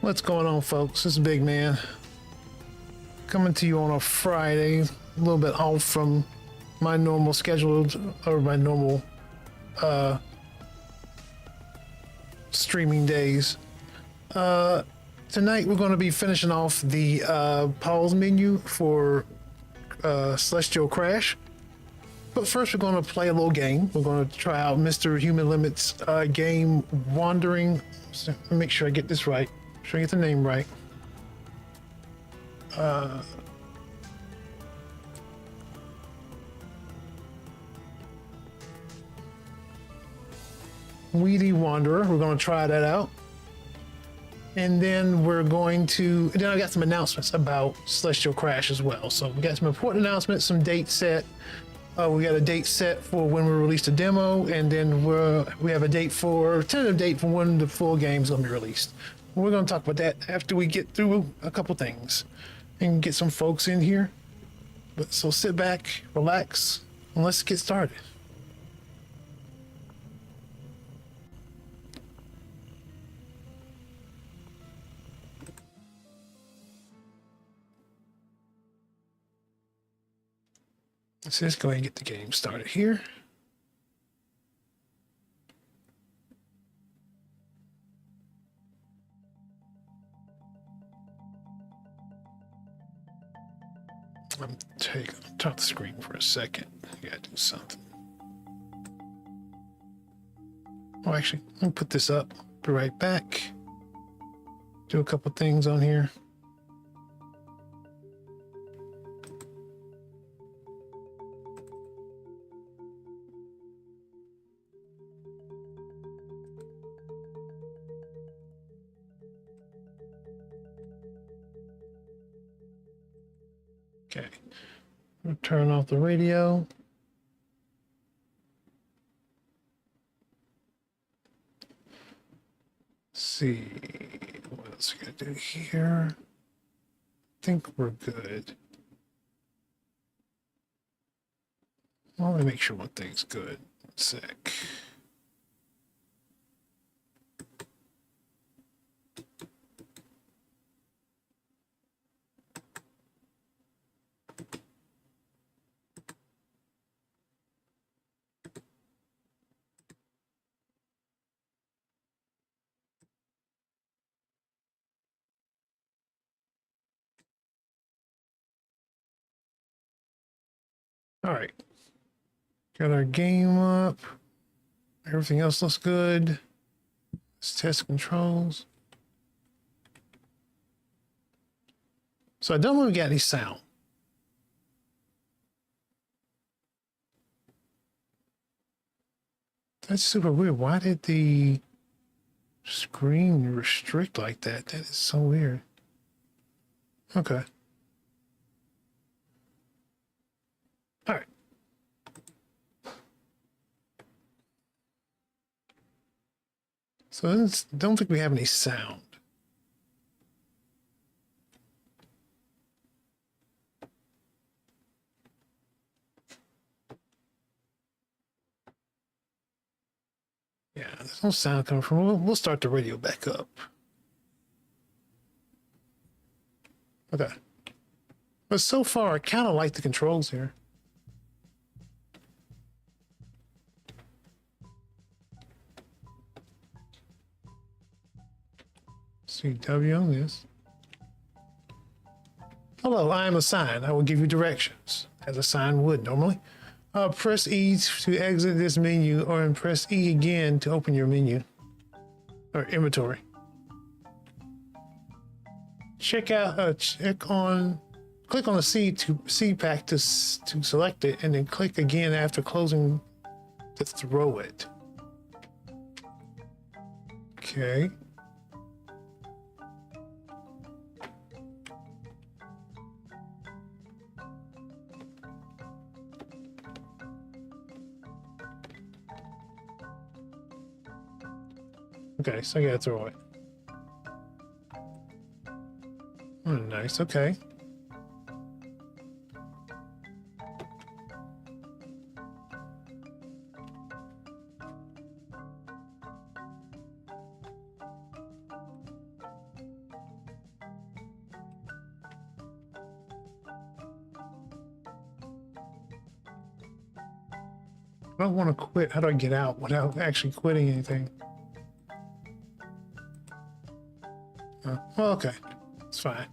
What's going on, folks? This is Big Man coming to you on a Friday, a little bit off from my normal schedule or my normal streaming days. Tonight we're going to be finishing off the pause menu for Celestial Crash. But first we're going to play a little game. We're going to try out Mr. Human Limit's game Wandering. So make sure I get this right. Make sure I get the name right. Weedy Wanderer. We're going to try that out. And then we're going to, then I got some announcements about Celestial Crash as well. So we got some important announcements, some dates set. We got a date set for when we released a demo, and then we have a tentative date for when the full game's gonna be released. We're gonna talk about that after we get through a couple things and get some folks in here. So sit back, relax, and let's get started. Let's just go ahead and get the game started here. I'm top the screen for a second. I gotta do something. Oh, actually, let me put this up. Be right back. Do a couple things on here. Okay, we'll turn off the radio. Let's see, what else we gotta do here? I think we're good. Well, let me make sure one thing's good. 1 sec. All right, got our game up. Everything else looks good. Let's test controls. So I don't want to get any sound. That's super weird. Why did the screen restrict like that? That is so weird. Okay. All right. So I don't think we have any sound. Yeah, there's no sound coming from. We'll start the radio back up. Okay. But so far, I kind of like the controls here. CW on this. Hello, I am a sign. I will give you directions, as a sign would normally. Press E to exit this menu, or press E again to open your menu or inventory. Click on the C pack to select it, and then click again after closing to throw it. Okay. Okay, so I gotta throw it. Oh, nice, okay. I don't want to quit. How do I get out without actually quitting anything? Well, okay. It's fine.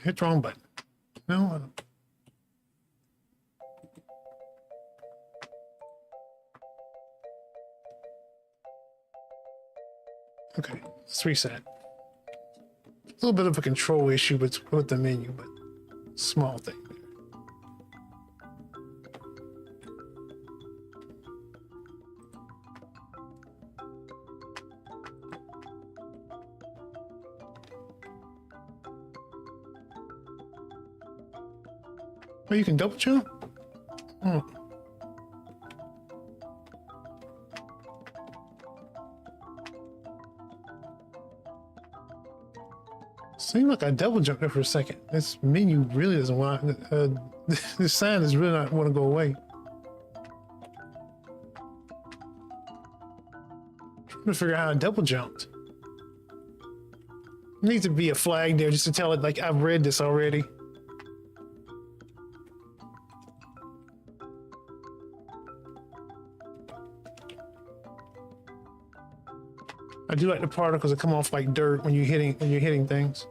Hit the wrong button. No. Okay, let's reset. A little bit of a control issue with the menu, but small thing. Oh, you can double jump? Oh. Seemed like I double jumped there for a second. This menu really doesn't want. This sign does really not want to go away. I'm trying to figure out how I double jumped. Needs to be a flag there just to tell it like I've read this already. I do like the particles that come off like dirt when you're hitting things.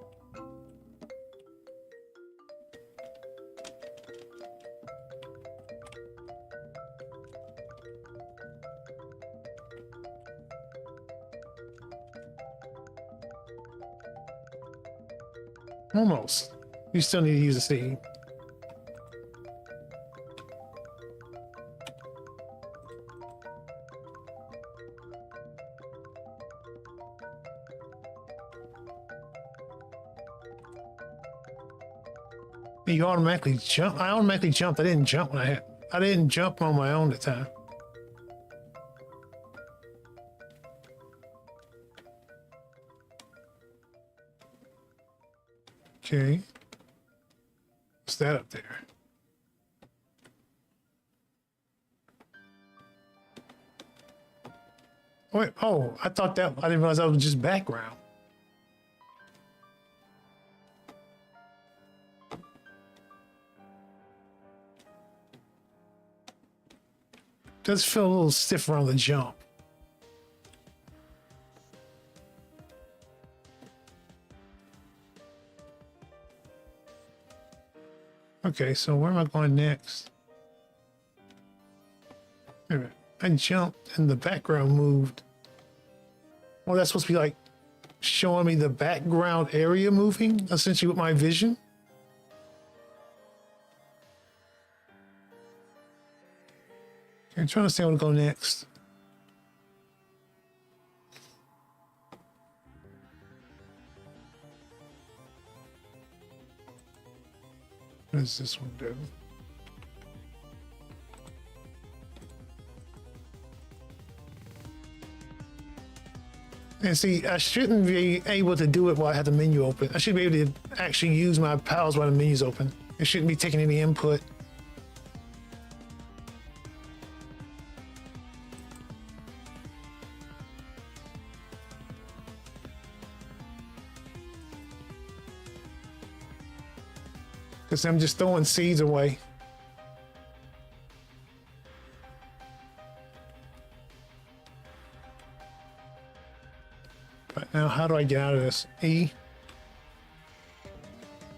Almost. You still need to use a seed. You automatically jump. I automatically jumped. I didn't jump when I didn't jump on my own at the time. Okay. What's that up there? Wait, oh, I thought that, I didn't realize that was just background. Does feel a little stiff around the jump. Okay, so where am I going next? Wait a minute. I jumped and the background moved. Well, that's supposed to be like showing me the background area moving, essentially with my vision. Okay, I'm trying to see where to go next. What does this one do? And see, I shouldn't be able to do it while I have the menu open. I should be able to actually use my powers while the menu's open. It shouldn't be taking any input. Because I'm just throwing seeds away. But now how do I get out of this? E?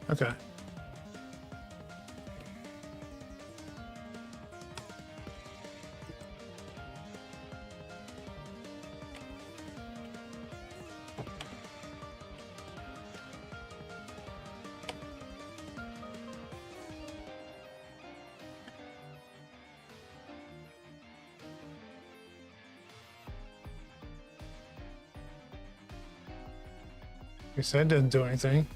Okay. Guess that didn't do anything.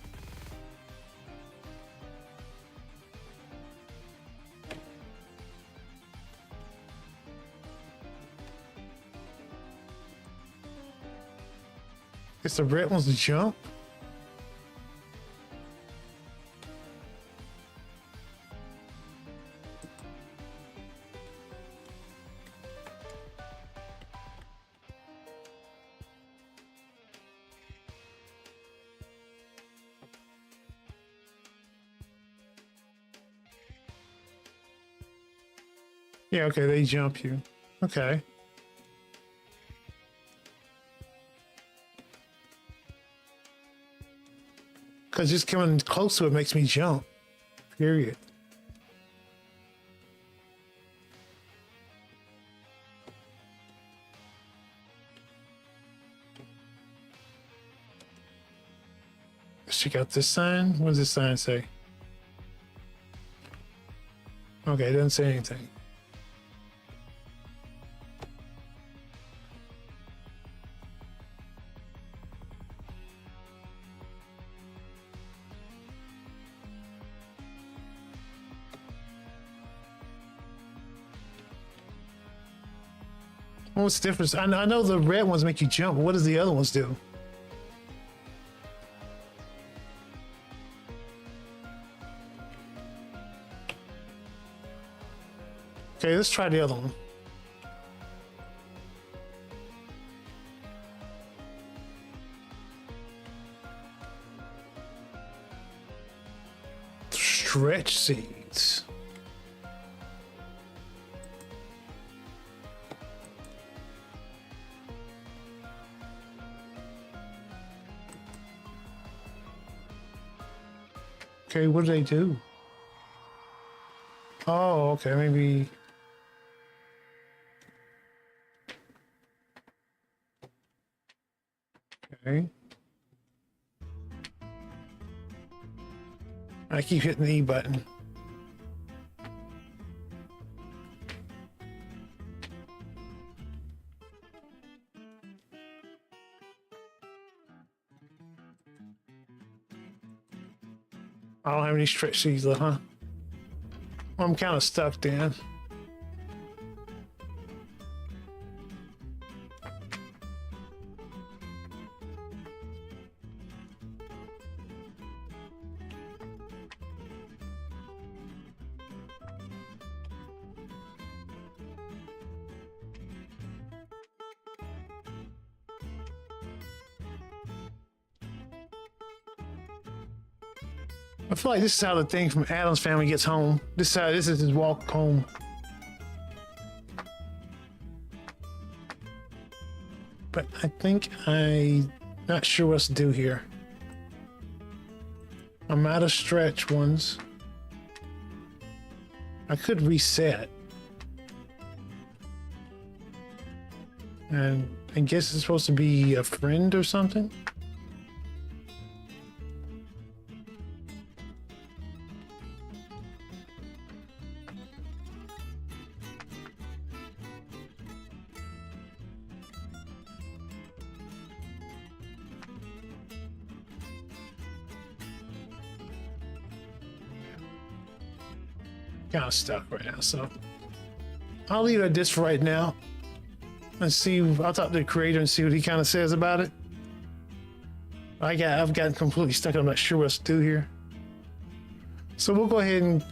Guess the red ones jump. Yeah, okay, they jump you. Okay. Because just coming close to it makes me jump. Period. Let's check out this sign. What does this sign say? Okay, it doesn't say anything. What's the difference? I know the red ones make you jump. What does the other ones do? Okay, let's try the other one. Stretch seeds. Okay, what do they do? Oh, okay, maybe. Okay. I keep hitting the E button. I don't have any stretch seeds though, huh? Well, I'm kind of stuck then. I feel like this is how the thing from Adam's Family gets home. This is his walk home. But I think I'm not sure what to do here. I'm out of stretch ones. I could reset. And I guess it's supposed to be a friend or something. Kind of stuck right now, so I'll leave it at this for right now and see. I'll talk to the creator and see what he kind of says about it. I've gotten completely stuck. I'm not sure what to do here, so we'll go ahead and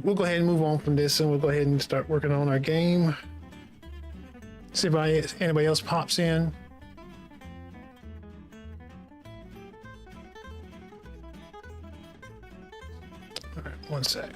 we'll go ahead and move on from this, and we'll go ahead and start working on our game. See if anybody else pops in. All right, one sec.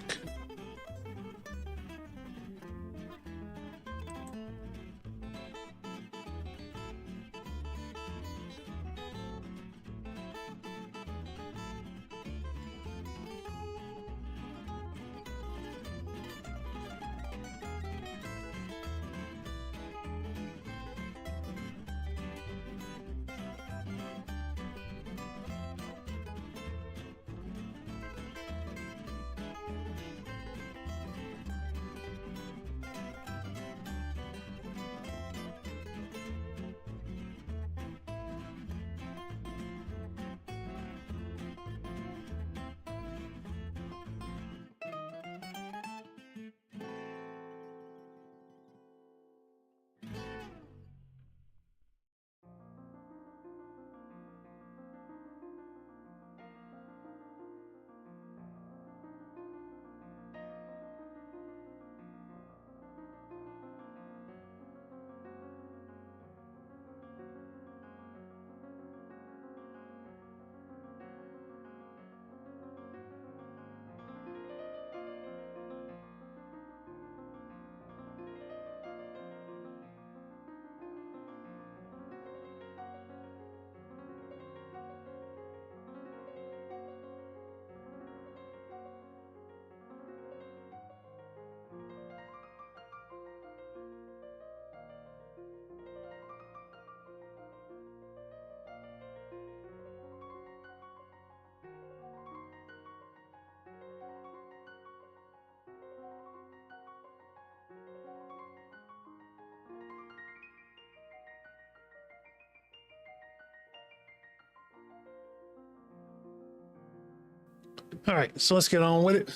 All right, so let's get on with it.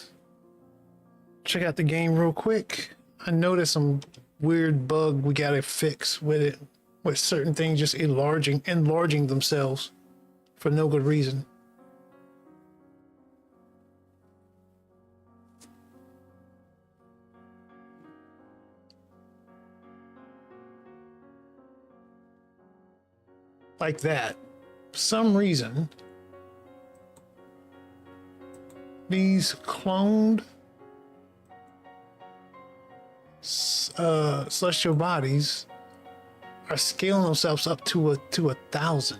Check out the game real quick. I noticed some weird bug we gotta fix with it, with certain things just enlarging themselves for no good reason. Like that. For some reason, these cloned celestial bodies are scaling themselves up to 1,000.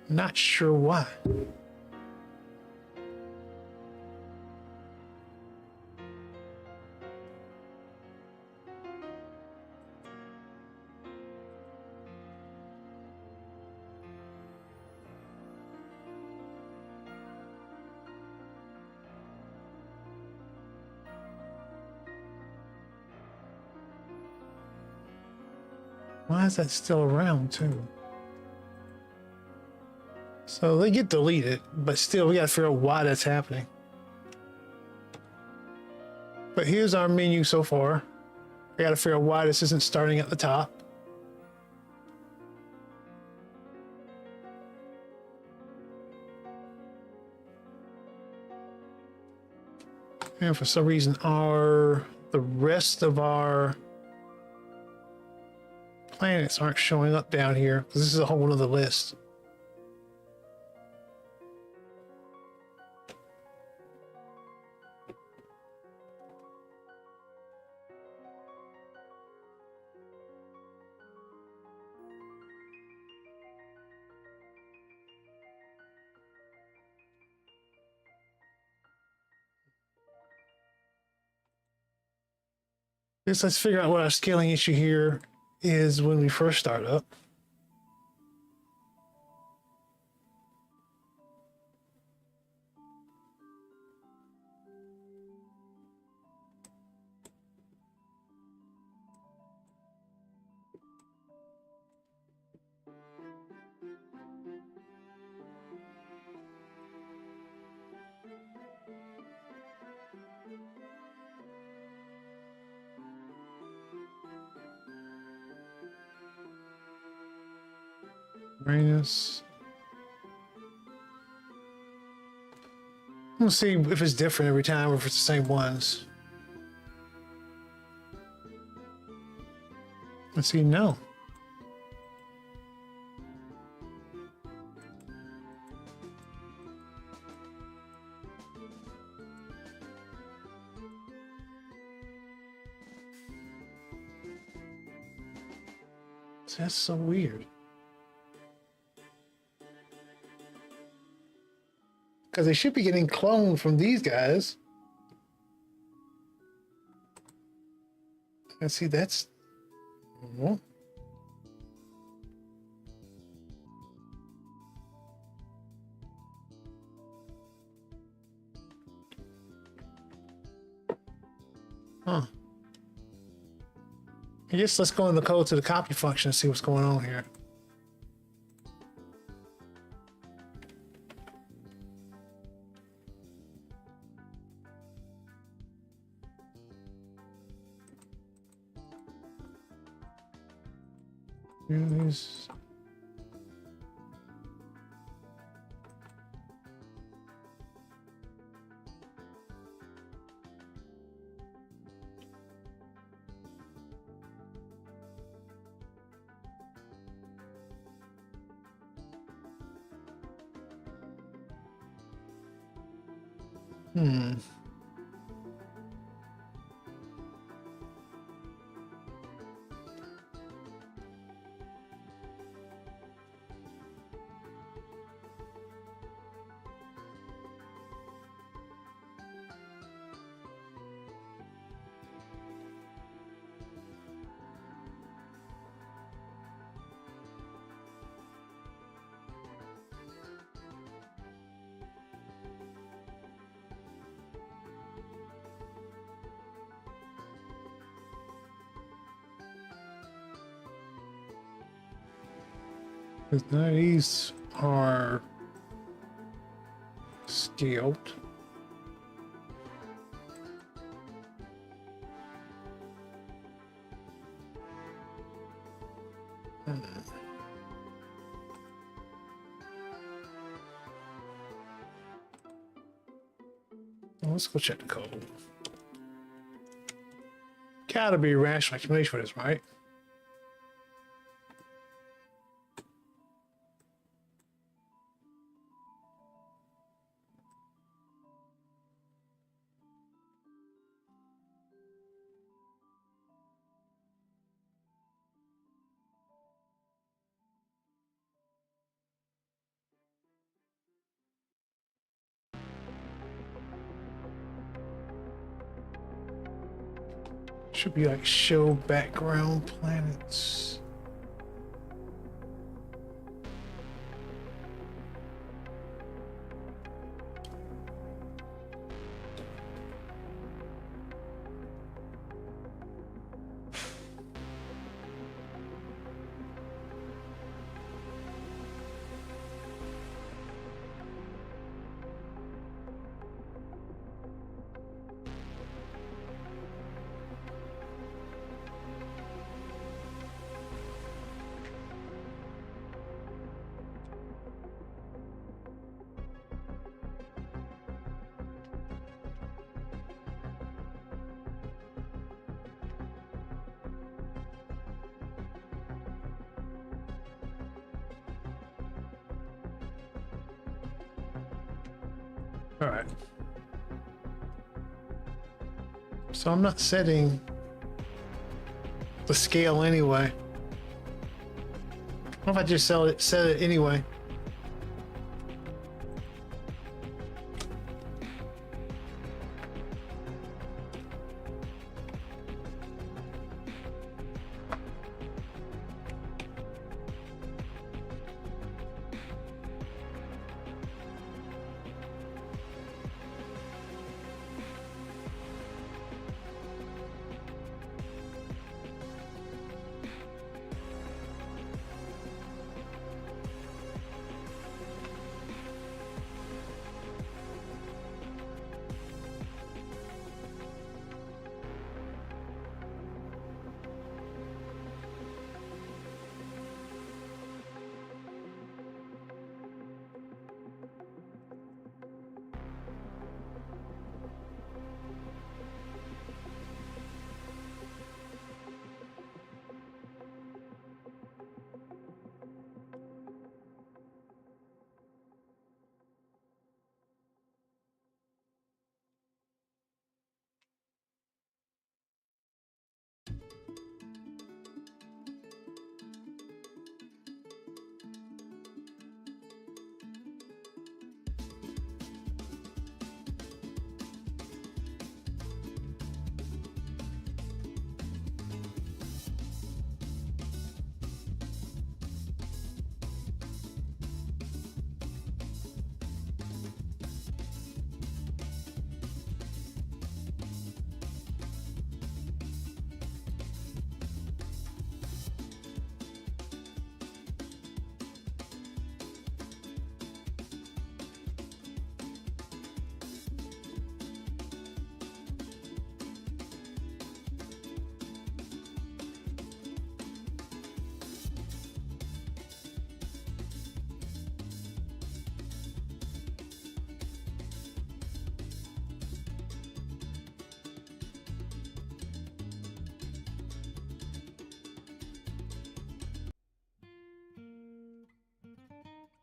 Not sure why. Why is that still around too? So they get deleted, but still we gotta figure out why that's happening. But here's our menu so far. I gotta figure out why this isn't starting at the top. And for some reason the rest of our planets aren't showing up down here because this is a whole other list. Let's figure out what our scaling issue here is when we first start up. Minus. We'll see if it's different every time or if it's the same ones. Let's see, no. That's so weird. Because they should be getting cloned from these guys. Let's see, that's... Well, huh. I guess let's go in the code to the copy function and see what's going on here. Use. Because none of these are Guild. Let's go check the code. Gotta be rational explanation for this, right? Should be like show background planets. All right. So I'm not setting the scale anyway. What if I just set it anyway?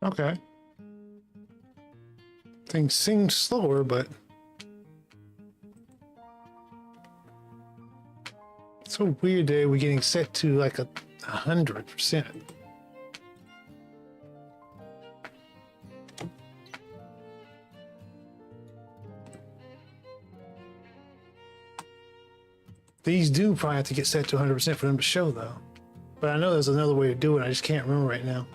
Okay. Things seem slower, but it's so weird that we're getting set to like 100%. These do probably have to get set to 100% for them to show, though. But I know there's another way to do it. I just can't remember right now.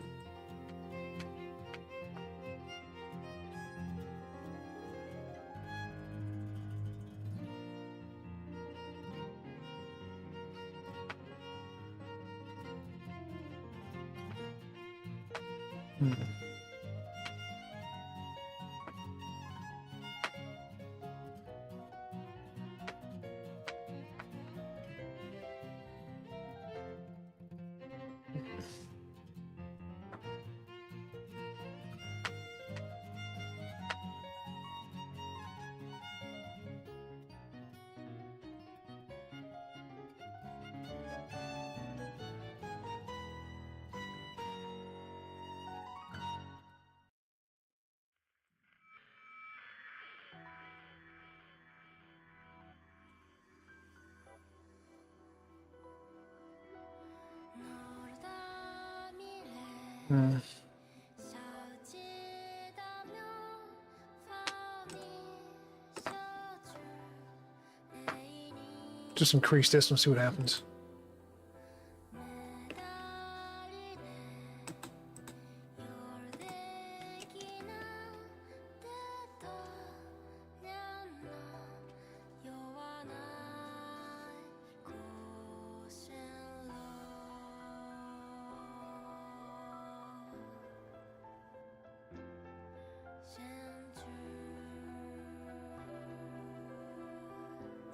Just increase this and see what happens.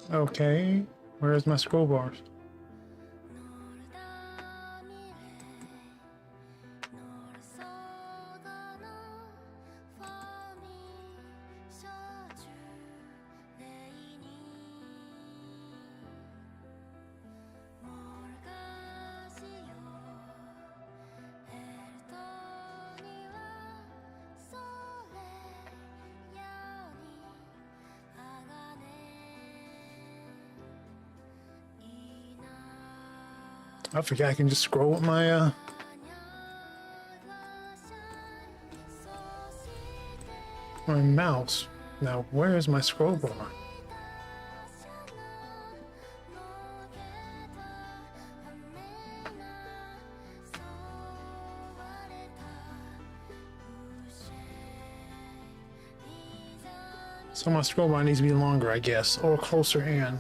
Okay, where's my scroll bars? I forget I can just scroll with my mouse. Now, where is my scroll bar? So my scroll bar needs to be longer, I guess, or closer in.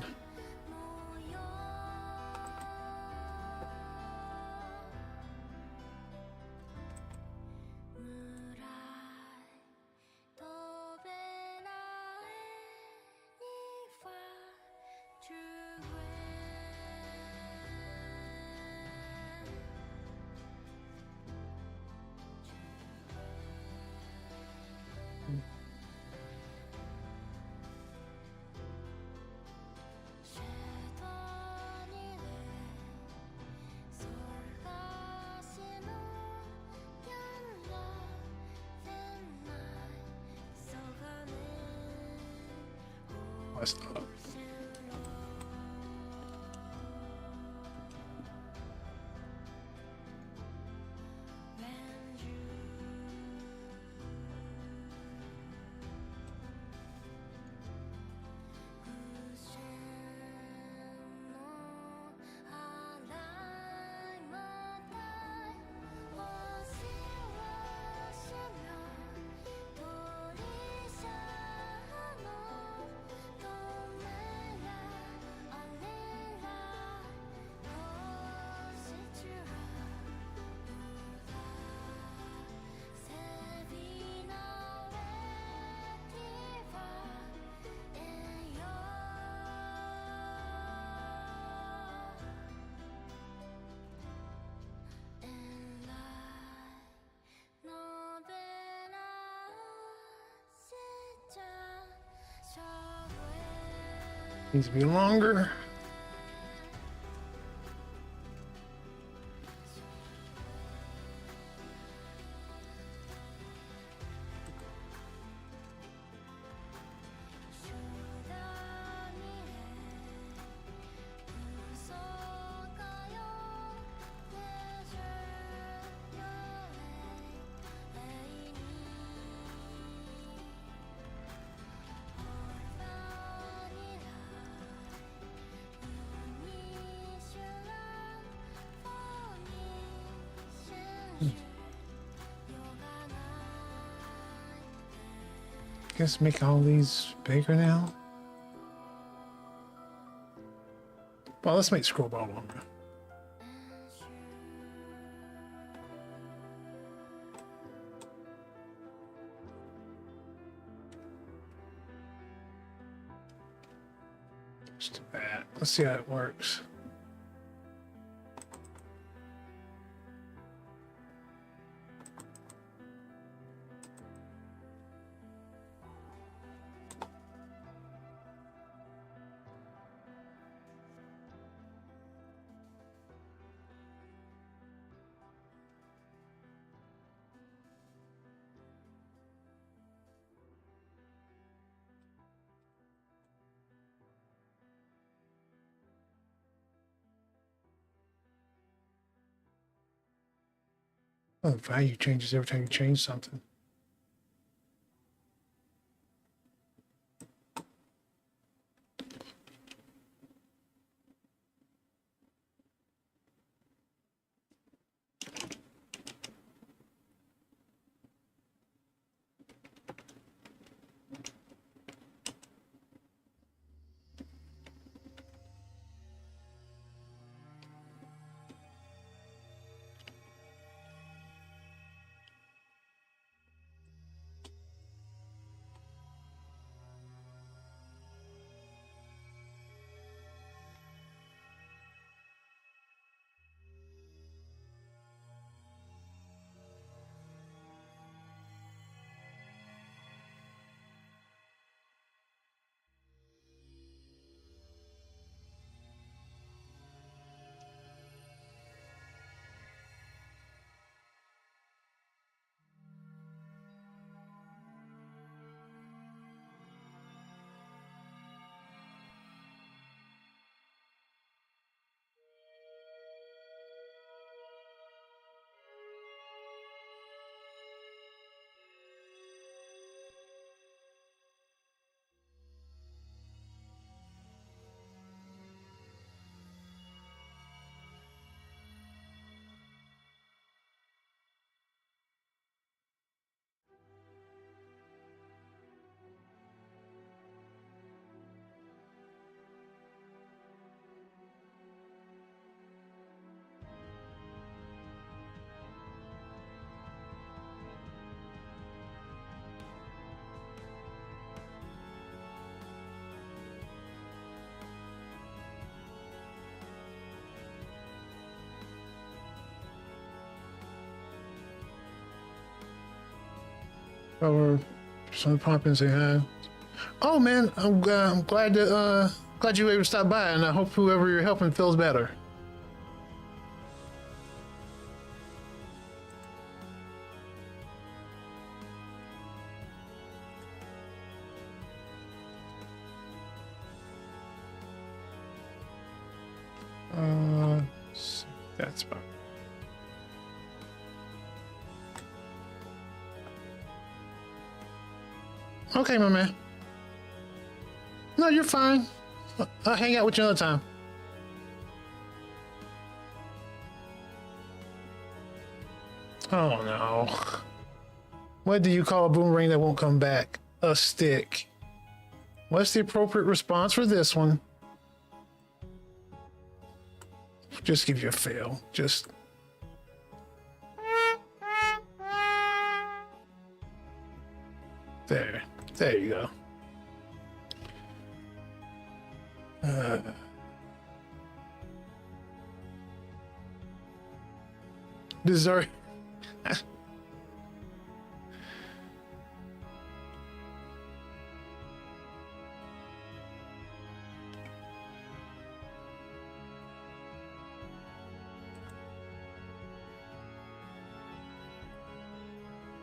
Needs to be longer. Guess make all these bigger now. Well, let's make scroll bar longer. Just bad. Let's see how it works. Oh, the value changes every time you change something. Or some pop in and say hi. Oh man, I'm glad glad you were able to stop by, and I hope whoever you're helping feels better. That's fine. Okay, my man. No, you're fine. I'll hang out with you another time. Oh no. What do you call a boomerang that won't come back? A stick. What's the appropriate response for this one? Just give you a fail. Just. There. There you go. Dessert.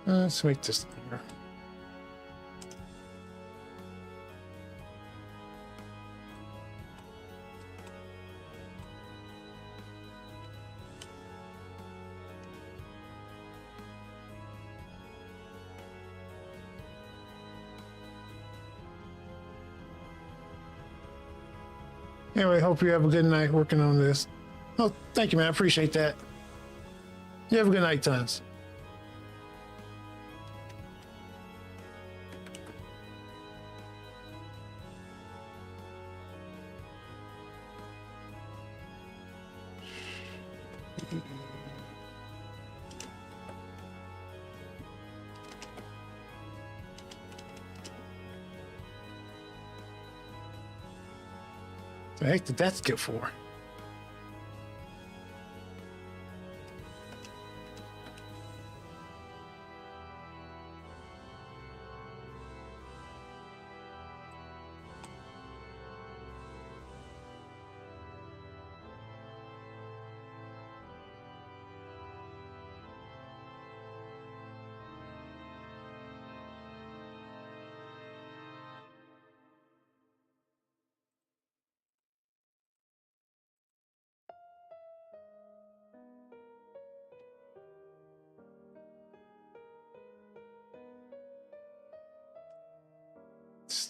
Let's make this longer. Anyway, hope you have a good night working on this. Oh, thank you, man. I appreciate that. You have a good night, Tons. The heck did that skip for?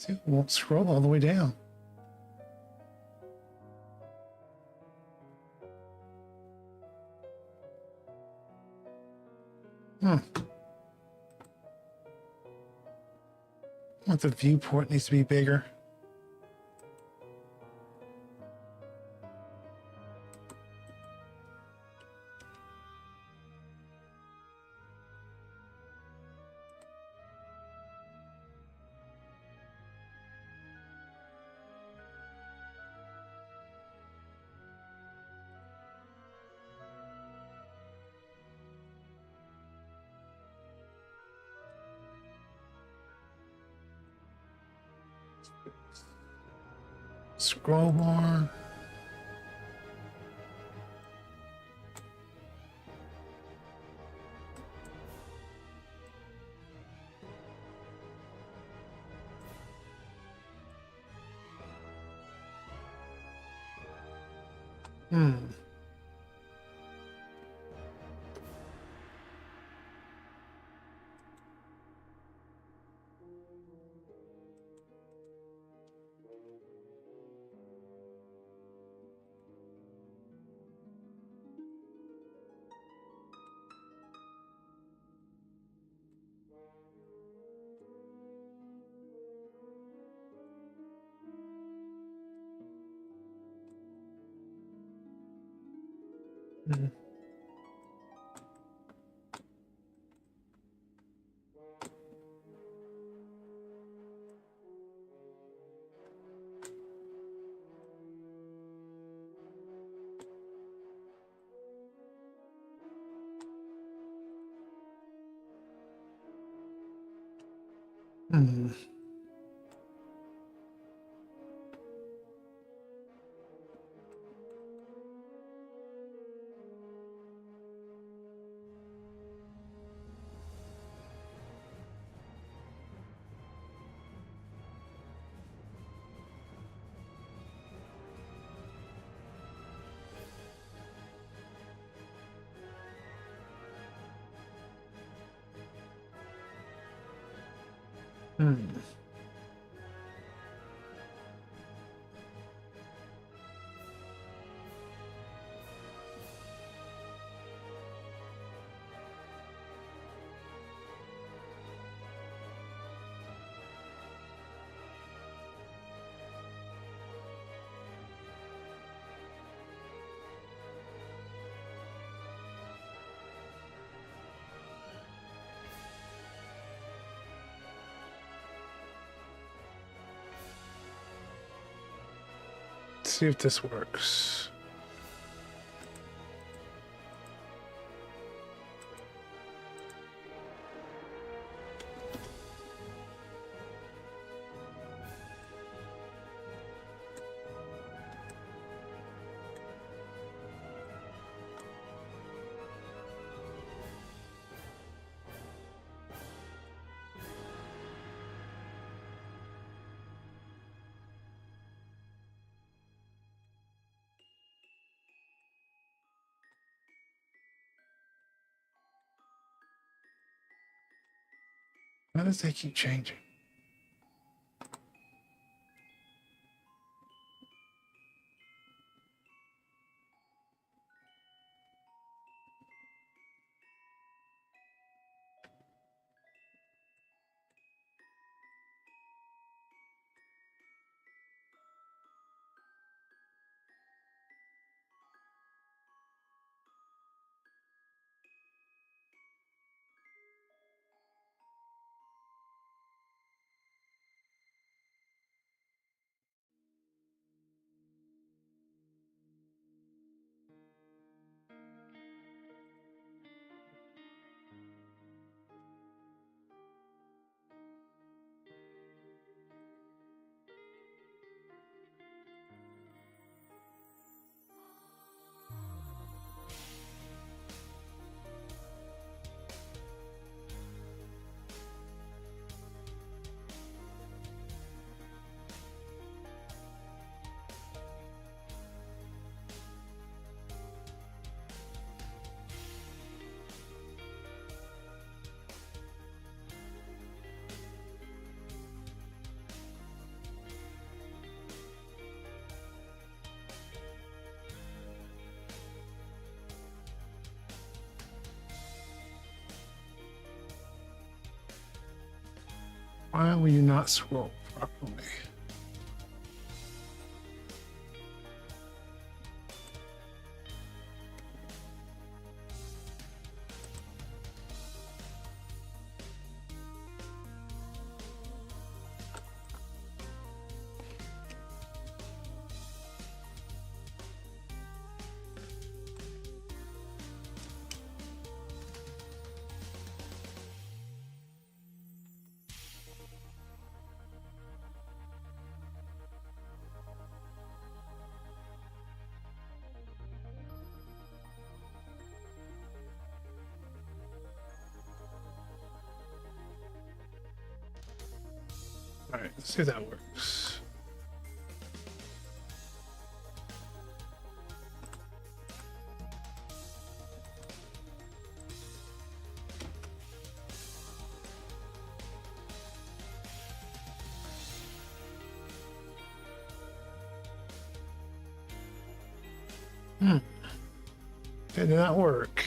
Still won't scroll all the way down. The viewport needs to be bigger. Scroll bar. Let's see if this works. Why does they keep changing? Why will you not scroll properly? All right, let's see if that works. That did not work.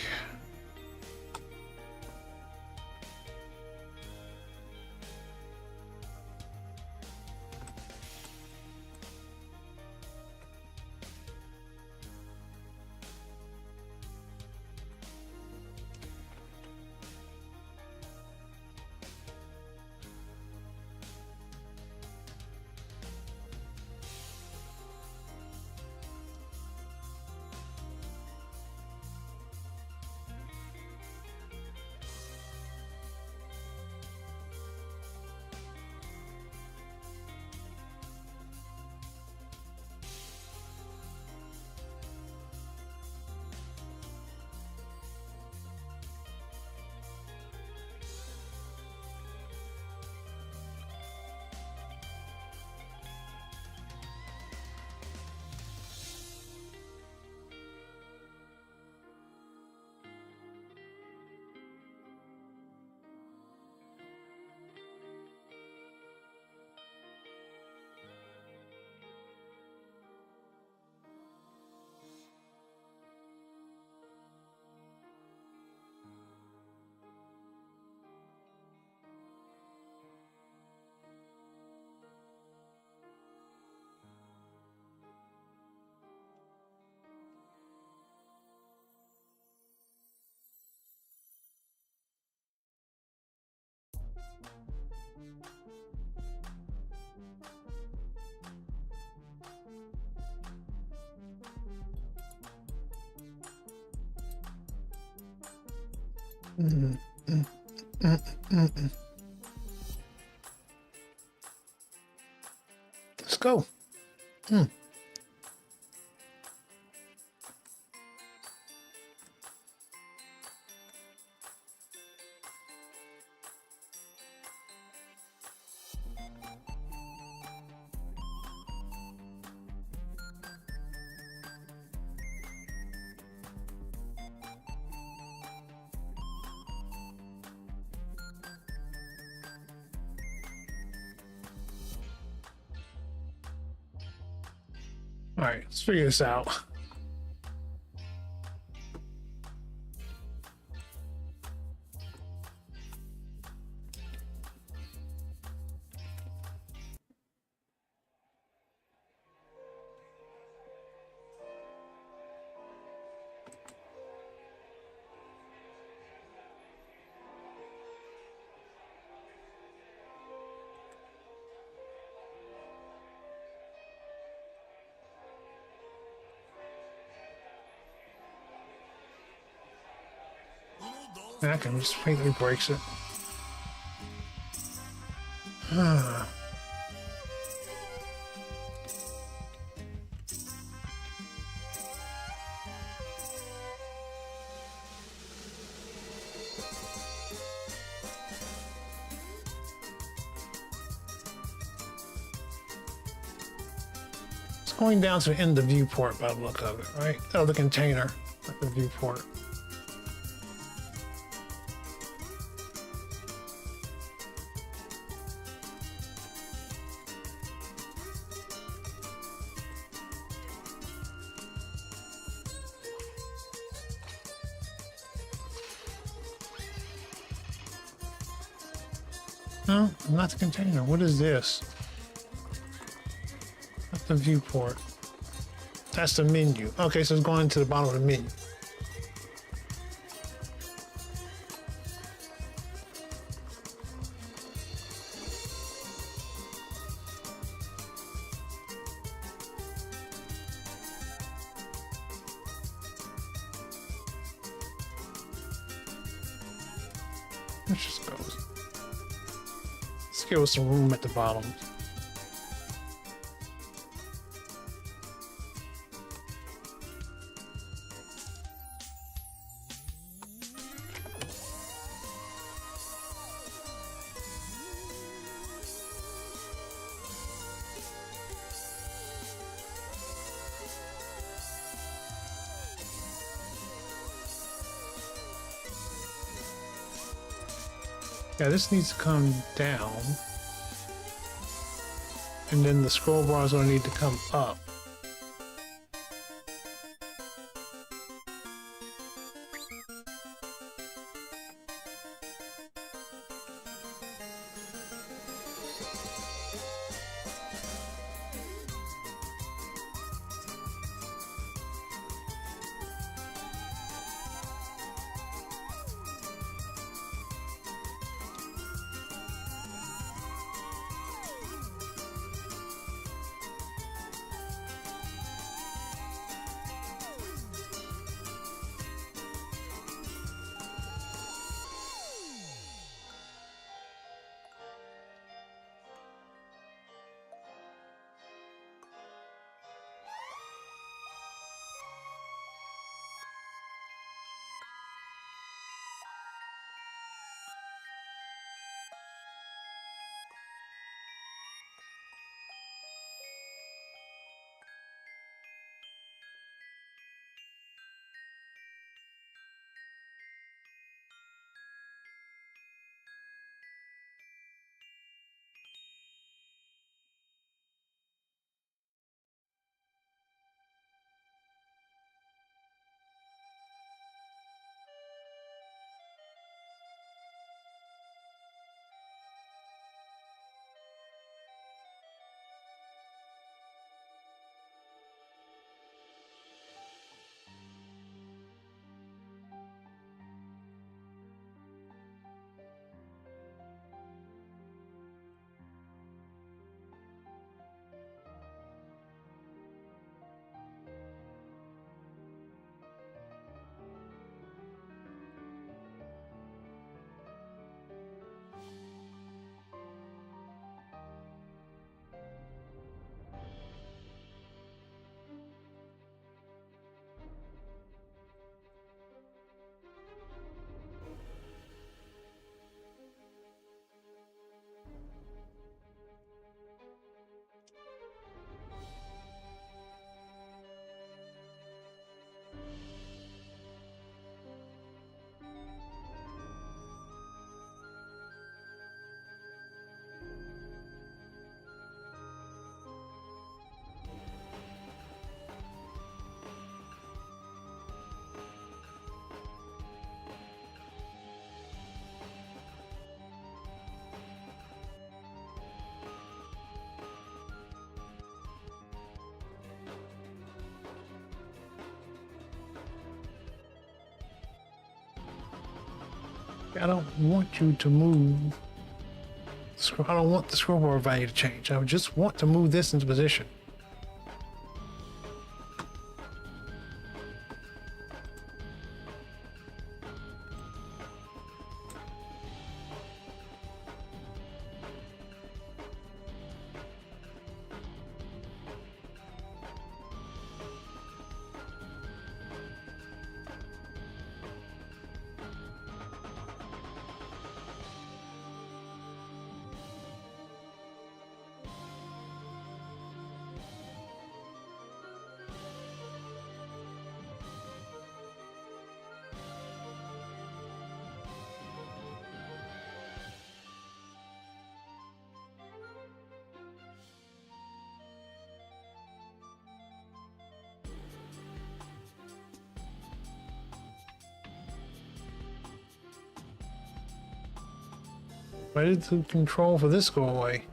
Let's go. All right, let's figure this out. I can just faintly breaks it. It's going down to the end of the viewport by the look of it, right? Oh, the container, like the viewport. No, not the container. What is this? That's the viewport. That's the menu. Okay, so it's going to the bottom of the menu. Let's just go. Let's give us some room at the bottom. Yeah, this needs to come down. And then the scroll bar is going to need to come up. I don't want you to move. I don't want the scroll bar value to change. I just want to move this into position. Why did the control for this go away?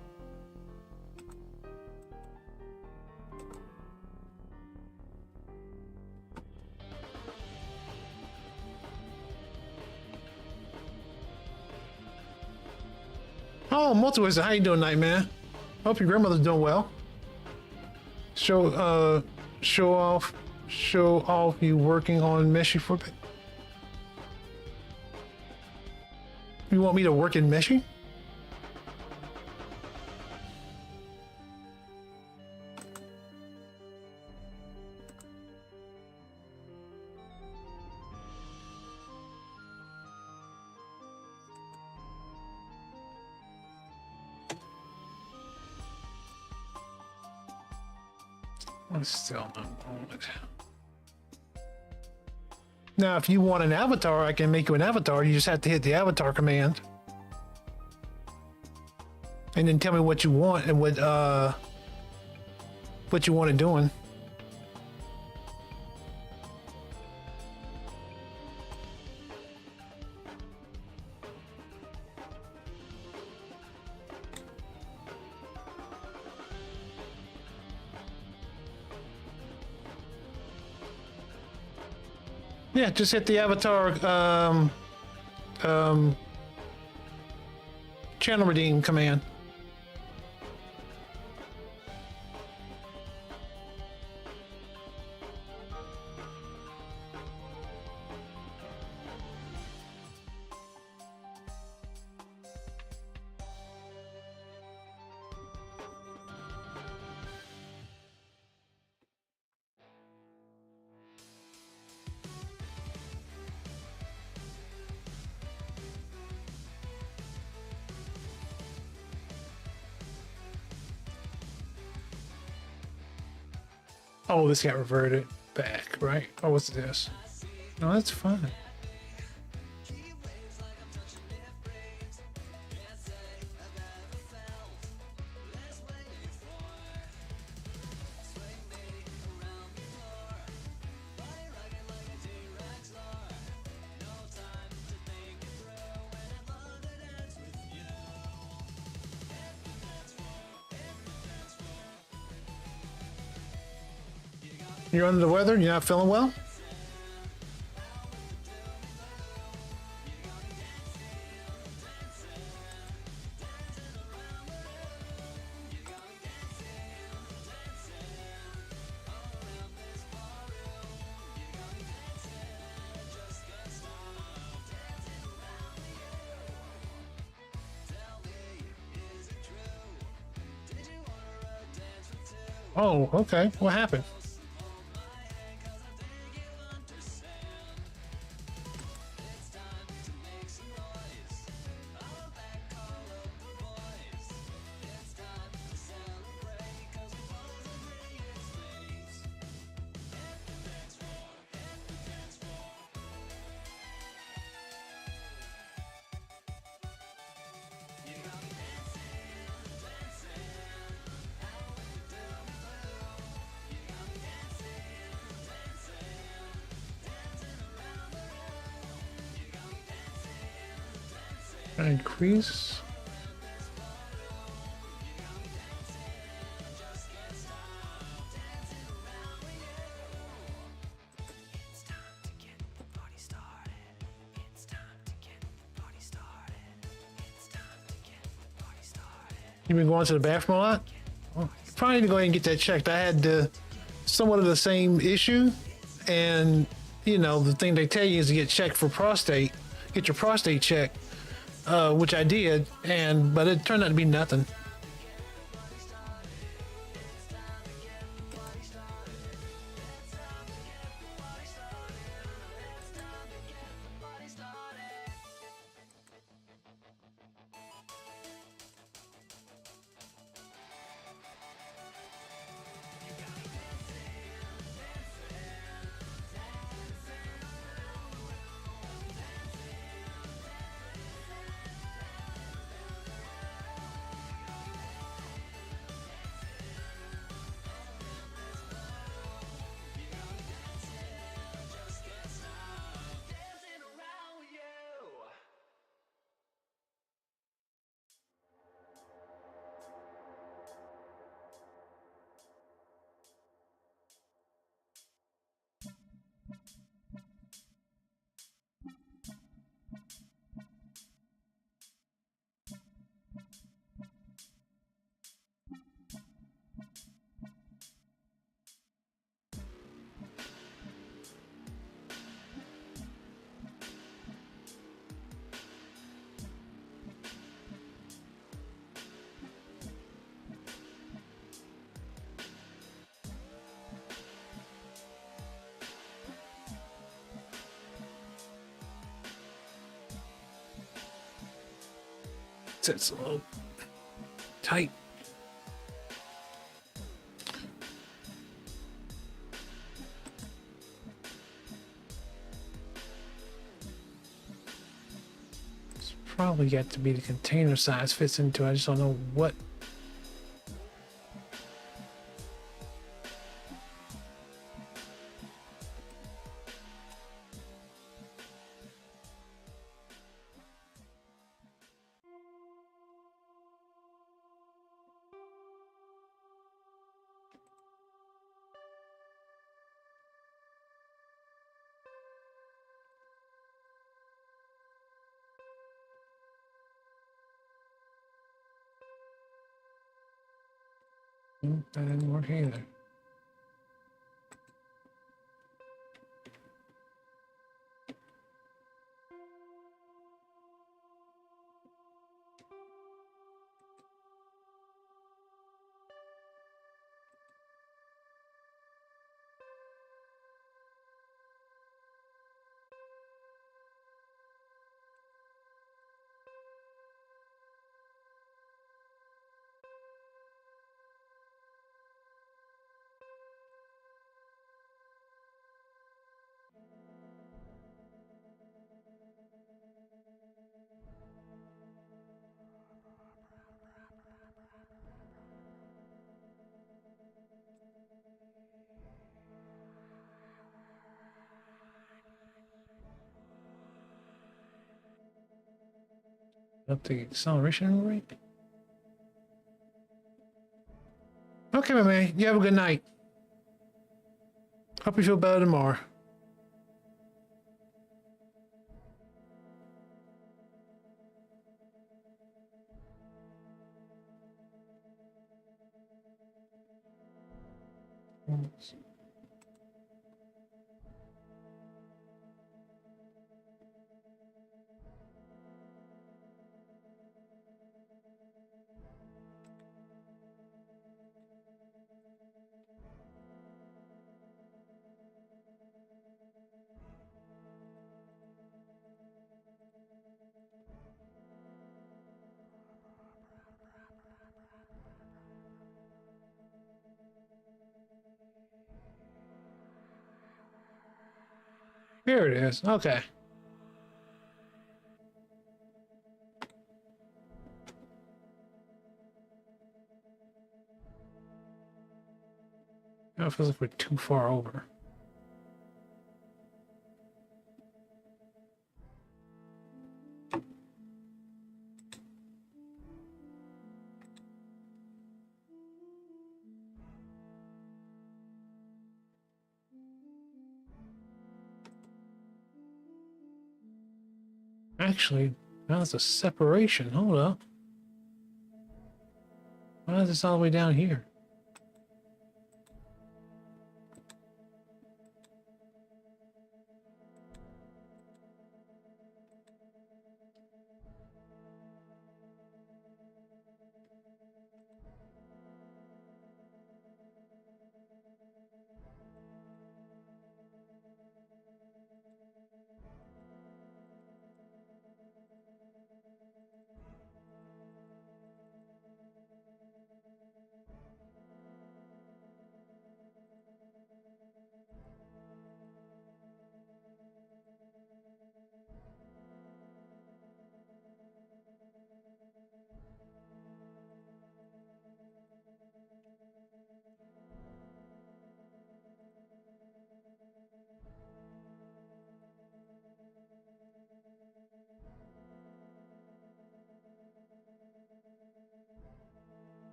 Oh, multipliers, how you doing, Nightmare? Hope your grandmother's doing well. Show off you working on Meshy for a bit. You want me to work in Meshy? I'm still not on it. Now, if you want an avatar, I can make you an avatar. You just have to hit the avatar command. And then tell me what you want and what you want it doing. Yeah, just hit the avatar channel redeem command. Oh, this got reverted back, right? Oh, what's this? No, that's fine. You're under the weather? You're not feeling well? Oh, okay. What happened? Increase. You been going to the bathroom a lot? Well, you probably need to go ahead and get that checked. I had somewhat of the same issue, and you know the thing they tell you is to get checked for prostate, get your prostate checked. Which I did, but it turned out to be nothing. It's a little tight. It's probably got to be the container size fits into. I just don't know what. That didn't work either. Up the acceleration rate. Okay, my man. You have a good night. Hope you feel better tomorrow. Here it is. Okay. Now it feels like we're too far over. Actually, now there's a separation. Hold up. Why is this all the way down here?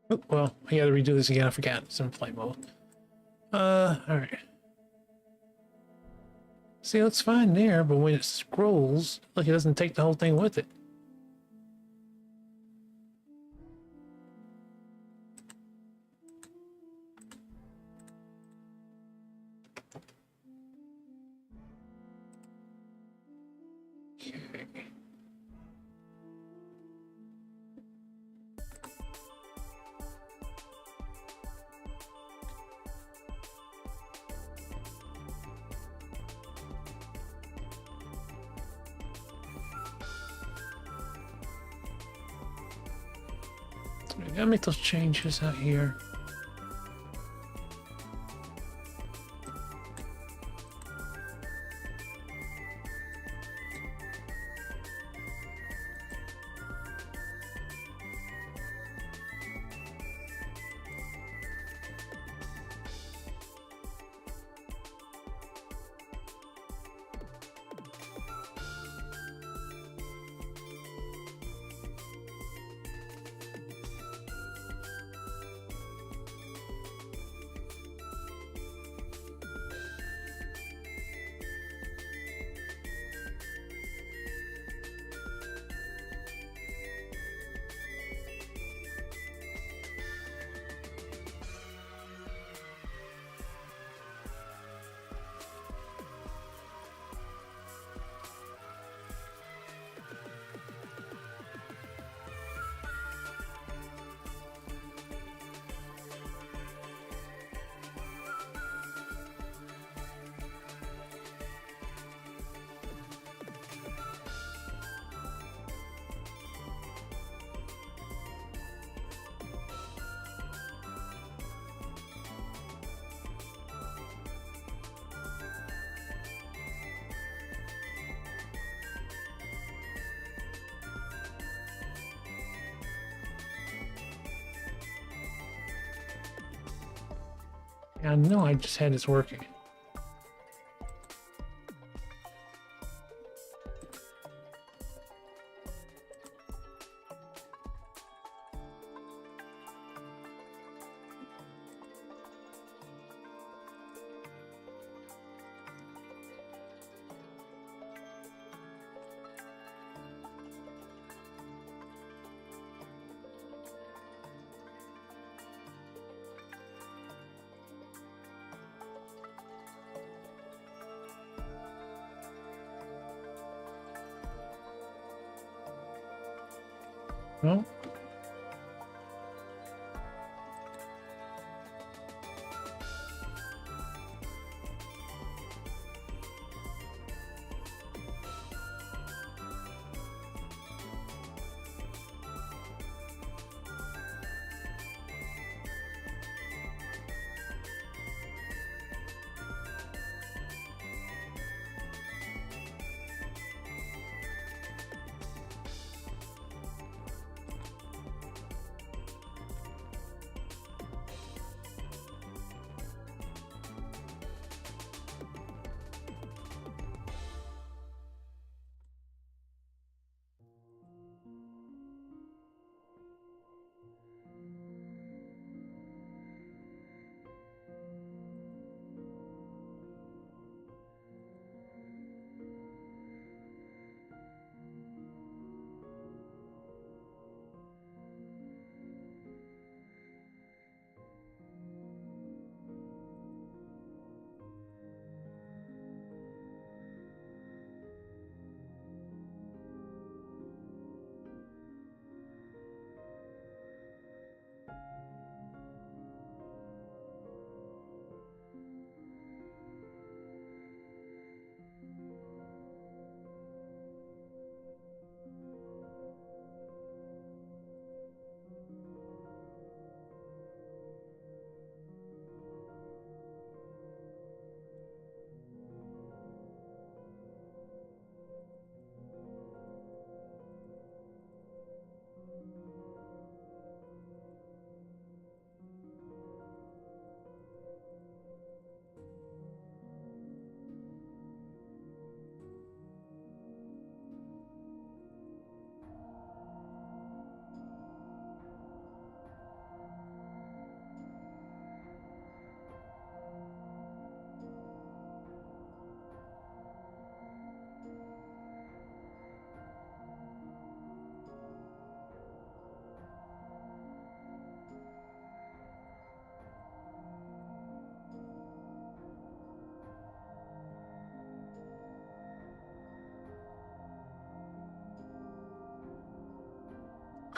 Oh, well, I gotta redo this again. I forgot. It's in flight mode. Alright. See, it's fine there, but when it scrolls, look, it doesn't take the whole thing with it. I gotta make those changes out here. I know I just had this working. No?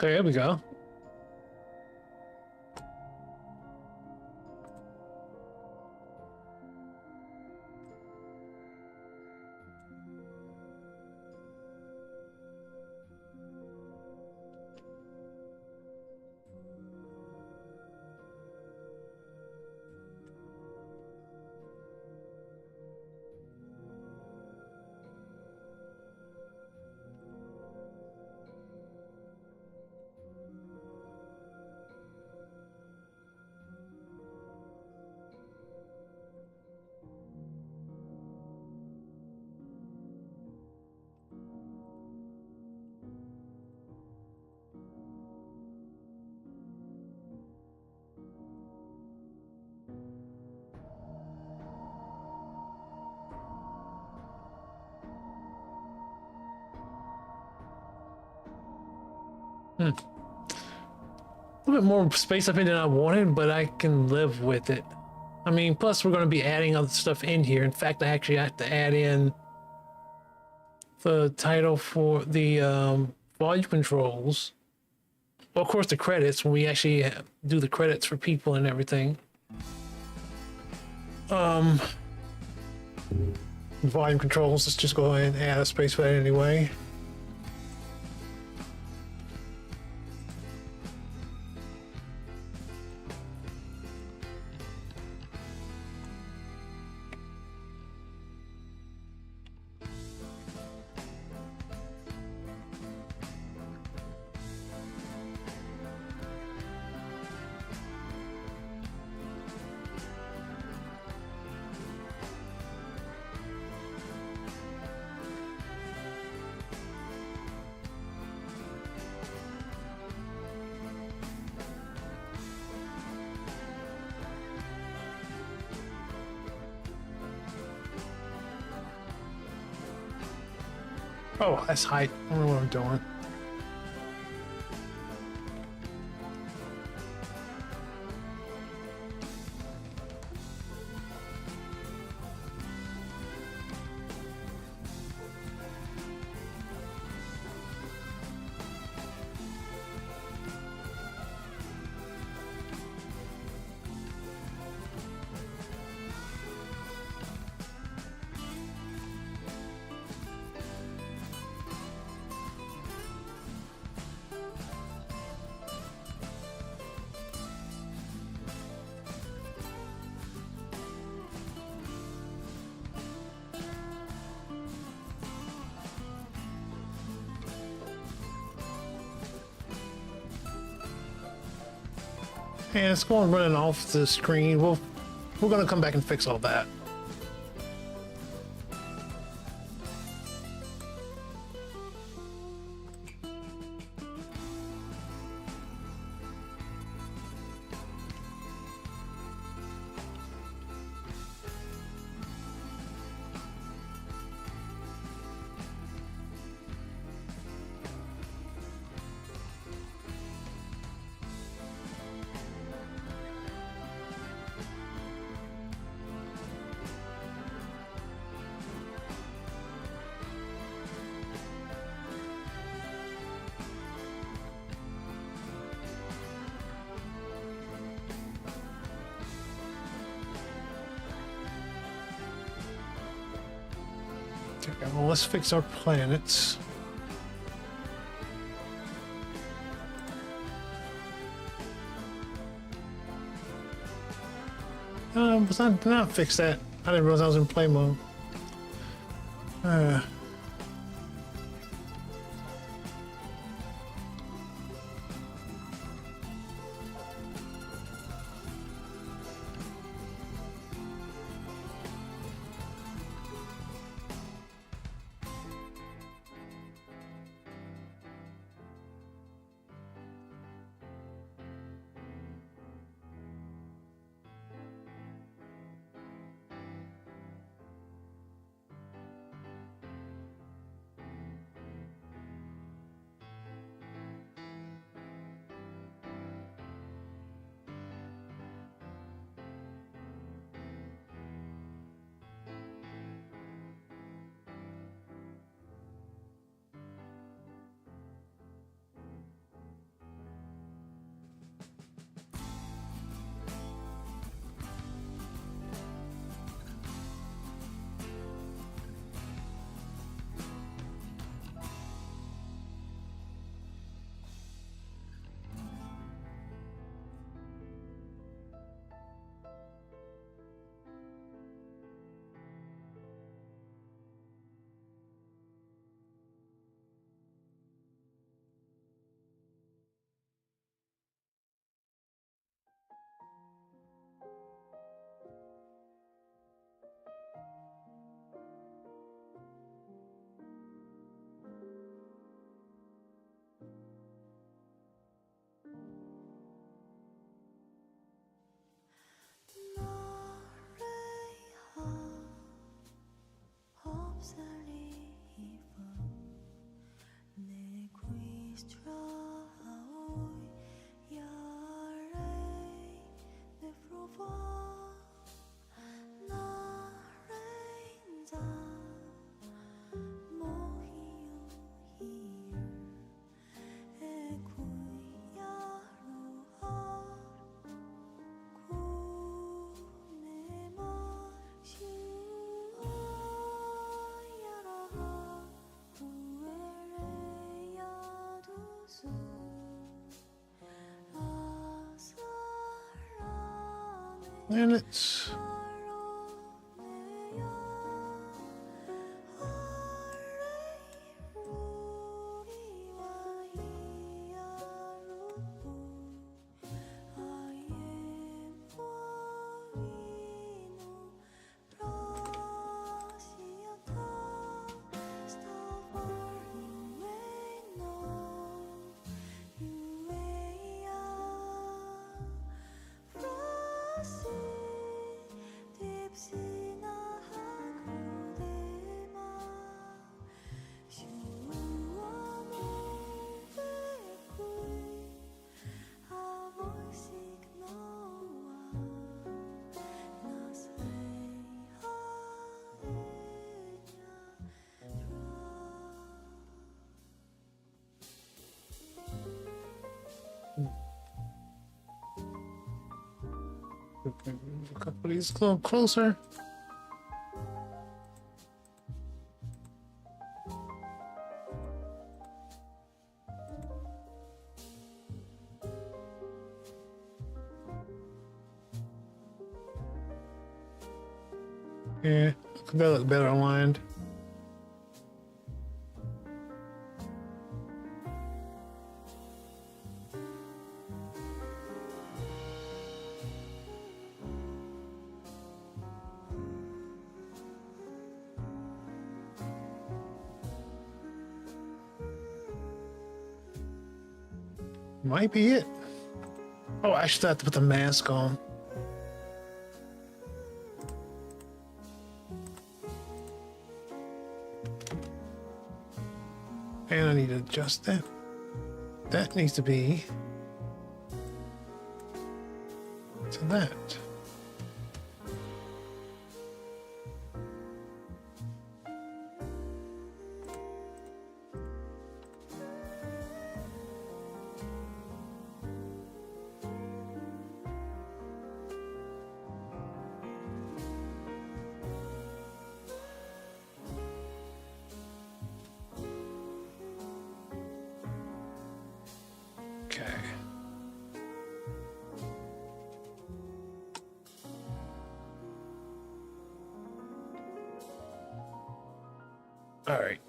Okay, there we go. A little bit more space up in than I wanted, but I can live with it. I mean, plus we're going to be adding other stuff in here. In fact, I actually have to add in the title for the volume controls. Well, of course, the credits, when we actually do the credits for people and everything. Volume controls, let's just go ahead and add a space for that anyway. Oh, that's height. I don't know what I'm doing. And it's going running off the screen. We're gonna come back and fix all that. Okay, well, let's fix our planets. Was not fix that. I didn't realize I was in play mode. 없을 리본 내 귀스트라 planets. A couple of these a little closer. Yeah, they look better aligned. Might be it. Oh, I should have to put the mask on. And I need to adjust that. That needs to be to that. Okay. All right.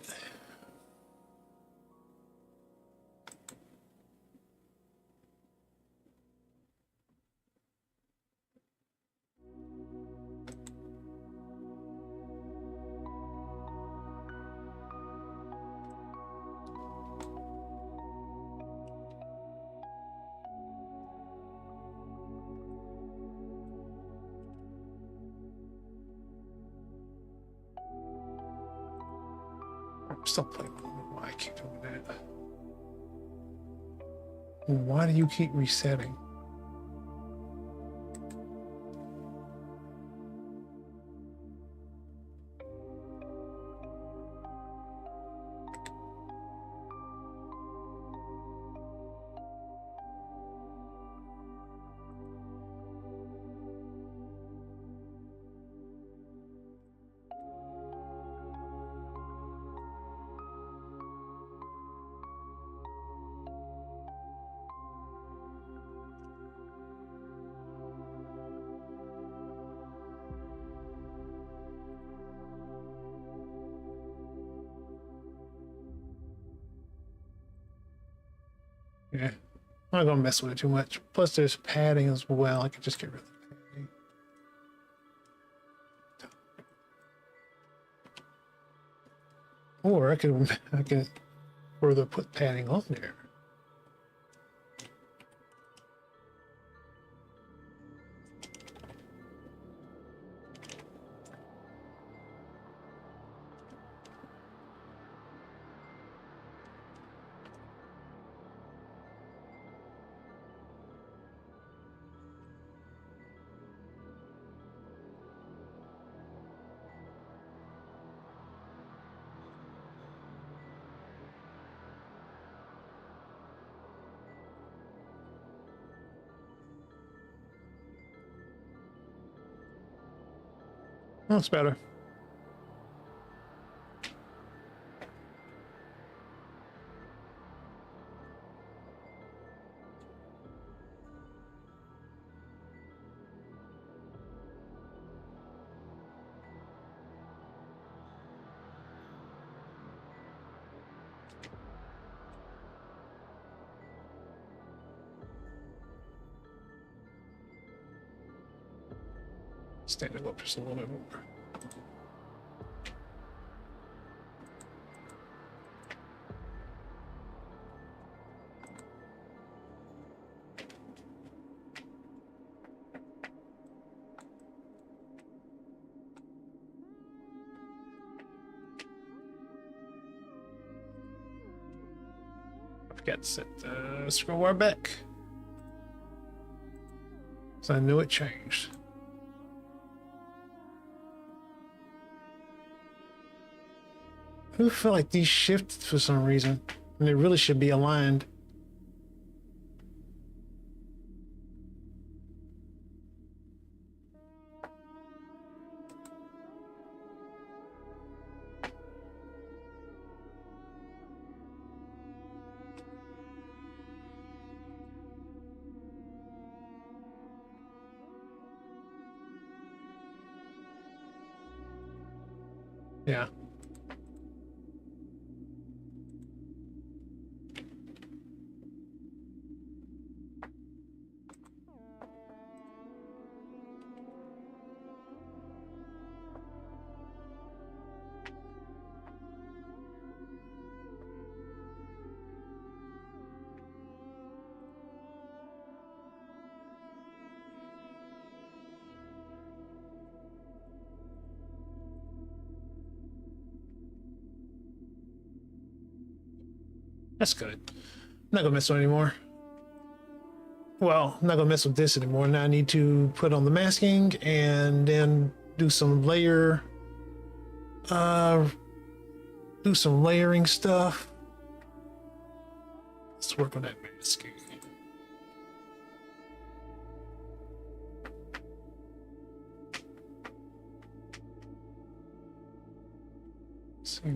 I'm still playing. I don't know why I keep doing that. Why do you keep resetting? Yeah, I'm not gonna mess with it too much. Plus, there's padding as well. I could just get rid of the padding. Or I could further put padding on there. That's better. Stand it up just a little bit more. I forgot to set the scroll bar back. So I knew it changed. I feel like these shifted for some reason, and they really should be aligned. Yeah. That's good. I'm not gonna mess with it anymore. Well, I'm not gonna mess with this anymore. Now I need to put on the masking and then do some do some layering stuff. Let's work on that masking. Let's see.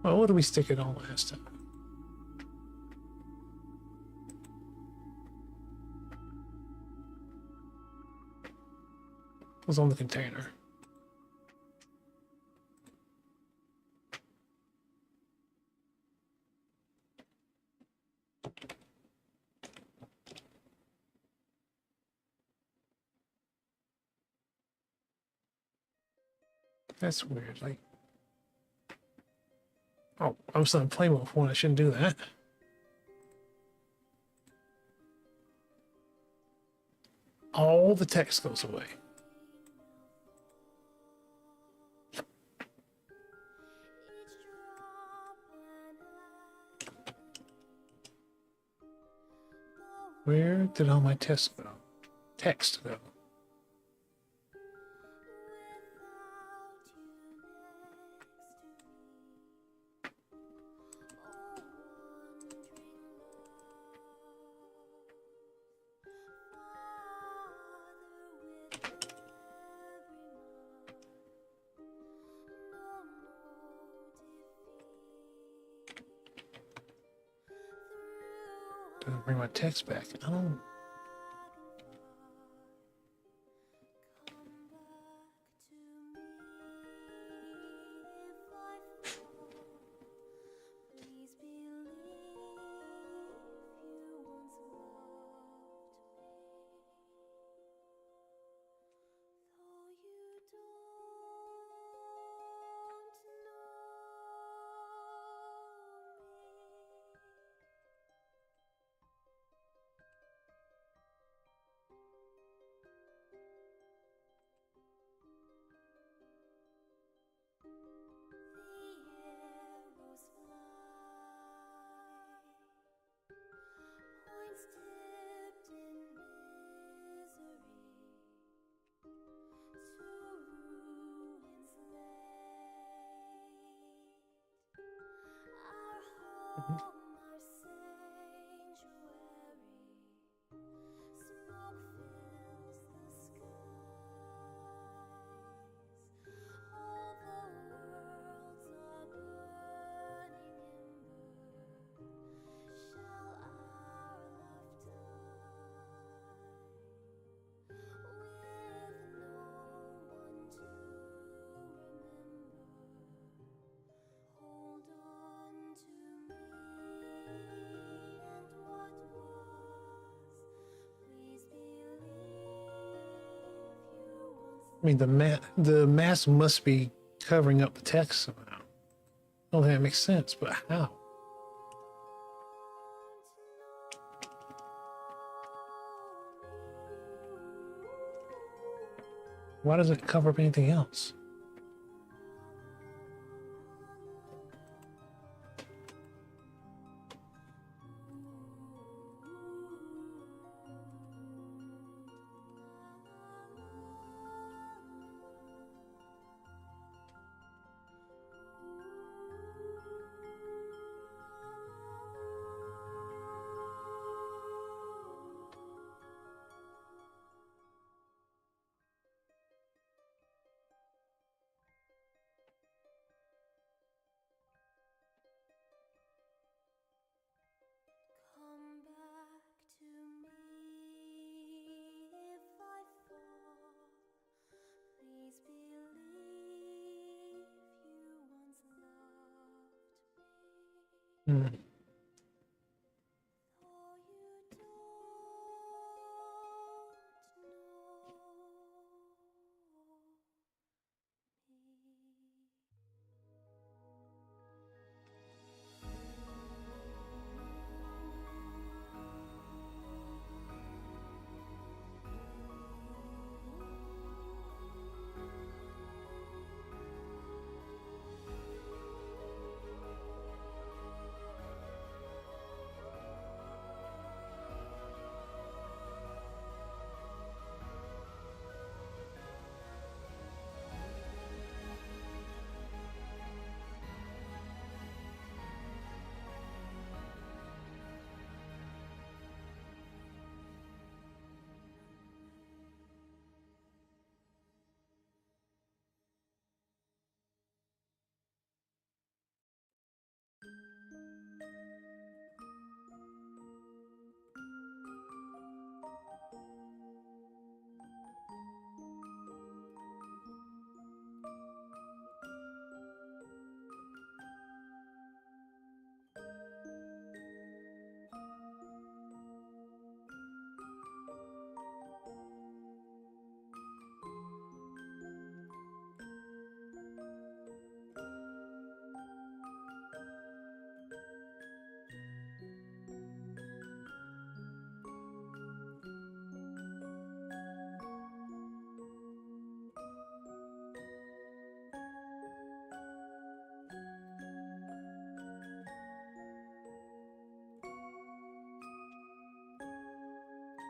Well, what did we stick it on last time? It was on the container. That's weird. Like, oh, I'm still in play mode for one. I shouldn't do that. All the text goes away. Where did all my text go? Text go. Doesn't bring my text back. I don't. I mean, the mask must be covering up the text somehow. I don't think that makes sense, but how? Why does it cover up anything else? Come back to me if I fall. Please believe you once loved me. Though you don't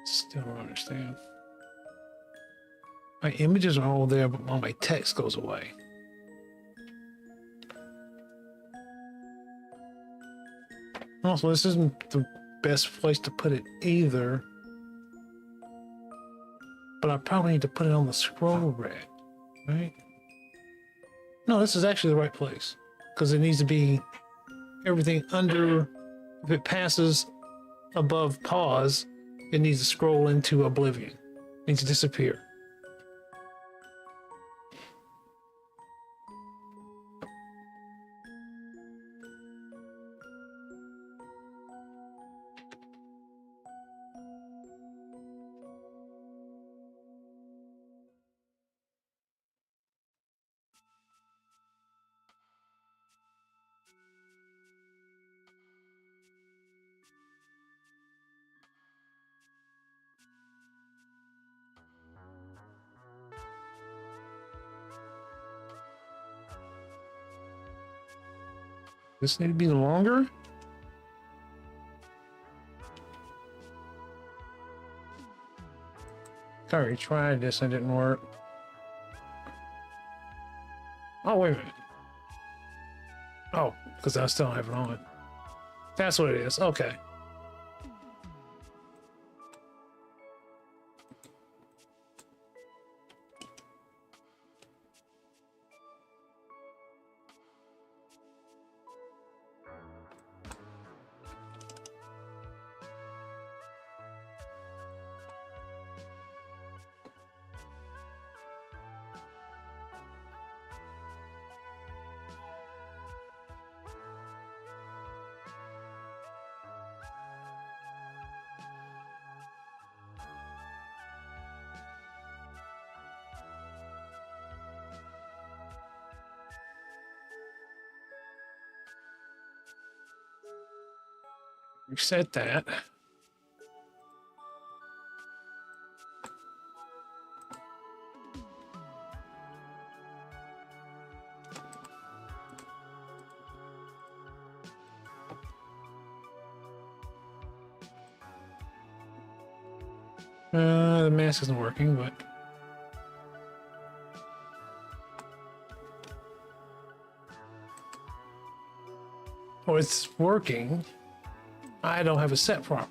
Still don't understand. My images are all there, but all my text goes away. Also, this isn't the best place to put it either. But I probably need to put it on the scroll rack, right? No, this is actually the right place. Because it needs to be everything under, if it passes above pause, it needs to scroll into oblivion. It needs to disappear. This need to be longer? I already tried this and it didn't work. Oh, wait a minute. Oh, because I still don't have it on. That's what it is. Okay. Reset that. The mask isn't working, but oh, it's working. I don't have it set properly.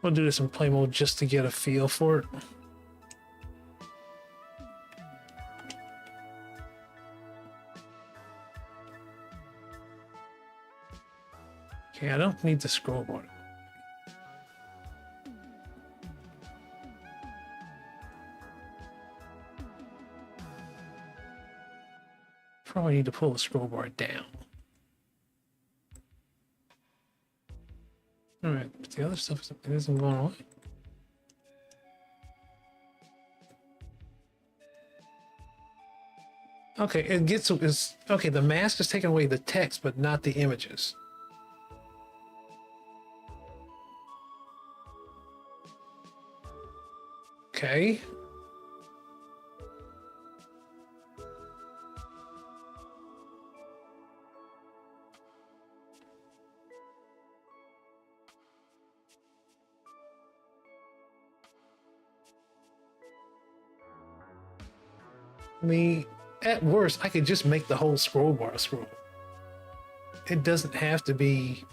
We'll do this in play mode just to get a feel for it. Okay, I don't need the scroll bar. Probably need to pull the scroll bar down. All right, but the other stuff isn't going away. Okay, okay. The mask is taking away the text, but not the images. Okay. I mean, at worst, I could just make the whole scroll bar scroll. It doesn't have to be.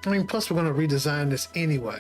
I mean, plus we're going to redesign this anyway.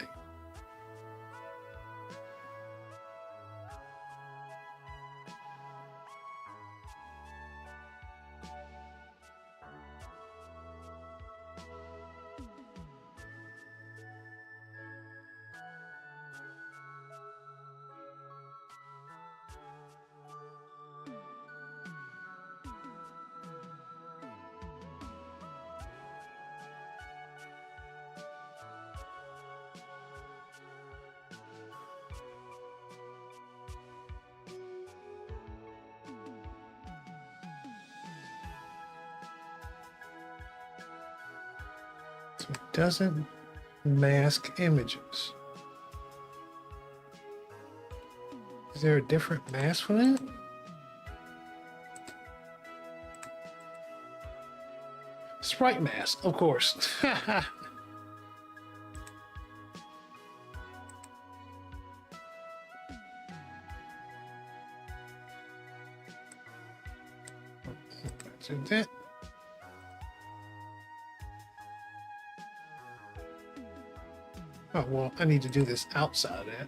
So it doesn't mask images. Is there a different mask for that? Sprite mask, of course. That's it. Oh, well, I need to do this outside of that.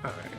All right.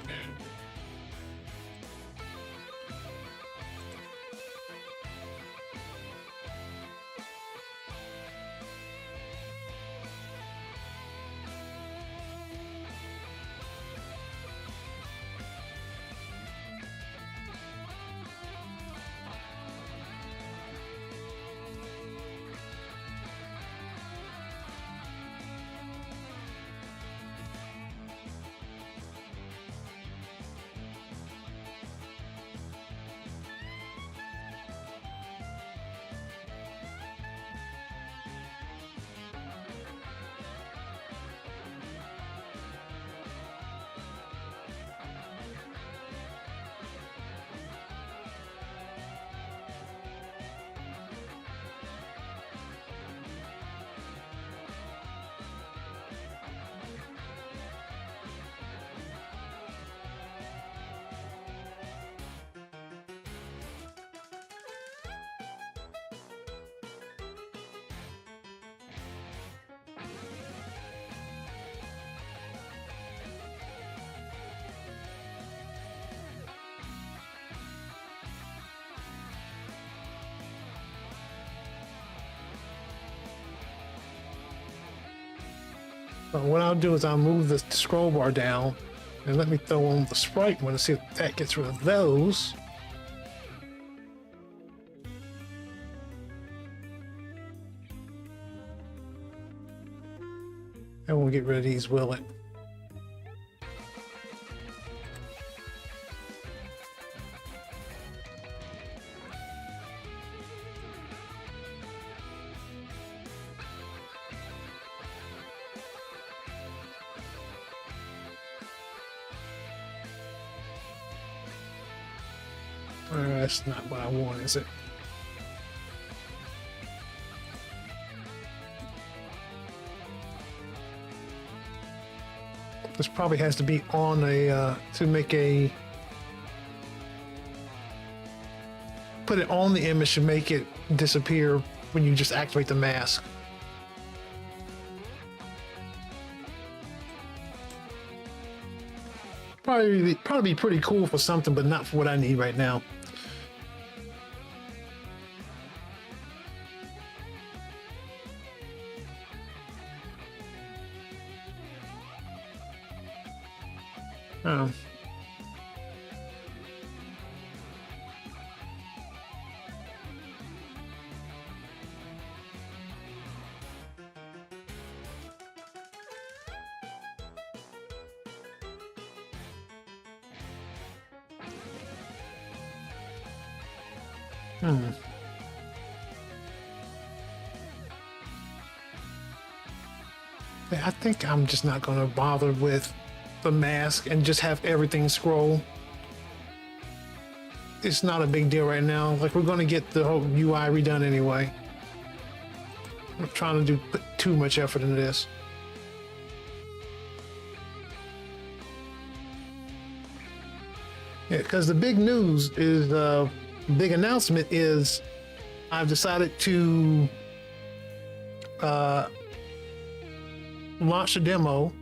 what I'll do is I'll move the scroll bar down and let me throw on the sprite one to see if that gets rid of those. And we'll get rid of these, will it? That's not what I want, is it? This probably has to be on a, to make a, put it on the image to make it disappear when you just activate the mask. Probably be pretty cool for something, but not for what I need right now. Oh. I think I'm just not going to bother with the mask and just have everything scroll. It's not a big deal right now. Like, we're going to get the whole UI redone anyway. I'm not trying to put too much effort into this. Yeah, because the big news is, big announcement is I've decided to launch a demo,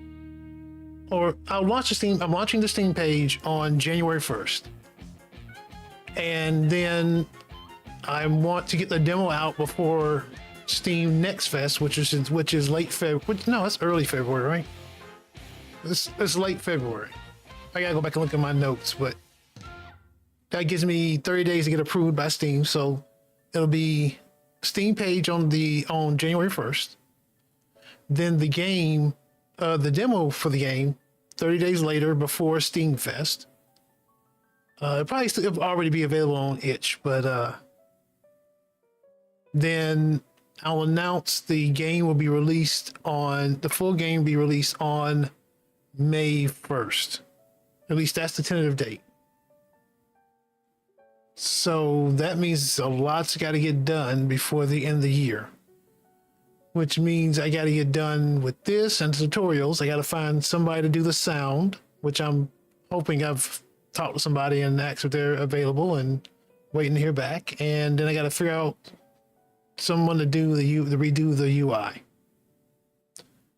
or I'll launch the Steam. I'm launching the Steam page on January 1st, and then I want to get the demo out before Steam Next Fest, which is late February. No, it's early February, right? It's late February. I gotta go back and look at my notes, but that gives me 30 days to get approved by Steam. So it'll be Steam page on January 1st. Then the game, the demo for the game, 30 days later before Steam Fest. It'll probably still already be available on itch, but then I'll announce the game will be released on, the full game will be released on May 1st. At least that's the tentative date. So that means a lot's got to get done before the end of the year, which means I got to get done with this and tutorials. I got to find somebody to do the sound, which I'm hoping I've talked to somebody and asked if they're available and waiting to hear back. And then I got to figure out someone to do the redo the UI.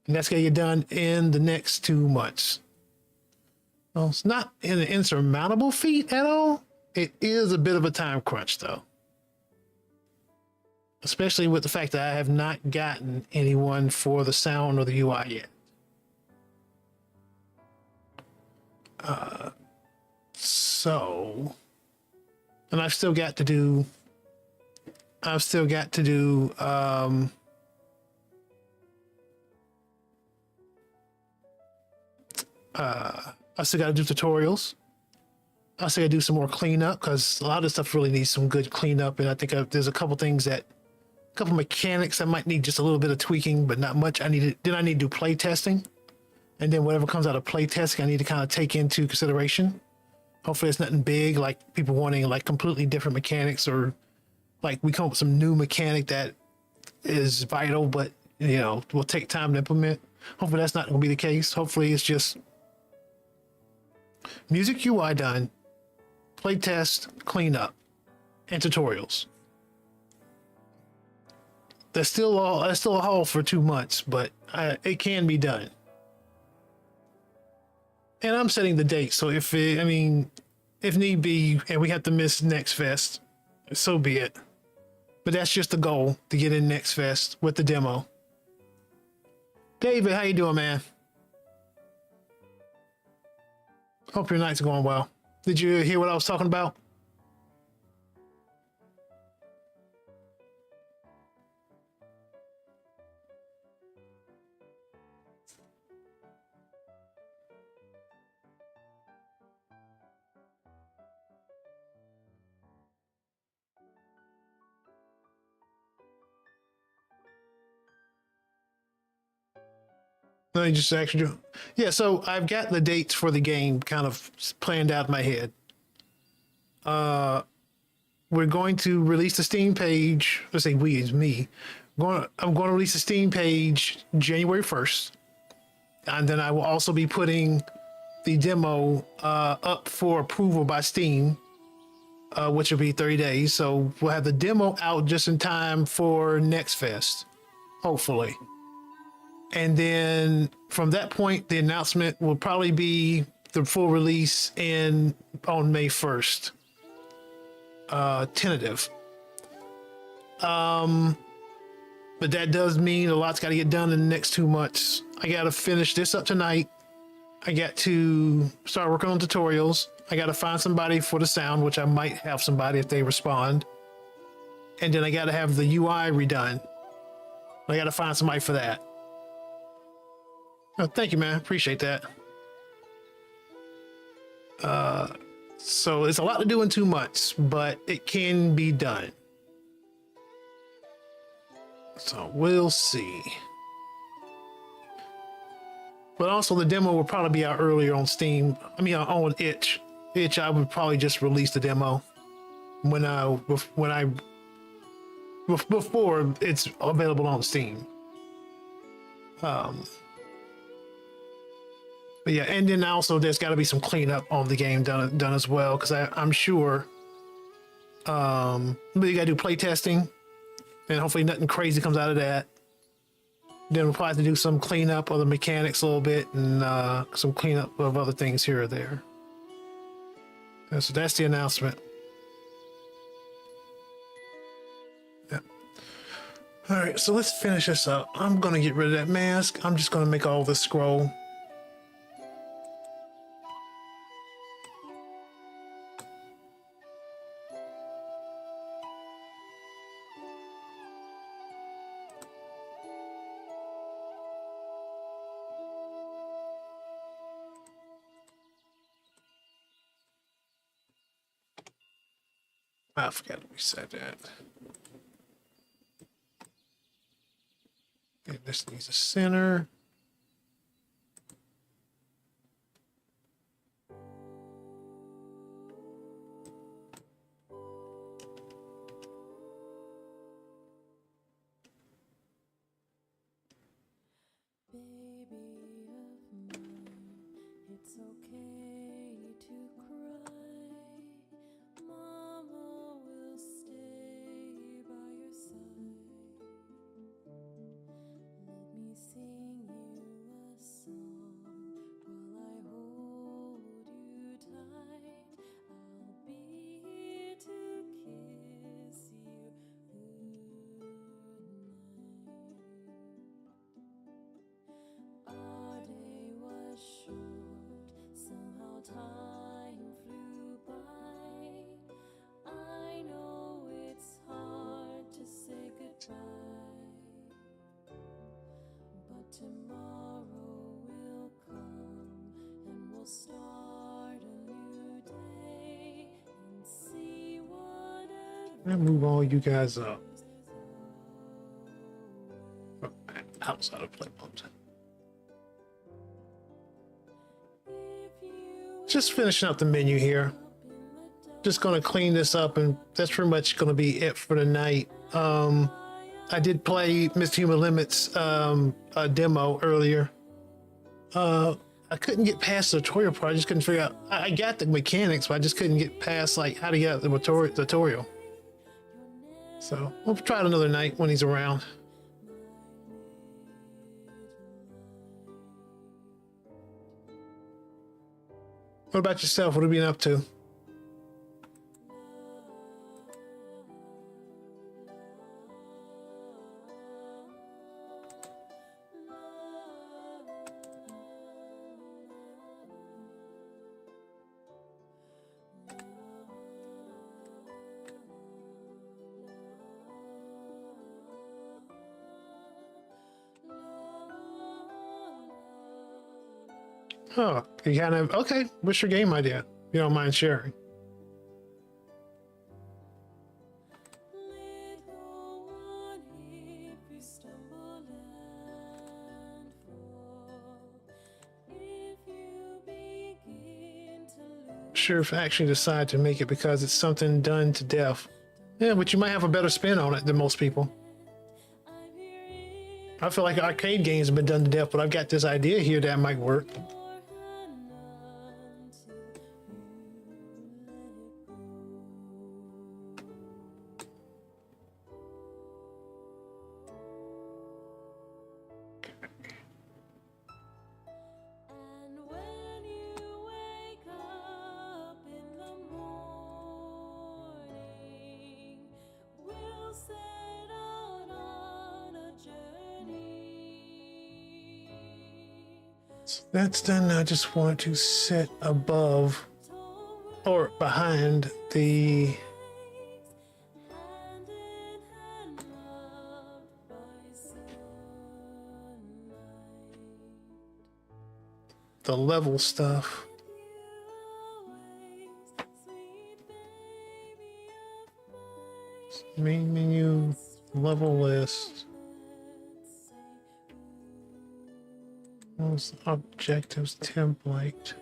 And that's going to get done in the next 2 months. Well, it's not an insurmountable feat at all. It is a bit of a time crunch, though. Especially with the fact that I have not gotten anyone for the sound or the UI yet. And I've still got to do tutorials. I say I do some more cleanup, because a lot of stuff really needs some good cleanup, and I think there's a couple mechanics that might need just a little bit of tweaking, but not much. I need to do play testing, and then whatever comes out of play testing, I need to kind of take into consideration. Hopefully, it's nothing big like people wanting like completely different mechanics, or like we come up with some new mechanic that is vital, but will take time to implement. Hopefully, that's not going to be the case. Hopefully, it's just music UI done. Playtest, cleanup, and tutorials. That's still a haul for 2 months, but it can be done. And I'm setting the date, so if need be, and we have to miss Next Fest, so be it. But that's just the goal, to get in Next Fest with the demo. David, how you doing, man? Hope your nights are going well. Did you hear what I was talking about? No, you just actually do. Yeah, so I've got the dates for the game kind of planned out in my head. We're going to release the Steam page. Let's say we is me. I'm going to release the Steam page January 1st, and then I will also be putting the demo up for approval by Steam, which will be 30 days. So we'll have the demo out just in time for next fest, hopefully. And then from that point, the announcement will probably be the full release on May 1st. Tentative. But that does mean a lot's got to get done in the next 2 months. I got to finish this up tonight. I got to start working on tutorials. I got to find somebody for the sound, which I might have somebody if they respond. And then I got to have the UI redone. I got to find somebody for that. Oh, thank you, man. Appreciate that. So it's a lot to do in 2 months, but it can be done. So we'll see. But also the demo will probably be out earlier on Steam. I mean, on itch. Itch, I would probably just release the demo before it's available on Steam. But yeah, and then also there's got to be some cleanup on the game done as well, because I'm sure you got to do play testing, and hopefully nothing crazy comes out of that. Then we'll probably have to do some cleanup of the mechanics a little bit, and some cleanup of other things here or there. And so that's the announcement. Yeah. All right, so let's finish this up. I'm gonna get rid of that mask. I'm just gonna make all this scroll. I forgot to reset that. And this needs a center. Baby of mine, it's okay to cry. Mama will stay by your side. Let me sing you a song while I hold you tight. I'll be here to kiss you goodnight. Our day was short, somehow time flew by. I know it's hard to say goodbye, but tomorrow will come and we'll start a new day and see what Let me move all you guys up. Outside of play mode. Just finishing up the menu here. Just gonna clean this up, and that's pretty much gonna be it for the night. I did play Mr. Human Limit's a demo earlier. I couldn't get past the tutorial part. I just couldn't figure out. I got the mechanics, but I just couldn't get past like how to get out the tutorial. So we'll try it another night when he's around. What about yourself? What have you been up to? Oh, you kind of okay. What's your game idea? If you don't mind sharing. Little one, if you stumble and fall, if you begin to lose, Sure, if I actually decide to make it because it's something done to death. Yeah, but you might have a better spin on it than most people. I'm here in I feel like arcade games have been done to death, but I've got this idea here that might work. your hand until you let it go. And when you wake up in the morning, we'll set out on a journey. So that's done. I just want to sit above or behind the Hand in hand, loved by sunlight. level stuff. Main menu, level list. Those objectives template.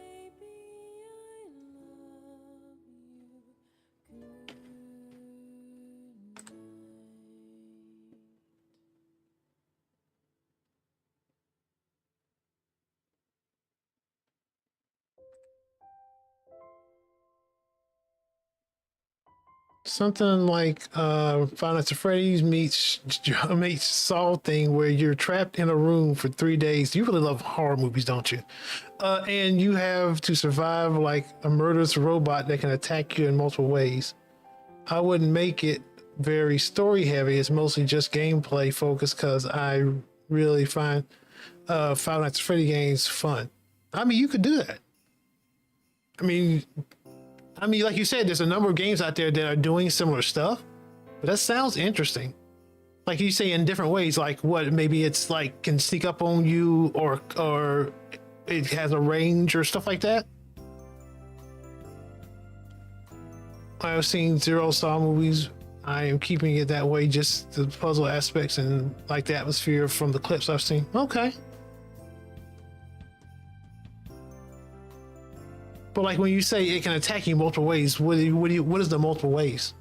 Something like Five Nights at Freddy's meets Saw thing, where you're trapped in a room for 3 days. You really love horror movies, don't you? And you have to survive like a murderous robot that can attack you in multiple ways. I wouldn't make it very story heavy. It's mostly just gameplay focused because I really find Five Nights at Freddy games fun. I mean, you could do that. I mean, like you said, there's a number of games out there that are doing similar stuff, but that sounds interesting. Like you say, in different ways, like what, maybe it's like can sneak up on you, or it has a range or stuff like that. I've seen Zero Saw movies. I am keeping it that way, just the puzzle aspects and like the atmosphere from the clips I've seen. Okay. But like when you say it can attack you multiple ways, what is the multiple ways?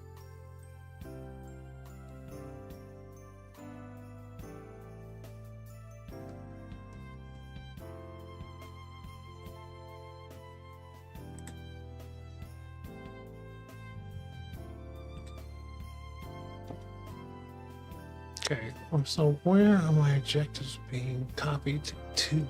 Okay, so where are my objectives being copied to?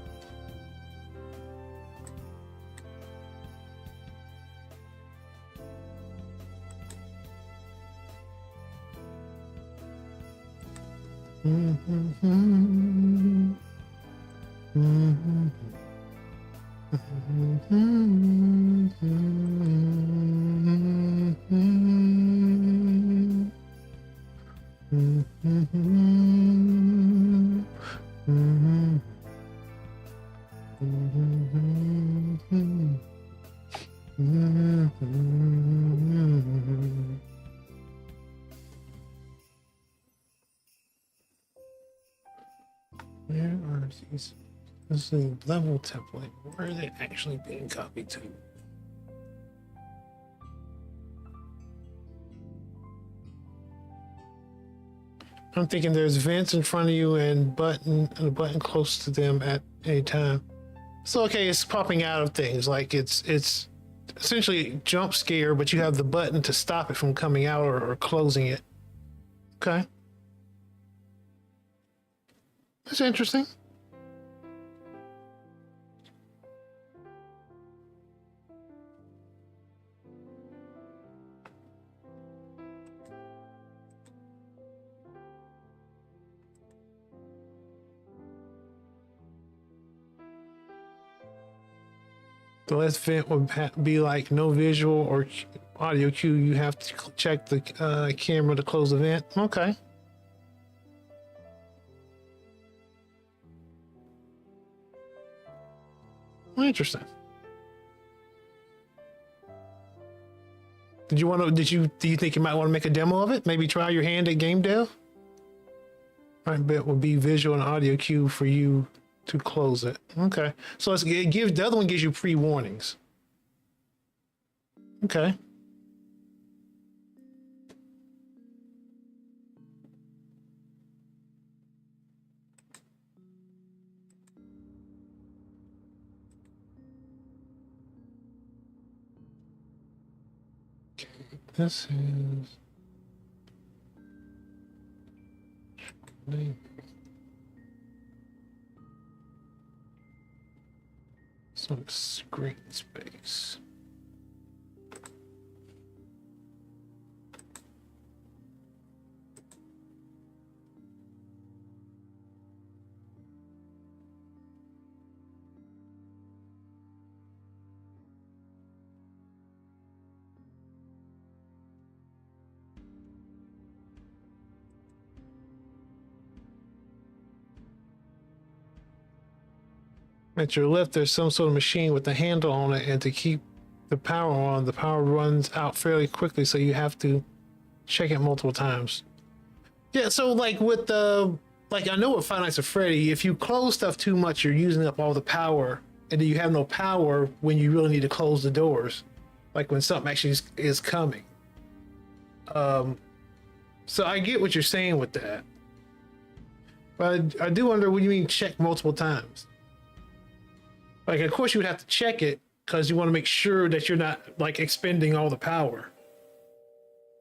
Where are these? This is the level template. Where are they actually being copied to? I'm thinking there's vents in front of you and a button close to them at any time. So okay, it's popping out of things, like it's essentially jump scare, but you have the button to stop it from coming out or closing it. Okay. That's interesting. The last vent would be like no visual or audio cue. You have to check the camera to close the vent. Okay. Interesting. Did you want to? Do you think you might want to make a demo of it? Maybe try your hand at game dev. I bet would be visual and audio cue for you to close it. Okay, so it gives the other one gives you pre-warnings. Okay. This is some screen space. At your left, there's some sort of machine with a handle on it, and to keep the power on, the power runs out fairly quickly, so you have to check it multiple times. Yeah, so like with the, like I know with Five Nights at Freddy, if you close stuff too much, you're using up all the power, and then you have no power when you really need to close the doors, like when something actually is coming. So I get what you're saying with that, but I do wonder what you mean check multiple times. Like, of course, you would have to check it because you want to make sure that you're not like expending all the power.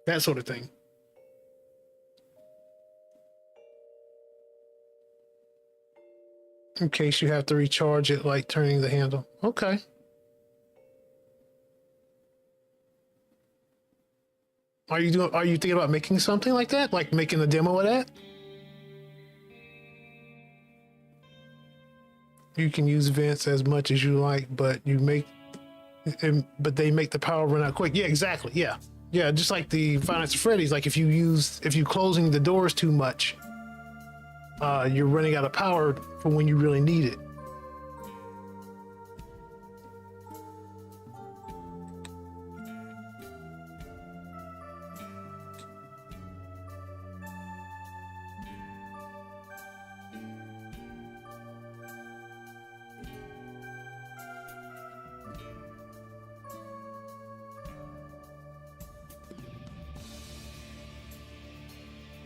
That sort of thing. In case you have to recharge it, like turning the handle. Okay. Are you thinking about making something like that? Like making a demo of that? You can use vents as much as you like, but they make the power run out quick. Yeah, exactly. Yeah. Yeah, just like the Five Nights at Freddy's, like if you closing the doors too much, you're running out of power for when you really need it.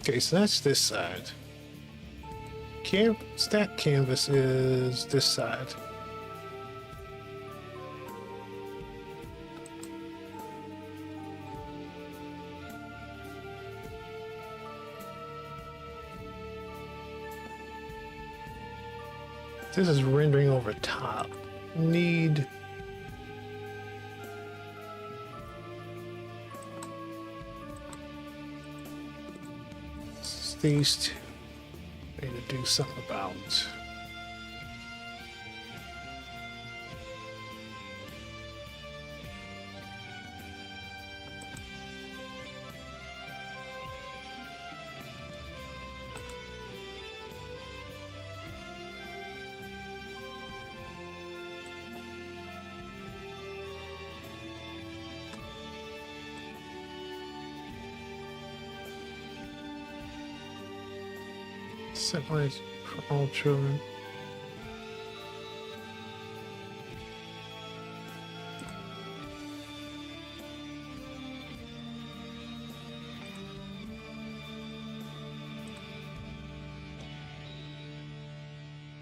Okay, so that's this side. Stack canvas is this side. This is rendering over top. Need these two. I need to do something about. Set lights for all children.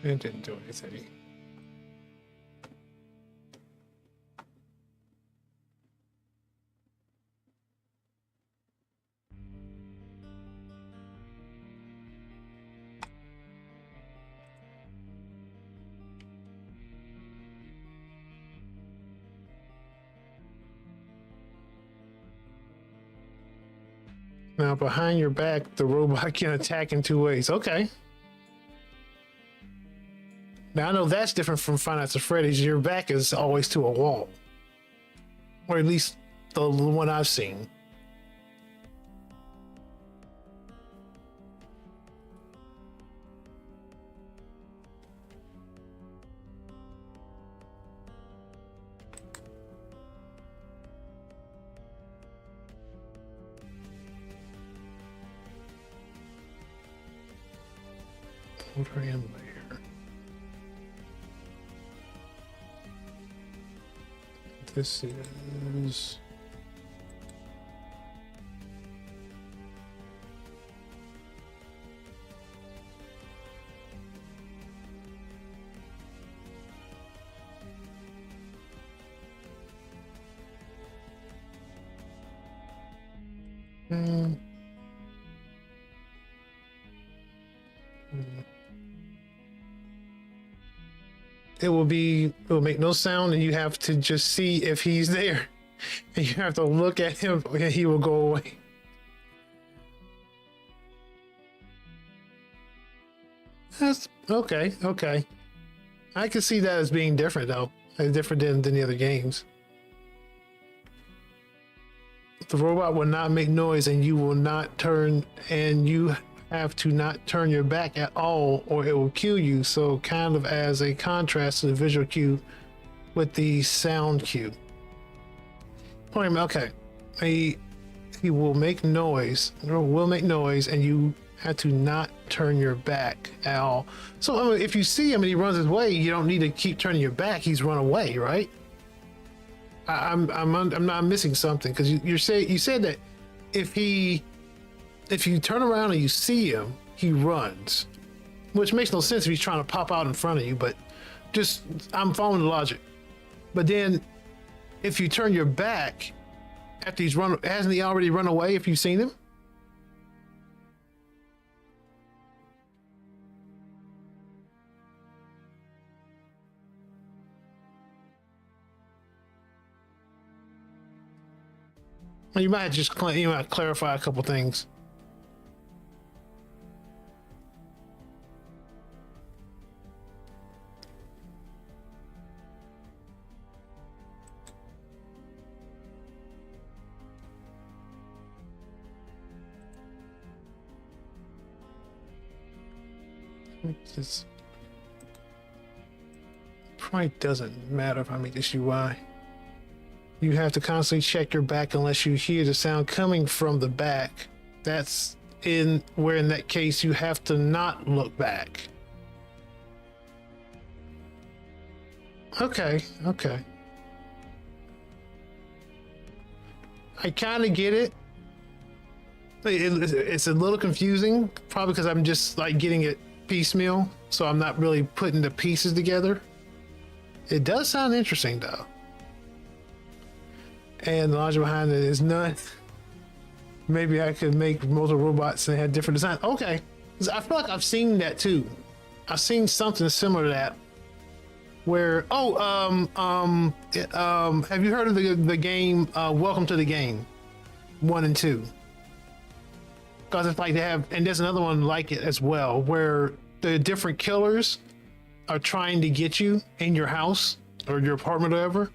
It didn't do anything. Now, behind your back, the robot can attack in two ways. Okay. Now, I know that's different from Five Nights at Freddy's. Your back is always to a wall. Or at least the one I've seen. Order and layer. This is. It will make no sound, and you have to just see if he's there. And you have to look at him, and he will go away. That's okay. Okay, I can see that as being different, though. Different than the other games. The robot will not make noise, and you will not turn, and you have to not turn your back at all, or it will kill you. So, kind of as a contrast to the visual cue with the sound cue. Okay, he will make noise. Will make noise, and you have to not turn your back at all. So, I mean, if you see him and he runs his way, you don't need to keep turning your back. He's run away, right? I'm not missing something, because you said that if you turn around and you see him, he runs, which makes no sense if he's trying to pop out in front of you. But just I'm following the logic. But then, if you turn your back after he's run, hasn't he already run away? If you've seen him. You might just clarify a couple things. This probably doesn't matter if I make this UI. You have to constantly check your back unless you hear the sound coming from the back. That's in that case you have to not look back. Okay. I kind of get it. It's a little confusing, probably because I'm just like getting it piecemeal, so I'm not really putting the pieces together. It does sound interesting though. And the logic behind it is none. Maybe I could make multiple robots and have different designs. Okay, I feel like I've seen that too. I've seen something similar to that. Where have you heard of the game Welcome to the Game 1 and 2? Because it's like they have, and there's another one like it as well, where the different killers are trying to get you in your house or your apartment or whatever,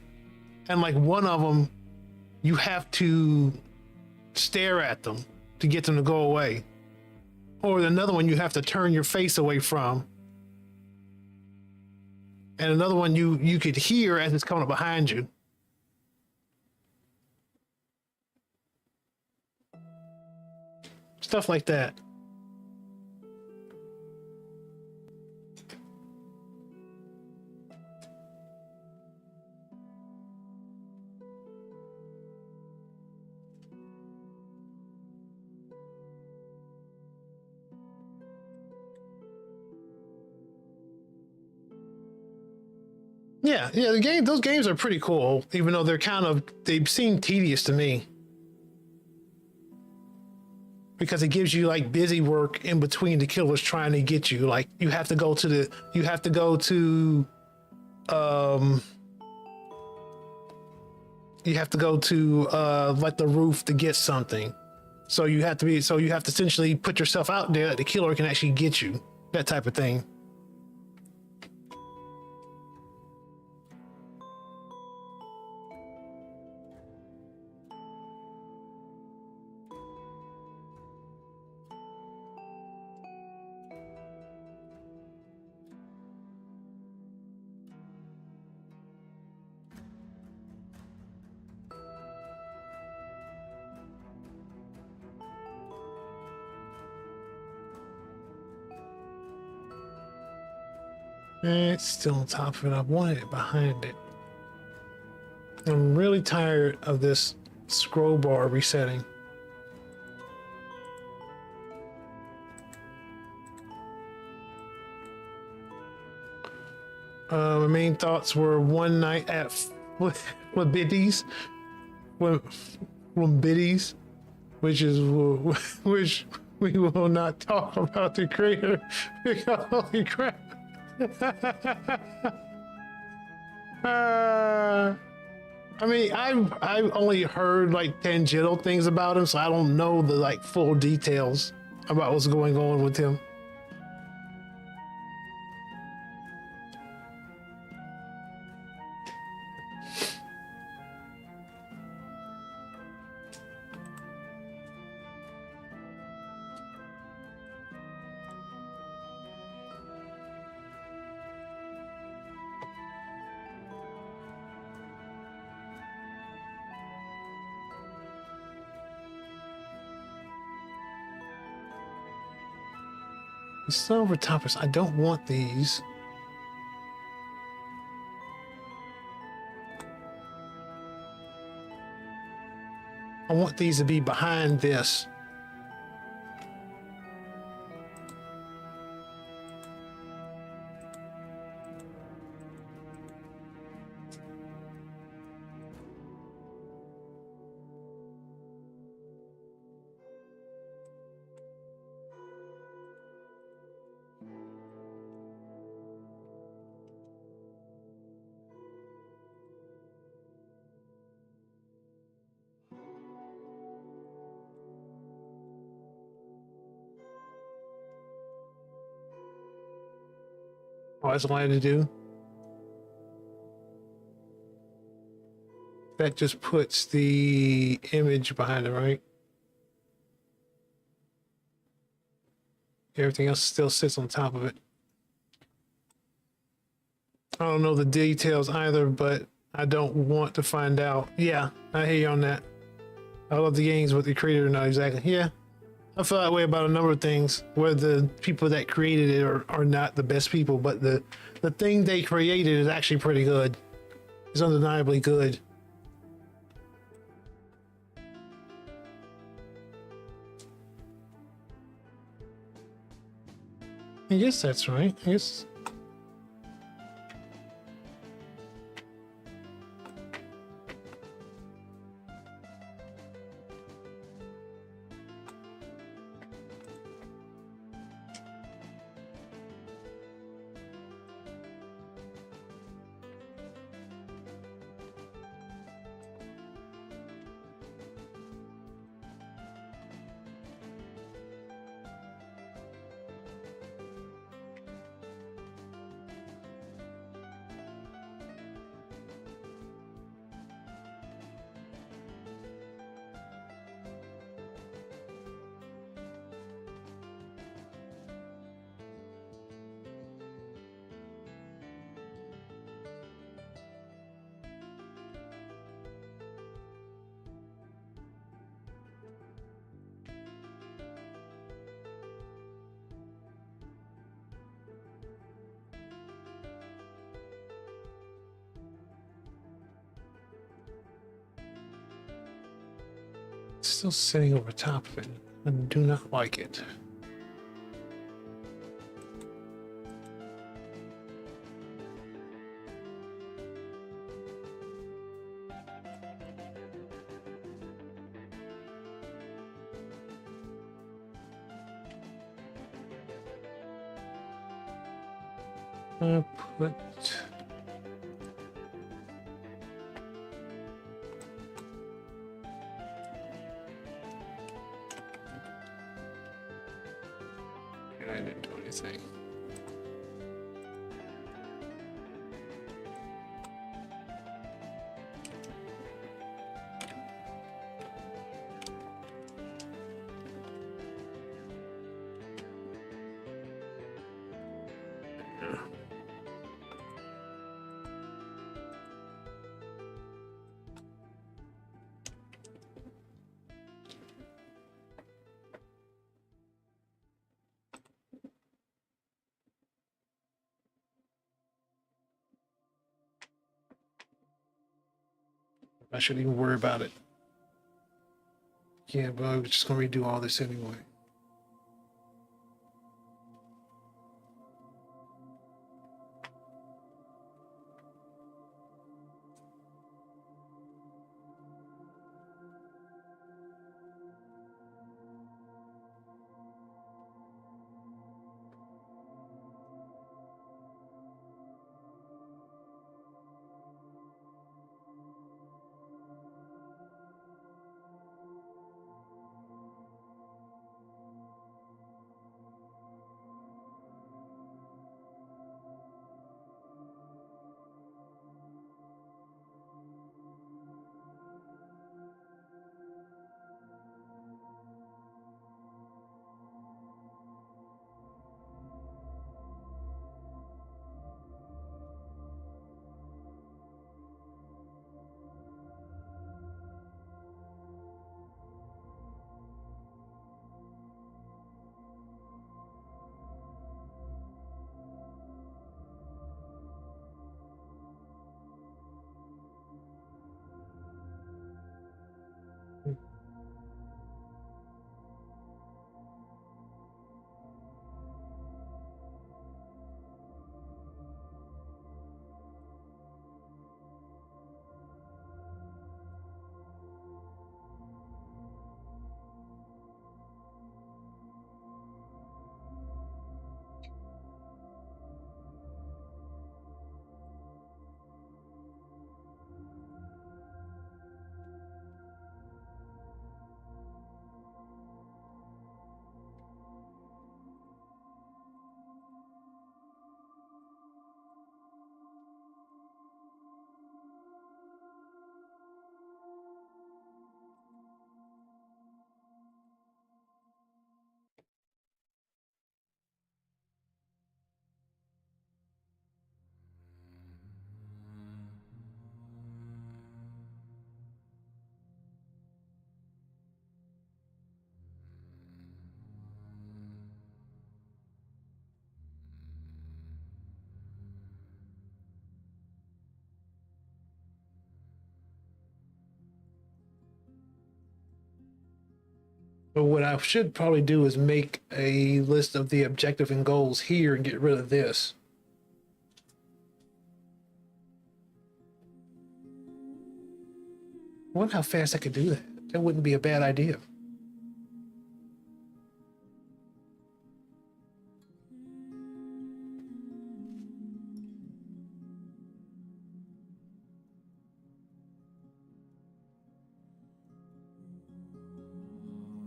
and like one of them, you have to stare at them to get them to go away, or another one you have to turn your face away from, and another one you could hear as it's coming up behind you. Stuff like that. Yeah, those games are pretty cool, even though they seem tedious to me. Because it gives you like busy work in between the killers trying to get you. Like you have to go to like the roof to get something. So you have to essentially put yourself out there that the killer can actually get you. That type of thing. It's still on top of it. I wanted it behind it. I'm really tired of this scroll bar resetting. My main thoughts were one night at Flabiddy's, Flabiddy's, which is which we will not talk about the creator because holy crap. I mean, I've only heard like tangential things about him, so I don't know the like full details about what's going on with him. These silver toppers, I don't want these. I want these to be behind this. Oh, that's all I had to do. That just puts the image behind it, right? Everything else still sits on top of it. I don't know the details either, but I don't want to find out. Yeah, I hear you on that. I love the games, but the creator not exactly. Yeah, I feel that way about a number of things, where the people that created it are not the best people, but the thing they created is actually pretty good. It's undeniably good. I guess that's right. I guess. It's still sitting over top of it. I do not like it. Put I didn't do anything. I shouldn't even worry about it. Yeah, but I'm just gonna redo all this anyway. But what I should probably do is make a list of the objective and goals here and get rid of this. I wonder how fast I could do that. That wouldn't be a bad idea.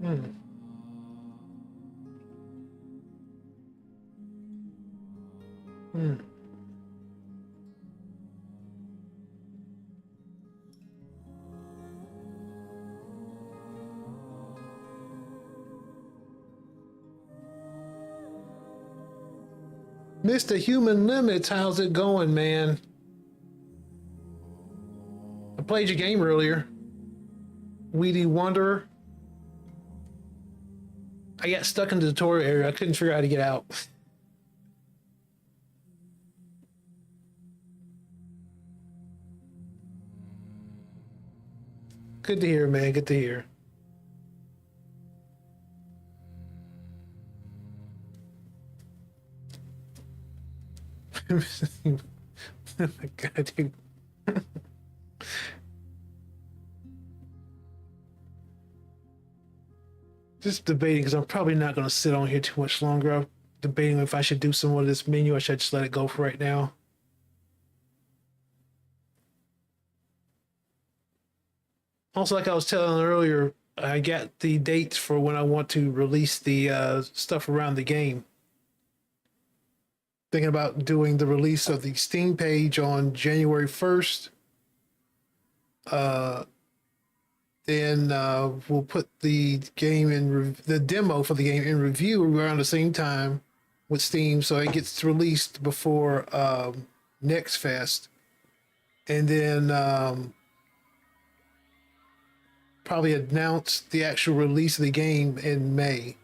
Hmm. Hmm. Mr. Human Limits, how's it going, man? I played your game earlier. Weedy Wanderer. I got stuck in the tutorial area. I couldn't figure out how to get out. Good to hear, man. Good to hear. Oh my God, dude. Just debating because I'm probably not going to sit on here too much longer. I'm debating if I should do some more of this menu or should I just let it go for right now. Also, like I was telling earlier, I got the dates for when I want to release the stuff around the game. Thinking about doing the release of the Steam page on January 1st. Then we'll put the game in the demo for the game in review around the same time with Steam, so it gets released before Next Fest, and then probably announce the actual release of the game in May.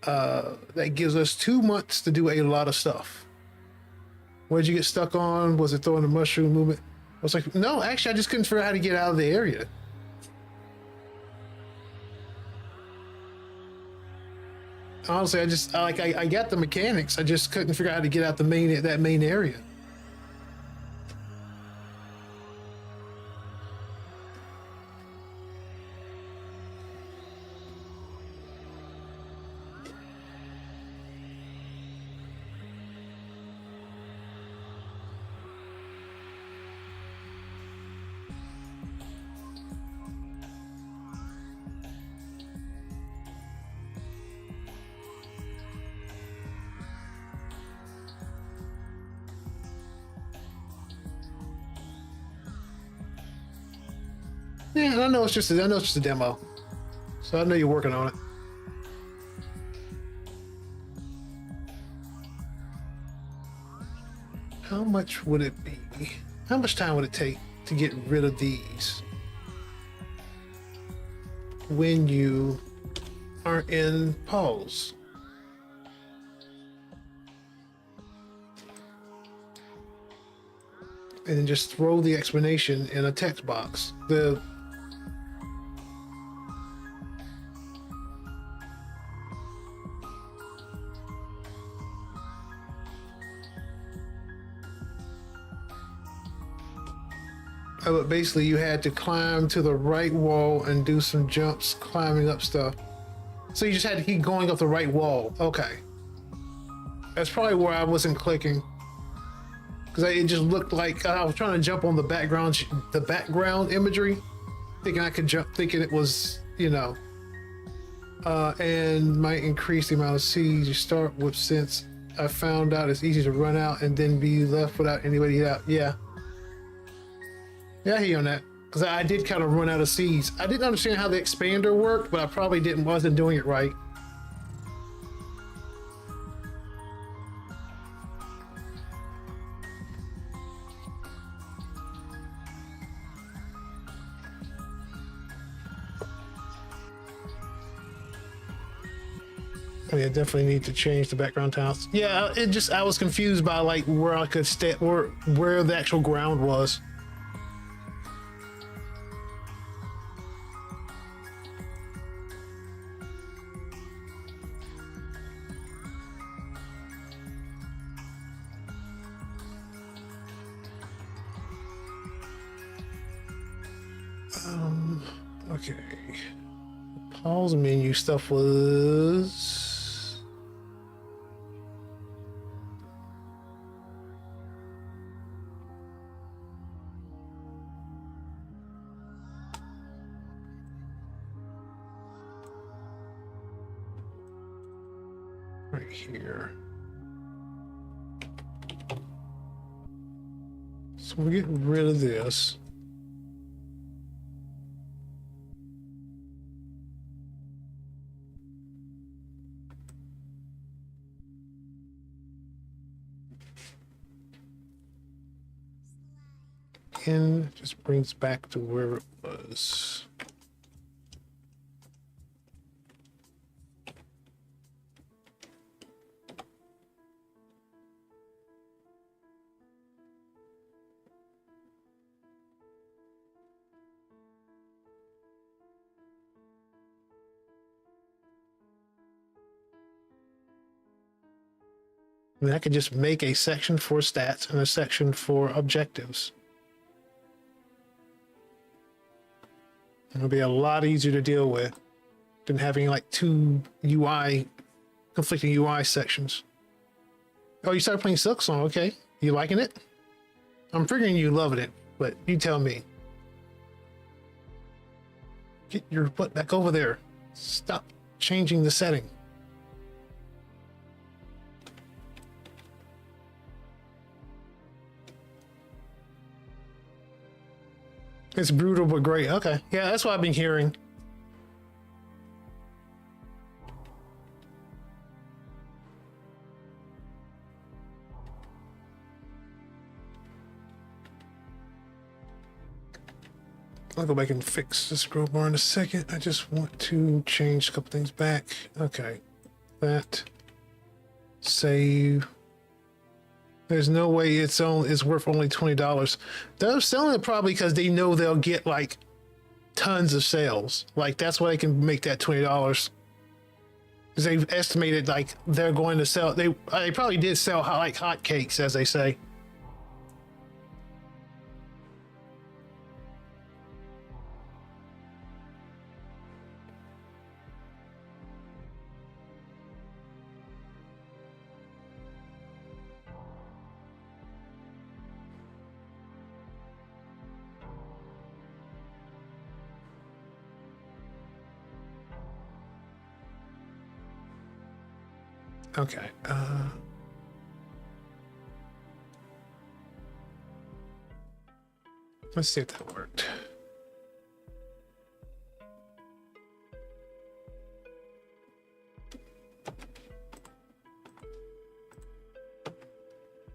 That gives us 2 months to do a lot of stuff. What did you get stuck on? Was it throwing the mushroom movement? I was like, no, actually, I just couldn't figure out how to get out of the area. Honestly, I got the mechanics. I just couldn't figure out how to get out that main area. Yeah, I know it's just a demo, so I know you're working on it. How much would it be? How much time would it take to get rid of these when you aren't in pause? And then just throw the explanation in a text box. But basically you had to climb to the right wall and do some jumps climbing up stuff. So you just had to keep going up the right wall. Okay. That's probably where I wasn't clicking. Because it just looked like I was trying to jump on the background imagery, thinking I could jump, thinking it was, you know, and might increase the amount of seeds you start with, since I found out it's easy to run out and then be left without anybody out. Yeah. Yeah, I hear you on that. Because I did kind of run out of seeds. I didn't understand how the expander worked, but I probably wasn't doing it right. I mean, I definitely need to change the background tiles. Yeah, I was confused by like where I could stay, where the actual ground was. Okay. Pause menu stuff was... right here. So we're getting rid of this. And it just brings back to where it was. And I could just make a section for stats and a section for objectives. It'll be a lot easier to deal with than having like two conflicting UI sections. Oh, you started playing Silksong, okay. You liking it? I'm figuring you loving it, but you tell me. Get your butt back over there. Stop changing the setting. It's brutal but great. Okay. Yeah, that's what I've been hearing. I'll go back and fix the scroll bar in a second. I just want to change a couple things back. Okay. That. Save. There's no way it's worth only $20. They're selling it probably because they know they'll get like tons of sales. Like that's why they can make that $20. Because they've estimated like they're going to sell. They probably did sell like hotcakes, as they say. Okay. Let's see if that worked.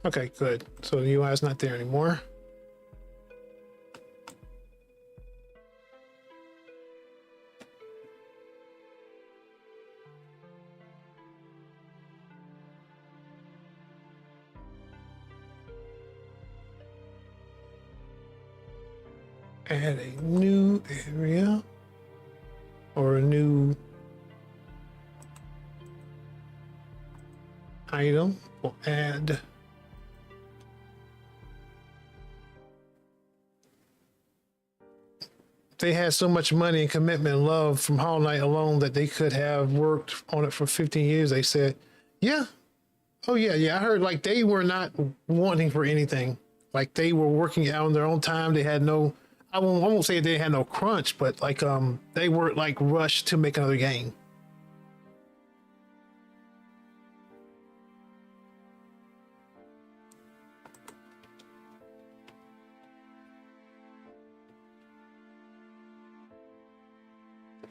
Okay, good. So the UI is not there anymore. Add a new area or a new item. We'll add they had so much money and commitment and love from Hollow Knight alone that they could have worked on it for 15 years. They said, yeah. Oh yeah. I heard like they were not wanting for anything. Like they were working out on their own time. They had no I won't say they had no crunch, but like they weren't like rushed to make another game.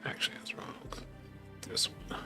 Actually, that's wrong. This one.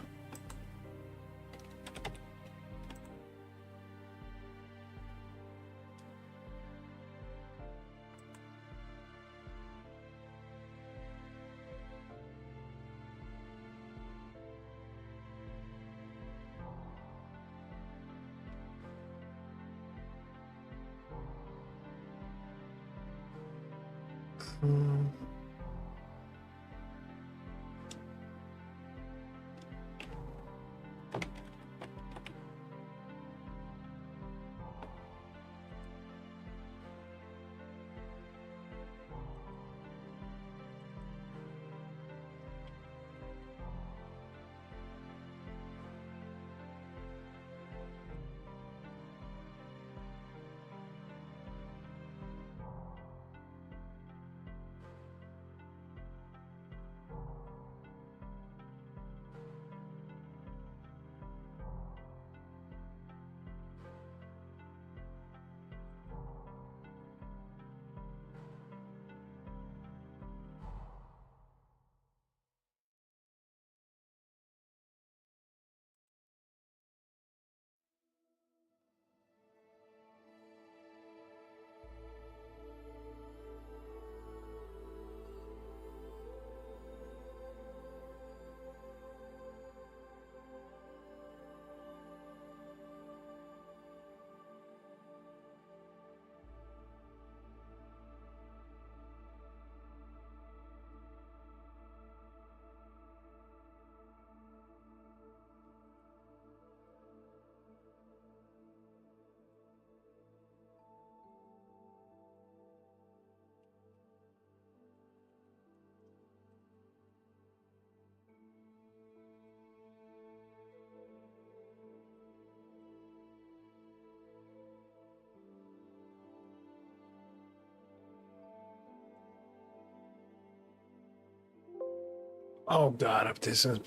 Oh God, if this is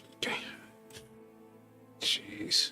jeez.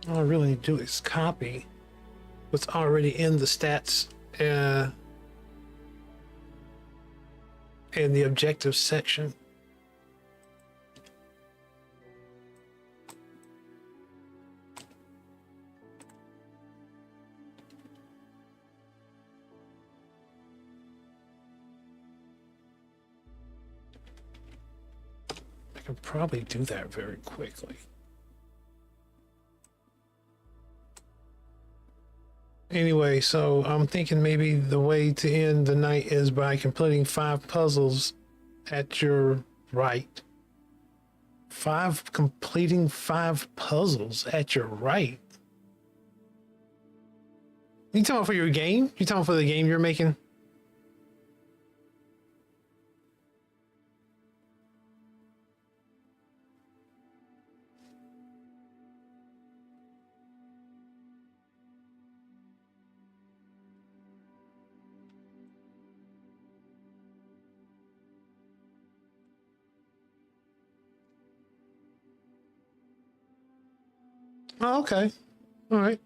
All I really need to do is copy what's already in the stats and the objectives section. I can probably do that very quickly. Anyway, so I'm thinking maybe the way to end the night is by completing 5 puzzles at your right. Completing 5 puzzles at your right. You talking for your game? You talking for the game you're making? Oh, okay. All right.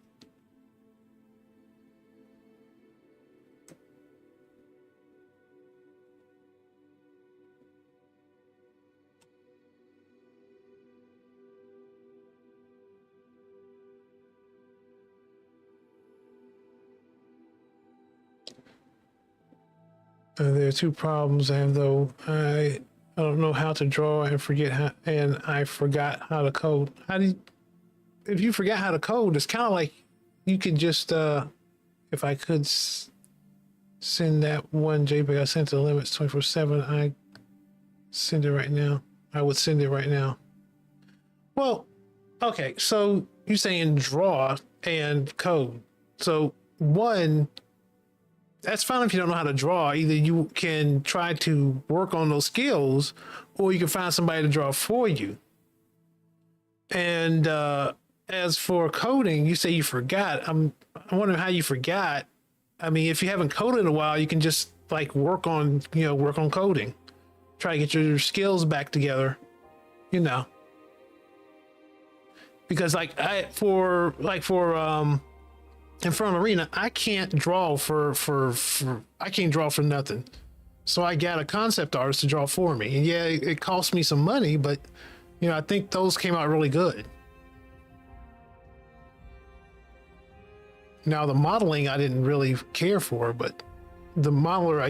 There are 2 problems I have though. I don't know how to draw and I forgot how to code. If you forgot how to code, it's kind of like you could just if I could send that one JPEG I sent to the limits 24/7, I send it right now. I would send it right now. Well, okay, so you're saying draw and code. So one, that's fine if you don't know how to draw. Either you can try to work on those skills, or you can find somebody to draw for you. And as for coding, you say you forgot. I'm wondering how you forgot. I mean, if you haven't coded in a while, you can just like work on coding. Try to get your skills back together, Because for Infernal Arena, I can't draw I can't draw for nothing. So I got a concept artist to draw for me. And yeah, it cost me some money, but I think those came out really good. Now the modeling I didn't really care for, but the modeler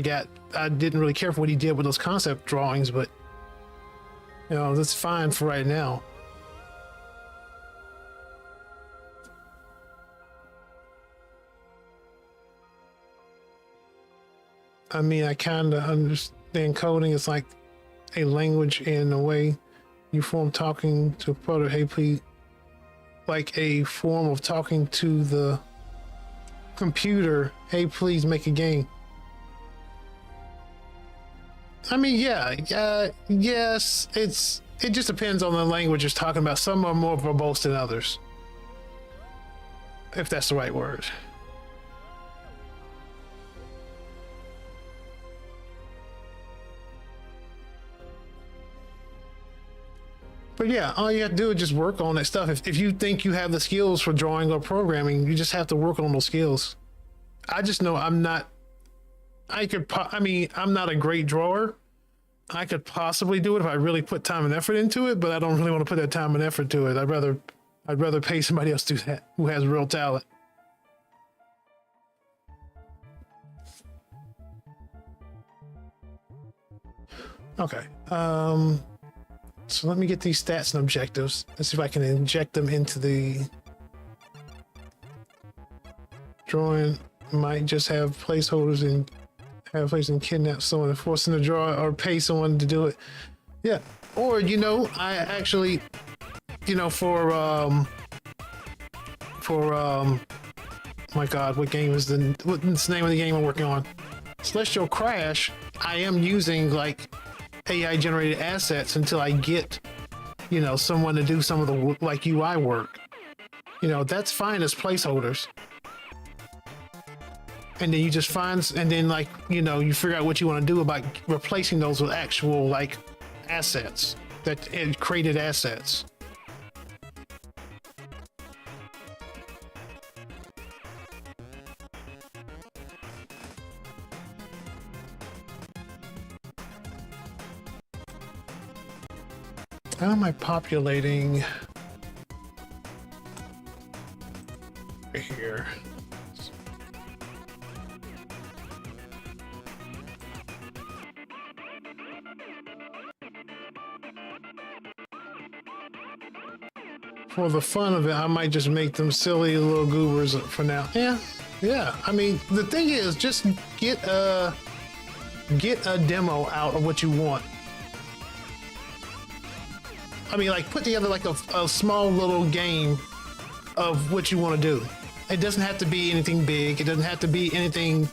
I didn't really care for what he did with those concept drawings, but that's fine for right now. I mean, I kind of understand coding. It's like a language in a way you form talking to a product. Hey, please, like a form of talking to the computer. Hey, please make a game. I mean, yes, it just depends on the language you're talking about. Some are more verbose than others, if that's the right word. But yeah, all you have to do is just work on that stuff. If you think you have the skills for drawing or programming, you just have to work on those skills. I just know I'm not a great drawer. I could possibly do it if I really put time and effort into it, but I don't really want to put that time and effort to it. I'd rather pay somebody else to do that who has real talent. Okay. So let me get these stats and objectives. Let's see if I can inject them into the drawing. Might just have placeholders and have a place and kidnap someone and force them to draw or pay someone to do it. Yeah. Or, I actually, my God, what's the name of the game I'm working on? Celestial Crash. I am using like AI generated assets until I get, someone to do some of the like UI work. That's fine as placeholders. And then you just you figure out what you want to do about replacing those with actual like assets created assets. How am I populating right here? For the fun of it, I might just make them silly little goobers for now. Yeah. I mean, the thing is, just get a demo out of what you want. I mean, like put together like a small little game of what you want to do. It doesn't have to be anything big. It doesn't have to be anything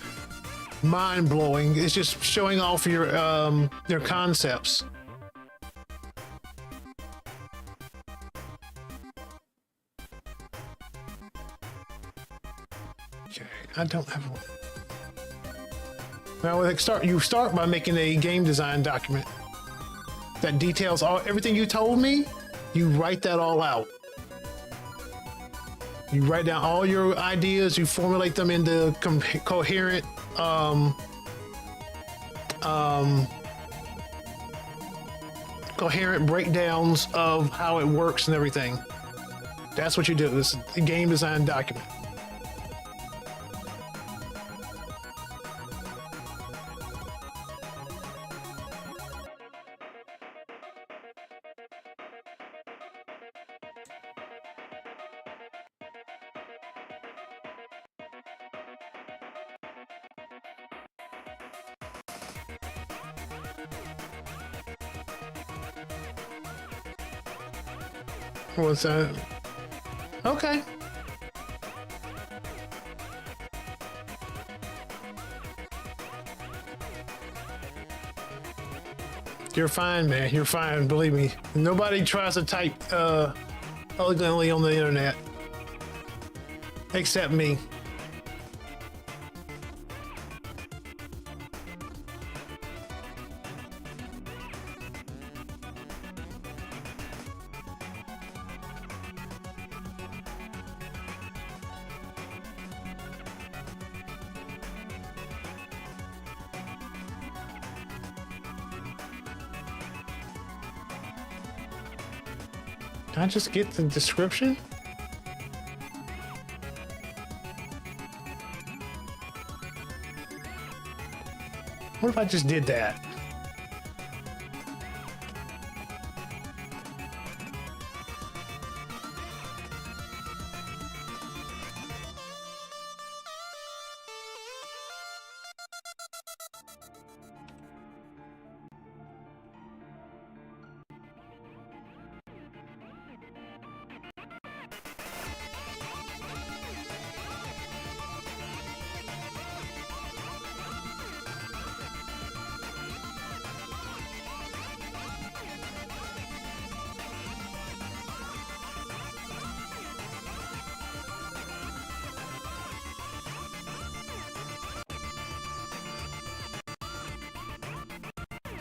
mind-blowing. It's just showing off your concepts. Okay, I don't have one. Now, you start by making a game design document that details everything you told me. You write that all out. You write down all your ideas. You formulate them into coherent, coherent breakdowns of how it works and everything. That's what you do. This is a game design document. What's that? Okay. You're fine, man. You're fine. Believe me. Nobody tries to type elegantly on the internet. Except me. Can I just get the description? What if I just did that?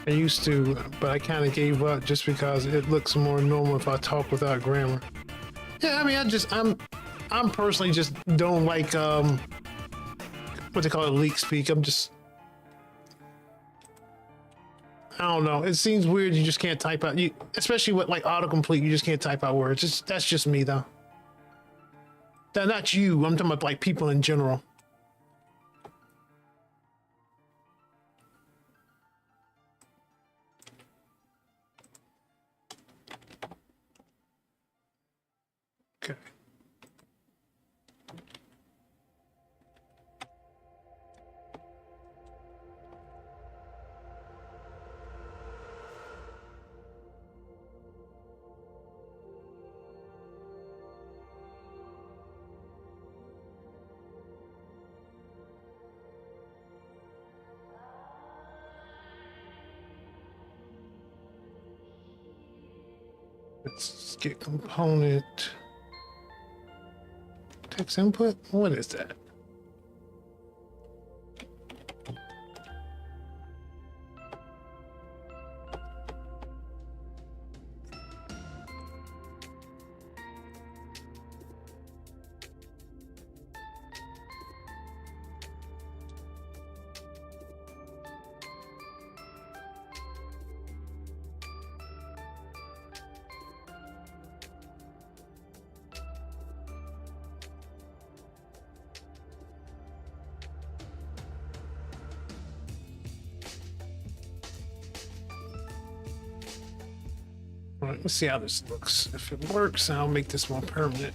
I used to, but I kind of gave up just because it looks more normal if I talk without grammar. Yeah, I mean, I'm personally just don't like what they call it, leak speak. I don't know. It seems weird. You just can't type out. Especially with like autocomplete, you just can't type out words. That's just me though. Not you. I'm talking about like people in general. Okay. Let's get component. Text input? What is that? All right, let's see how this looks. If it works, I'll make this more permanent.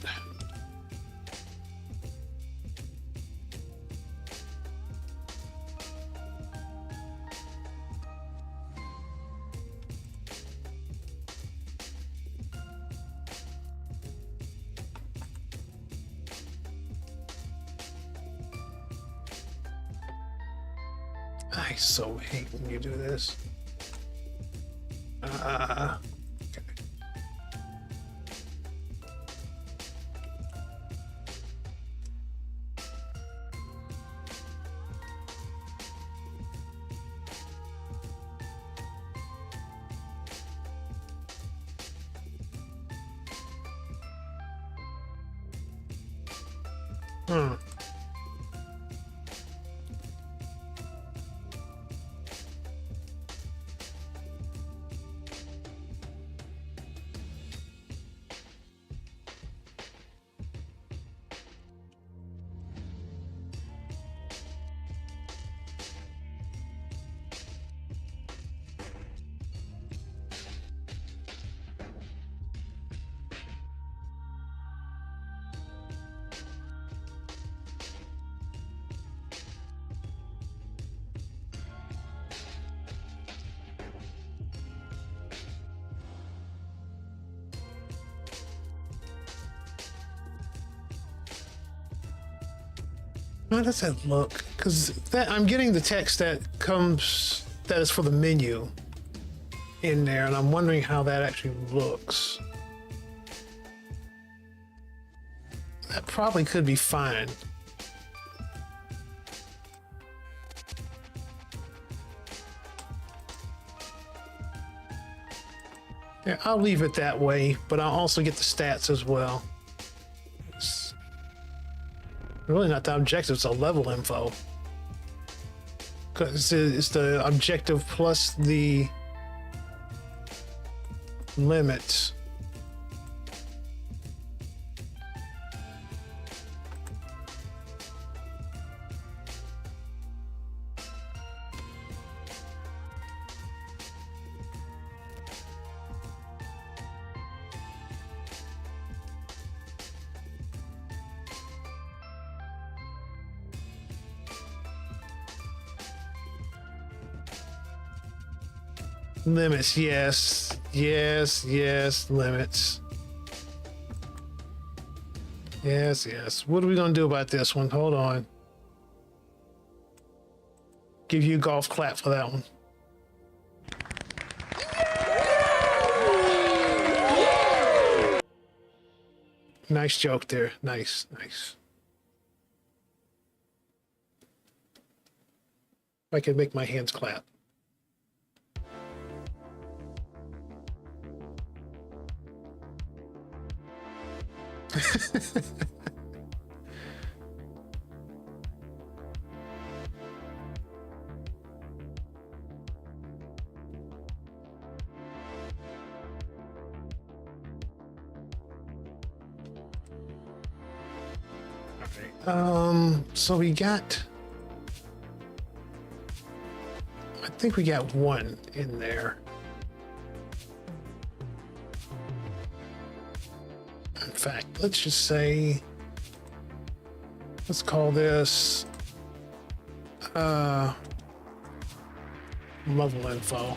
I so hate when you do this. Okay. Hmm. How does that look? Because that I'm getting the text that comes that is for the menu in there, and I'm wondering how that actually looks. That probably could be fine. Yeah, I'll leave it that way, but I'll also get the stats as well. It's really not the objective, it's a level info. Because it's the objective plus the limits. Limits, yes, yes, yes, limits. Yes, yes. What are we gonna do about this one? Hold on. Give you a golf clap for that one. Nice joke there. Nice, nice. If I could make my hands clap. So we got, I think we got one in there. In fact, let's just say, let's call this level info.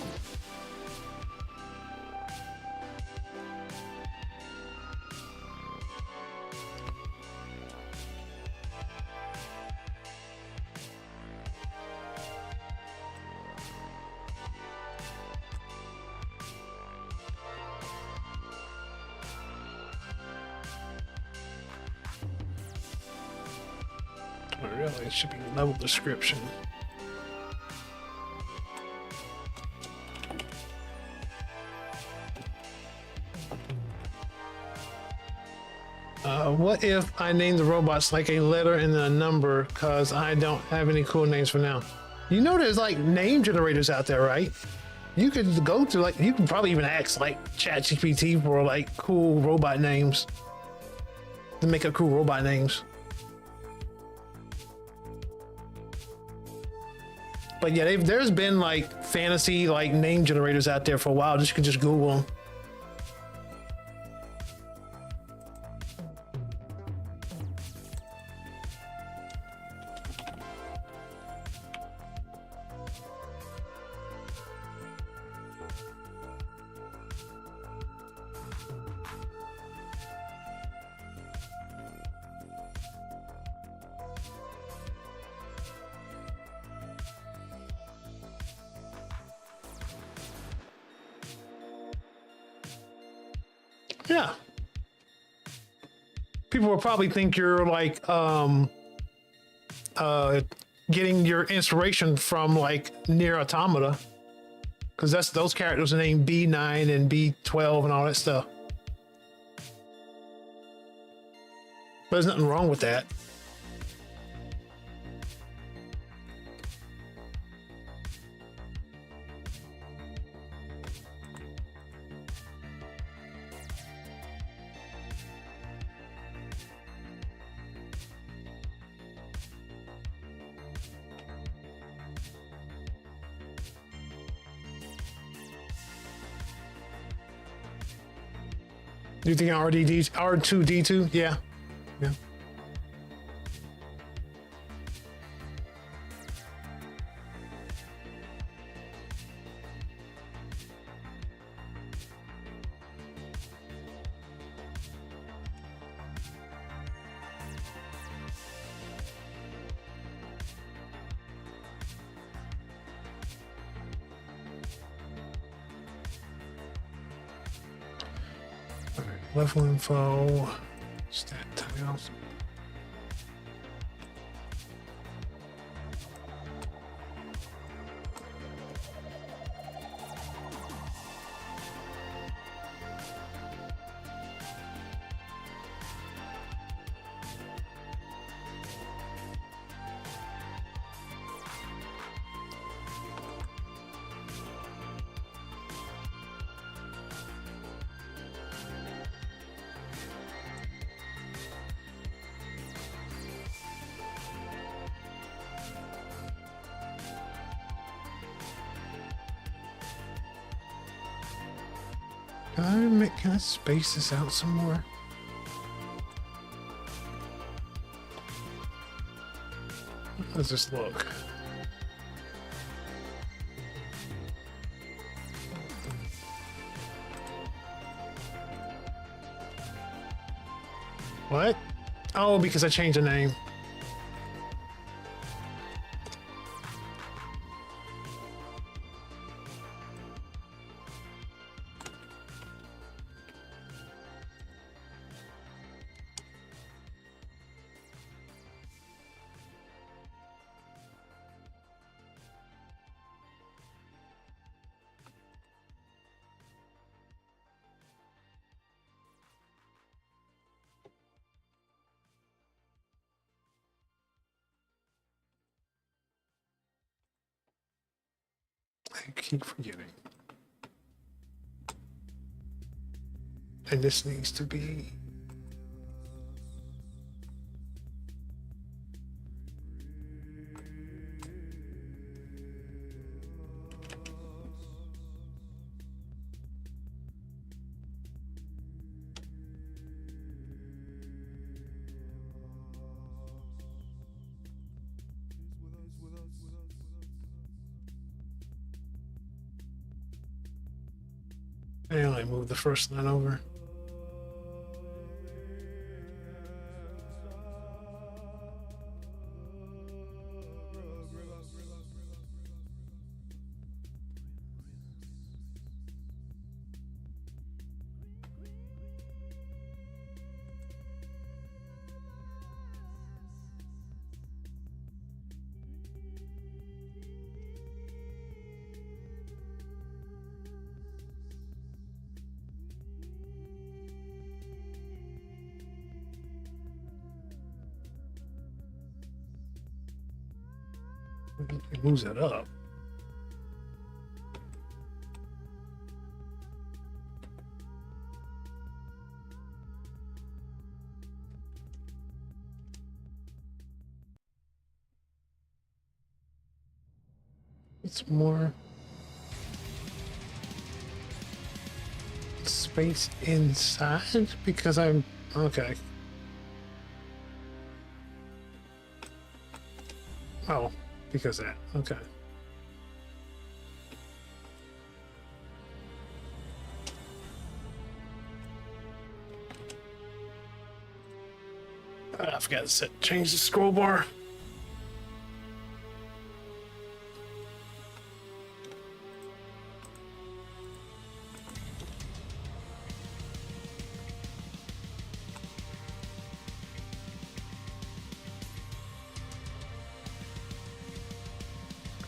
Really, it should be level description. What if I name the robots like a letter and then a number because I don't have any cool names for now? You know there's like name generators out there, right? You could go to like, you can probably even ask like ChatGPT for like cool robot names to make up cool robot names. But yeah, there's been like fantasy like name generators out there for a while. You can just Google them. people will probably think you're like getting your inspiration from like Near Automata, because that's those characters are named B9 and B12 and all that stuff. But there's nothing wrong with that. Do you think R2D2? Yeah. Yeah. Level info, stat tiles. Can I space this out some more? How does this look? What? Oh, because I changed the name. I keep forgetting. And this needs to be... I only moved the first line over. It moves it up. It's more space inside because I'm okay. Oh, because of that. Okay. I forgot to change the scroll bar.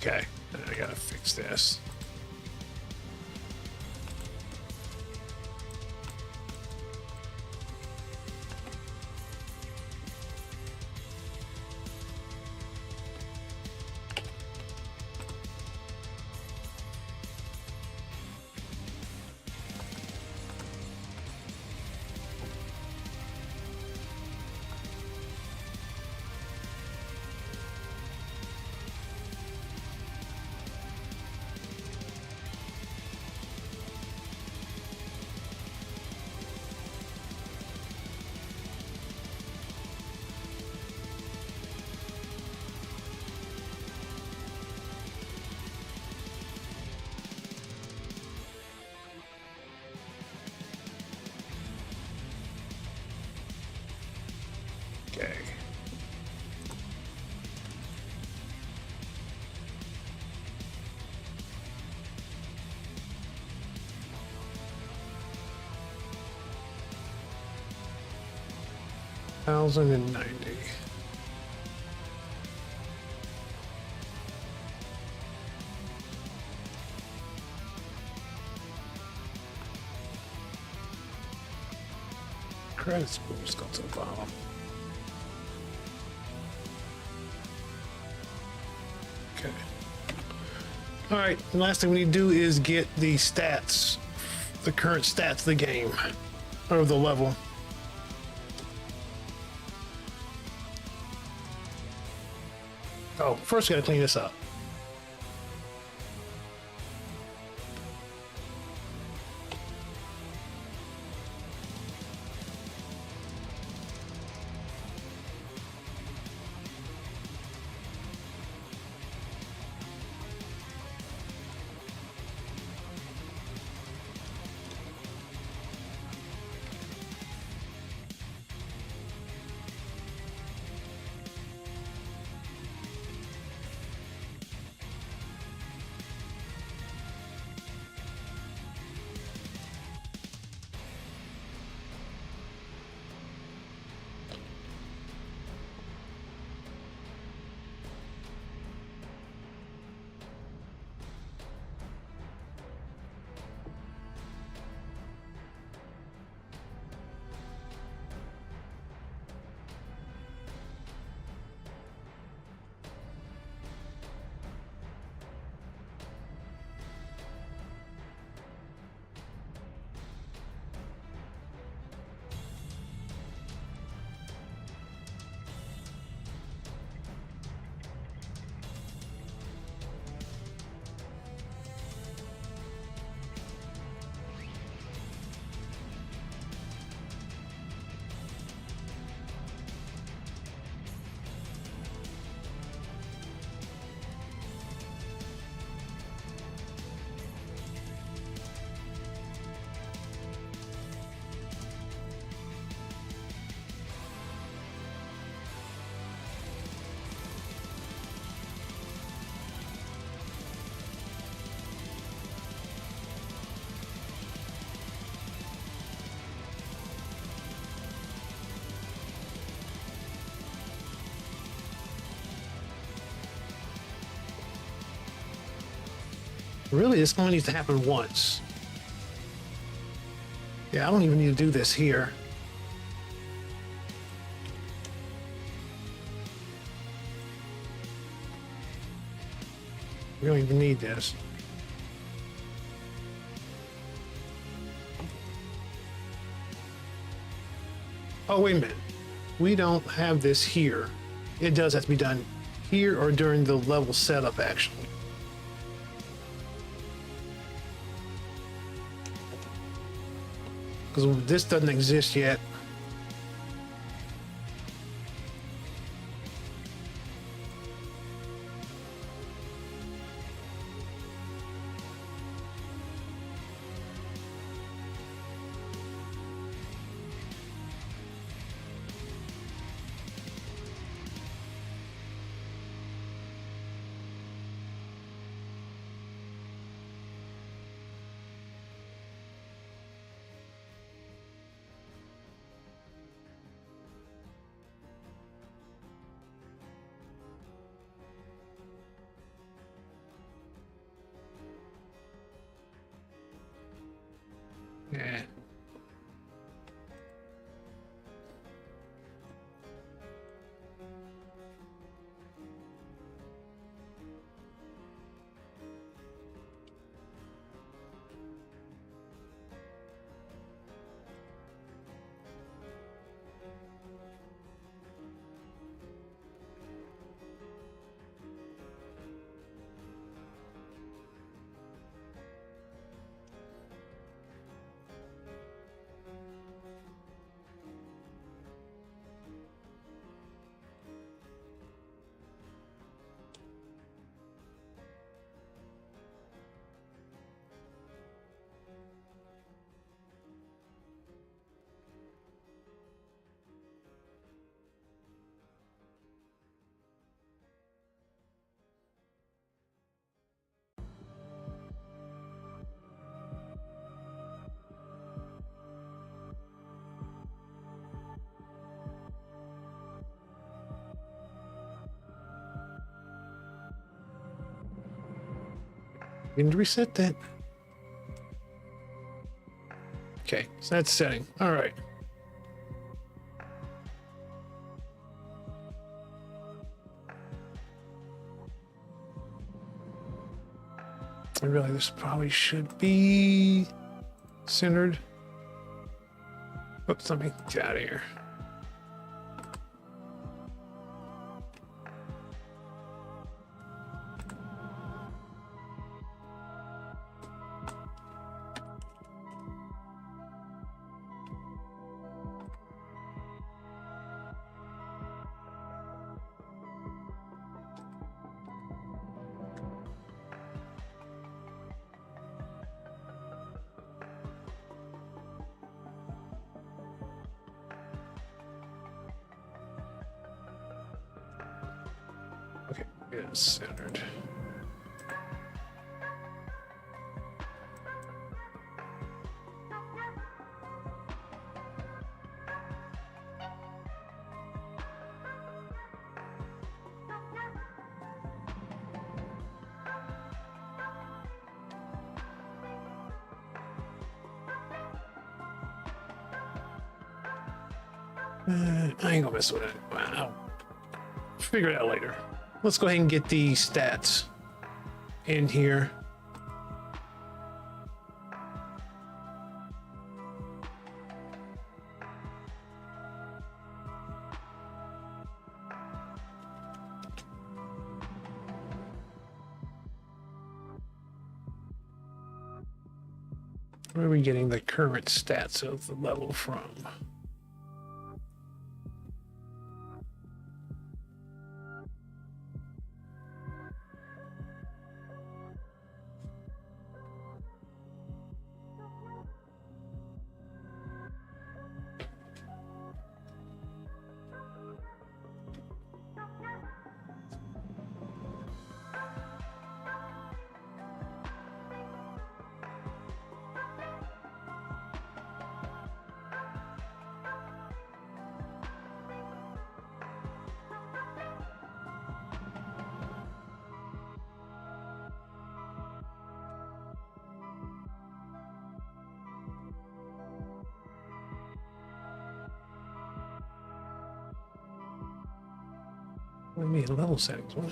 Okay, I gotta fix this. Okay. $1,090. Credit scores go to the bottom. Okay. All right. The last thing we need to do is get the stats, the current stats of the game, or the level. Oh, first we gotta clean this up. Really, this only needs to happen once. Yeah, I don't even need to do this here. We don't even need this. Oh, wait a minute. We don't have this here. It does have to be done here or during the level setup, actually. Because this doesn't exist yet. Yeah. Didn't reset that. Okay, so that's setting. All right. I realize this probably should be centered. Oops, let me get out of here. Okay, it's centered. I ain't gonna mess with it. Wow. Figure it out later. Let's go ahead and get the stats in here. Where are we getting the current stats of the level from? Let me level settings. What?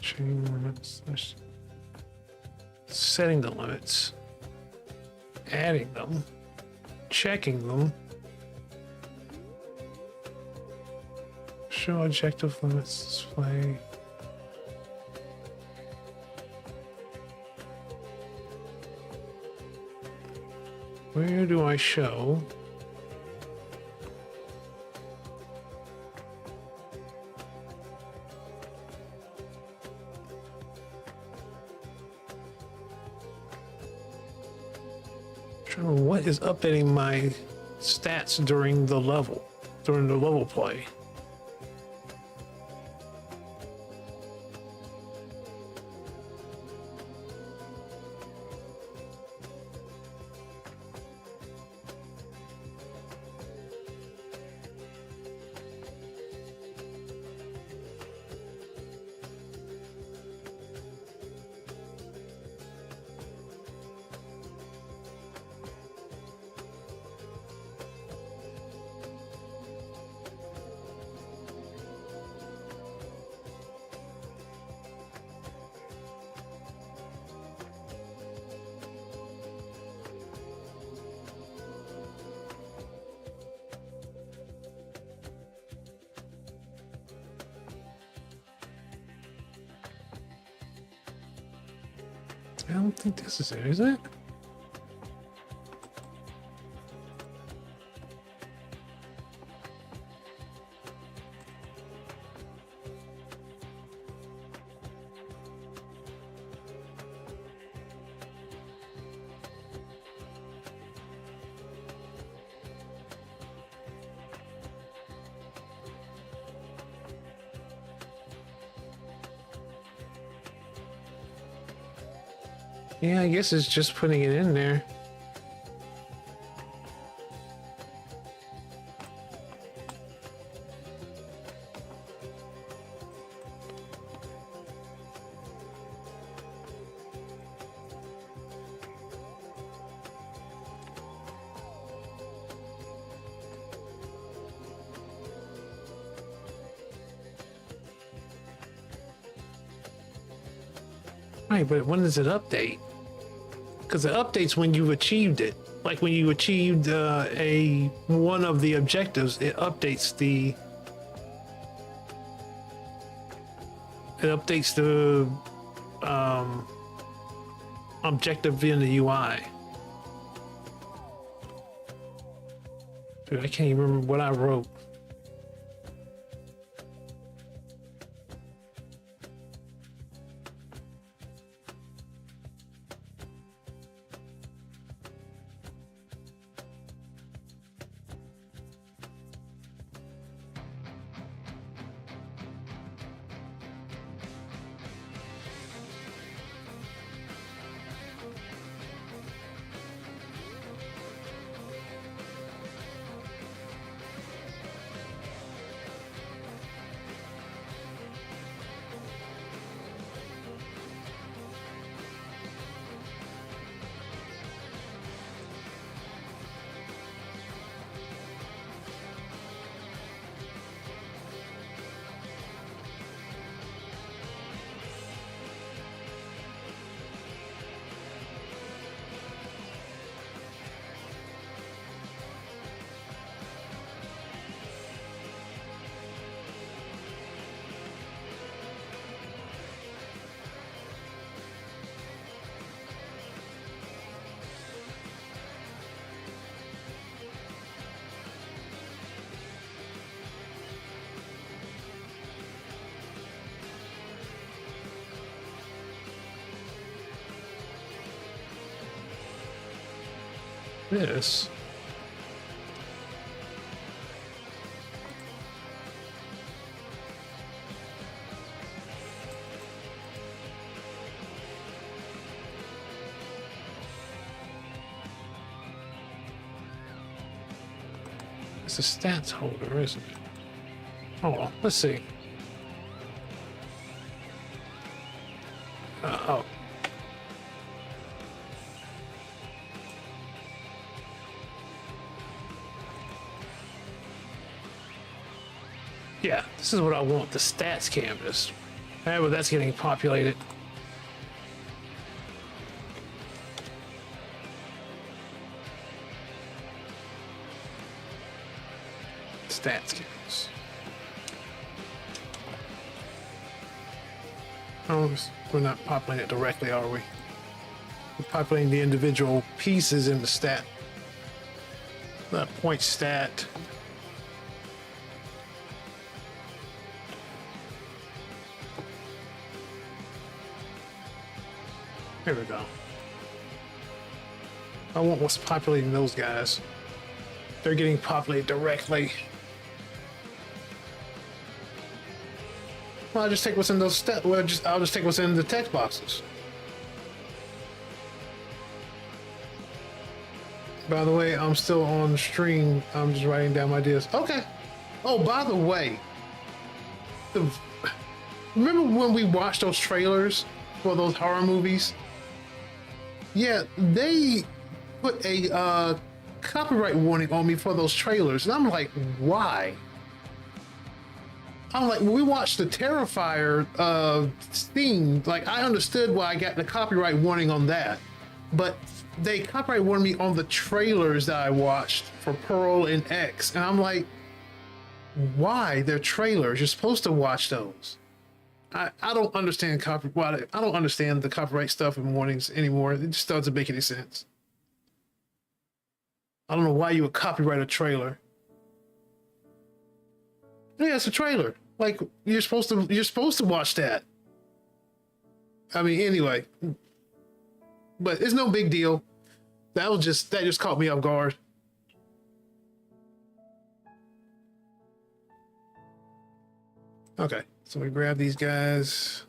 Chain limits. Setting the limits, adding them, checking them, show objective limits display. Where do I show? What is updating my stats during the level play? I don't think this is it, is it? Yeah, I guess it's just putting it in there. Right, but when does it update? Because it updates when you've achieved it. Like when you achieved a one of the objectives, it updates the objective in the UI. Dude, I can't even remember what I wrote. This. It's a stats holder, isn't it? Hold on, let's see. Oh. Yeah, this is what I want, the stats canvas. However, that's getting populated. Stats canvas. Oh, we're not populating it directly, are we? We're populating the individual pieces in the stat. The point stat. Here we go. I want what's populating those guys. They're getting populated directly. Well, I'll just take what's in those I'll just take what's in the text boxes. By the way, I'm still on stream. I'm just writing down my ideas. Okay. Oh, by the way, remember when we watched those trailers for those horror movies? Yeah, they put a copyright warning on me for those trailers, and I'm like, why? I'm like, when we watched the Terrifier theme, like I understood why I got the copyright warning on that, but they copyright warned me on the trailers that I watched for Pearl and X, and I'm like, why? They're trailers. You're supposed to watch those. I don't understand copyright. I don't understand the copyright stuff in warnings anymore. It just doesn't make any sense. I don't know why you would copyright a trailer. Yeah, it's a trailer. Like you're supposed to watch that. I mean, anyway, but it's no big deal. That just caught me off guard. Okay, so we grab these guys.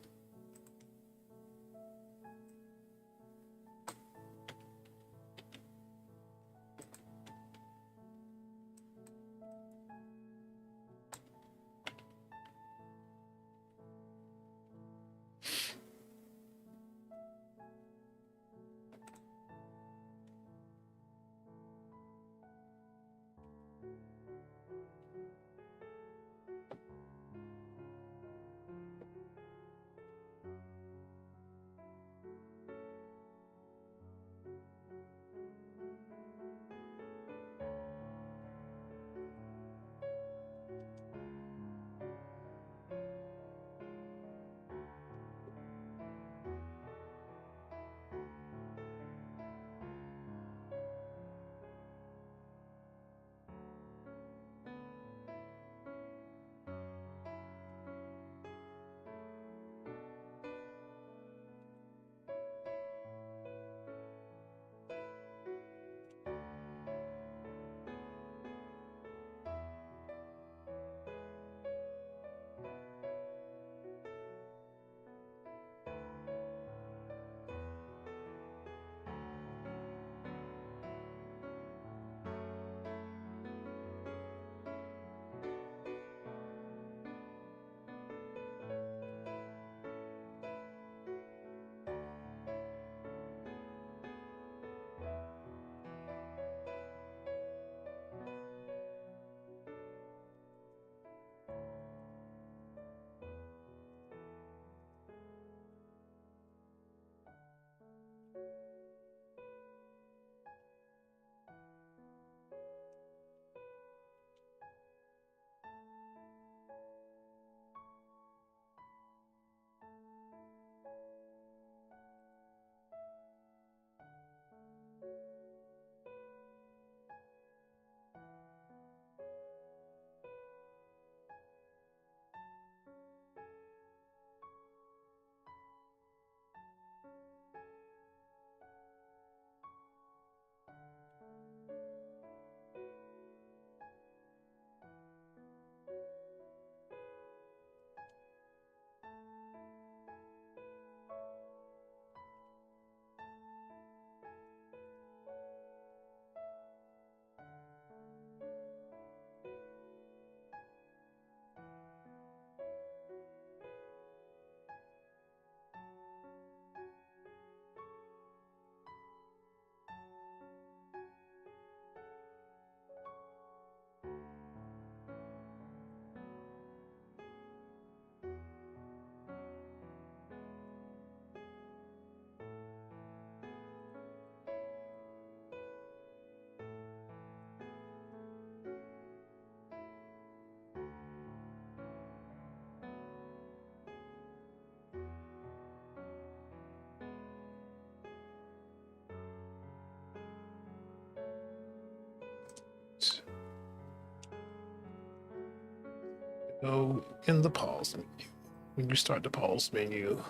Go in the pause menu. When you start the pause menu,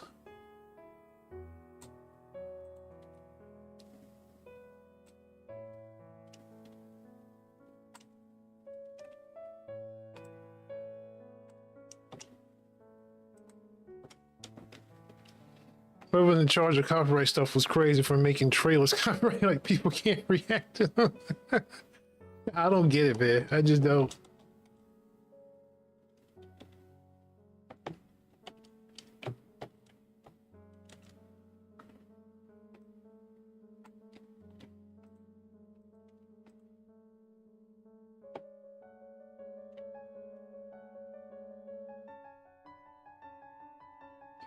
whoever in charge of copyright stuff was crazy for making trailers copyright, like people can't react to them. I don't get it, man. I just don't.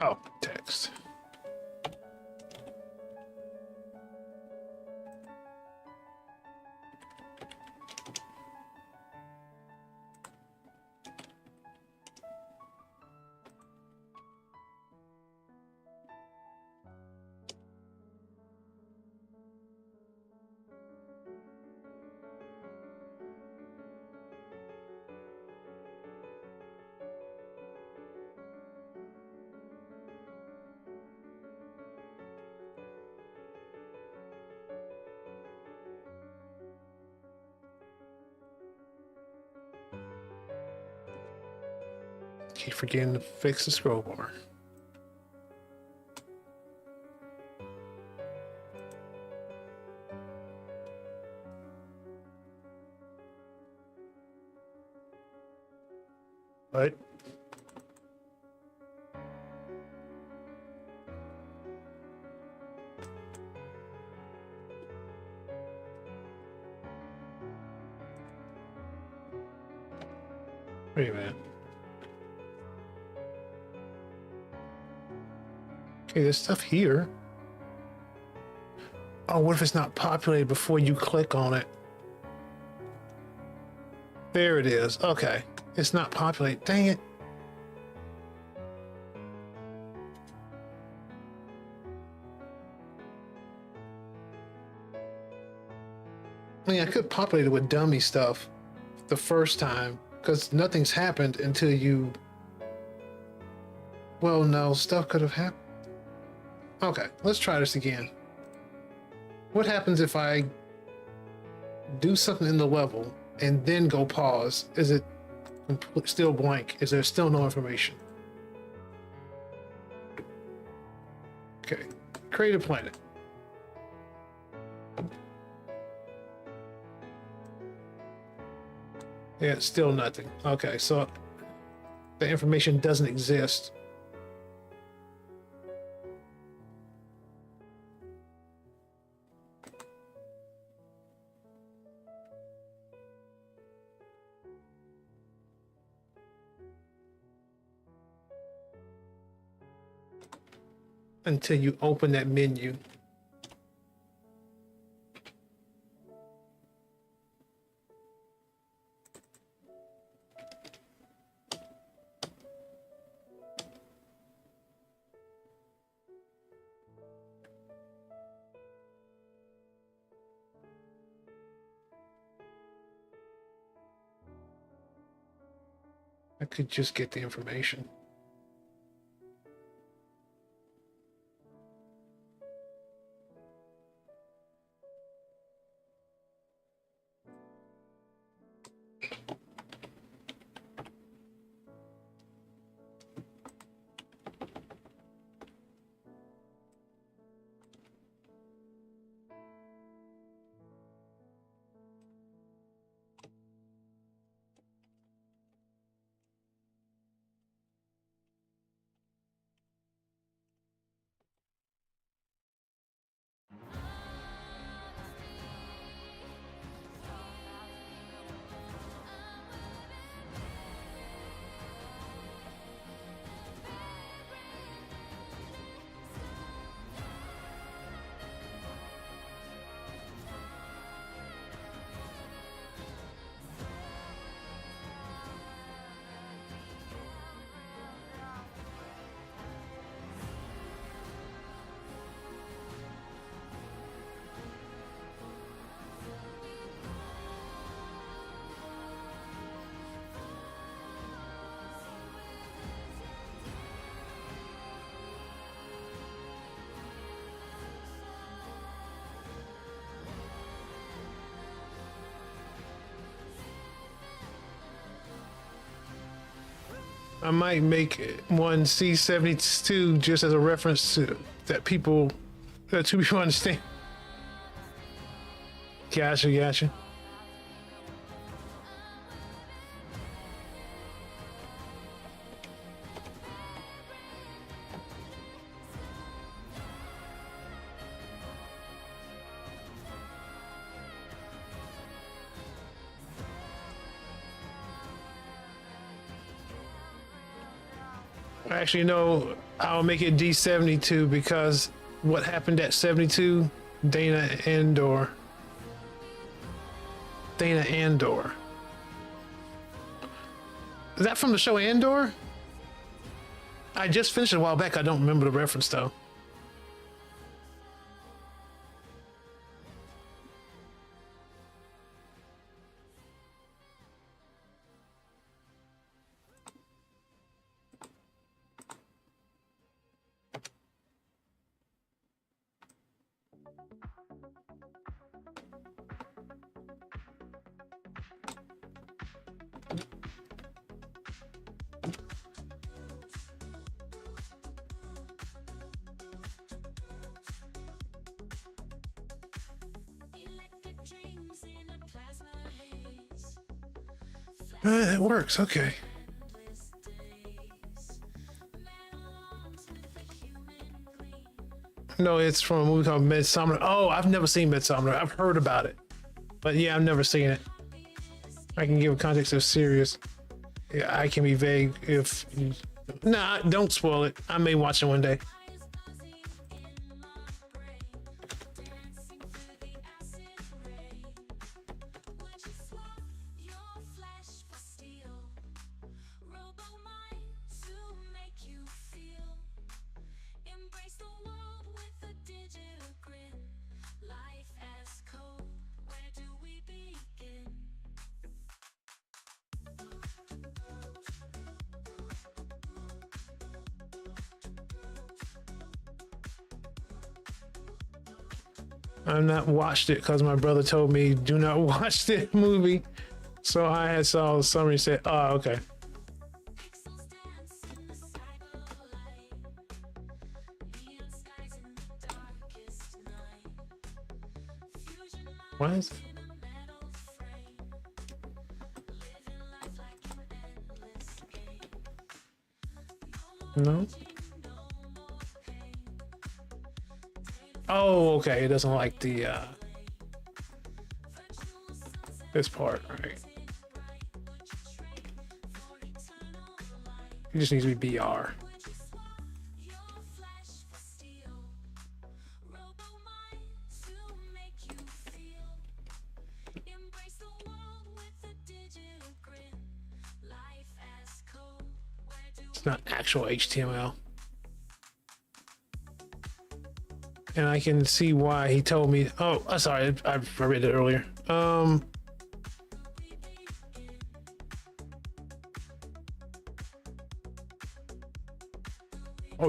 Oh, text. Keep forgetting to fix the scroll bar. What? Wait a minute. Okay, there's stuff here. Oh, what if it's not populated before you click on it? There it is. Okay. It's not populated. Dang it. I mean, I could populate it with dummy stuff the first time because nothing's happened until you. Well, no, stuff could have happened. Okay, let's try this again. What happens if I do something in the level and then go pause? Is it still blank? Is there still no information? Okay, create a planet. Yeah, it's still nothing. Okay, so the information doesn't exist. Until you open that menu. I could just get the information. I might make one C72 just as a reference to that people, that two people understand. Gotcha, gotcha. Actually, no, I'll make it D72 because what happened at 72, Dana Andor. Dana Andor. Is that from the show Andor? I just finished it a while back. I don't remember the reference though. It works. Okay. No, it's from a movie called Midsummer. Oh, I've never seen Midsummer. I've heard about it, but yeah, I've never seen it. I can give a context of serious. Yeah, I can be vague if. Nah, don't spoil it. I may watch it one day. I've not watched it because my brother told me do not watch this movie. So I had saw the summary and said, oh, okay. What is it? No. Oh, okay. It doesn't like the this part, right? It just needs to be BR. It's not actual HTML. And I can see why he told me. Oh, sorry, I read it earlier. Oh,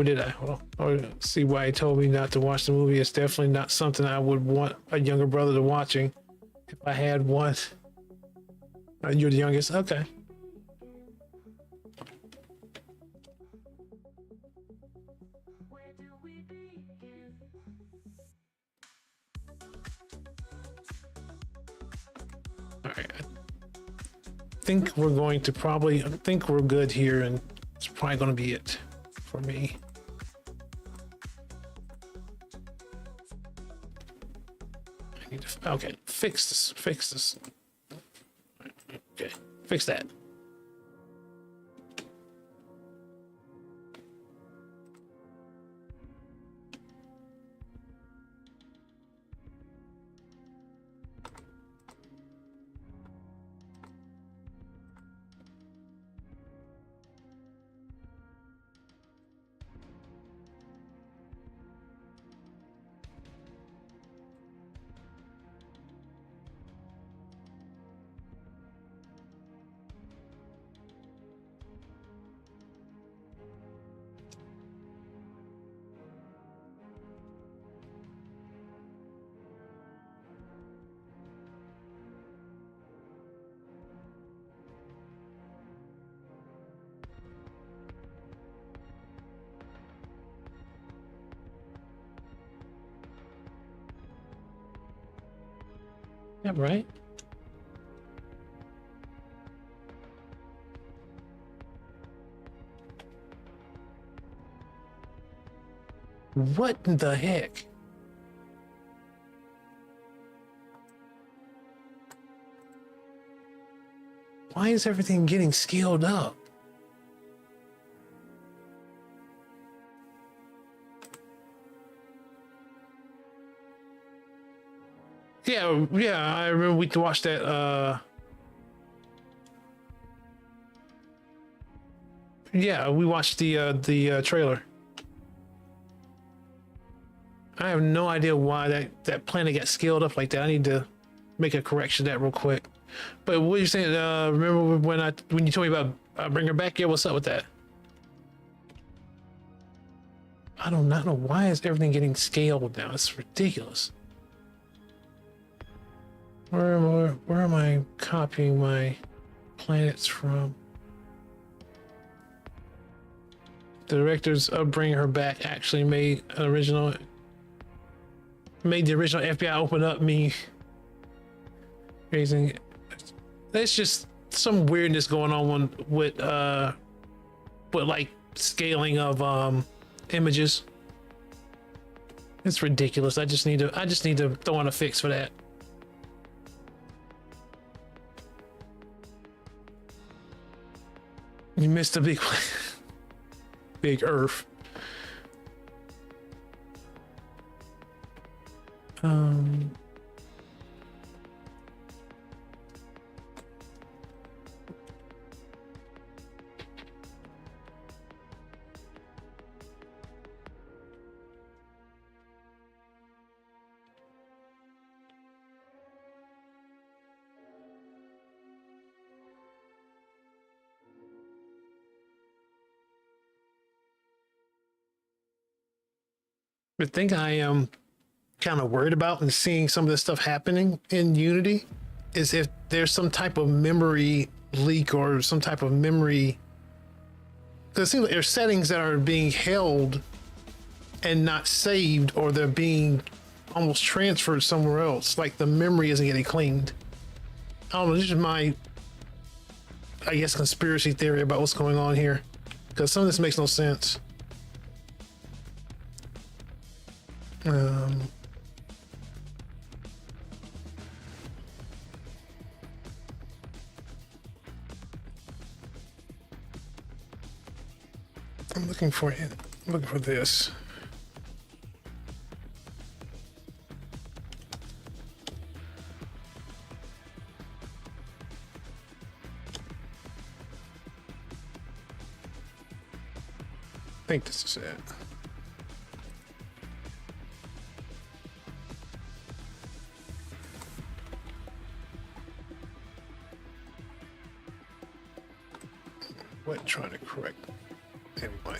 did I? Well, see why he told me not to watch the movie. It's definitely not something I would want a younger brother to watching if I had one. You're the youngest? Okay. All right. I think we're going to I think we're good here, and it's probably going to be it for me. I need to, okay, fix this. Okay, fix that. Yeah, right. What the heck? Why is everything getting scaled up? Yeah, I remember we watched that, yeah, we watched the trailer. I have no idea why that planet got scaled up like that. I need to make a correction of that real quick. But what you saying? Remember when you told me about bring her back? Yeah, what's up with that? I do not know why is everything getting scaled now. It's ridiculous. Where am I copying my planets from? The directors of Bring Her Back actually made the original FBI open up me raising. Let's just some weirdness going on with like scaling of images. It's ridiculous. I just need to throw in a fix for that. You missed a big big Earth. The thing I am kind of worried about and seeing some of this stuff happening in Unity is if there's some type of memory leak or some type of memory, because it seems like there's settings that are being held and not saved, or they're being almost transferred somewhere else, like the memory isn't getting cleaned. I don't know, this is my, I guess, conspiracy theory about what's going on here, because some of this makes no sense. I'm looking for it. I'm looking for this. I think this is it. What trying to correct? Anyway.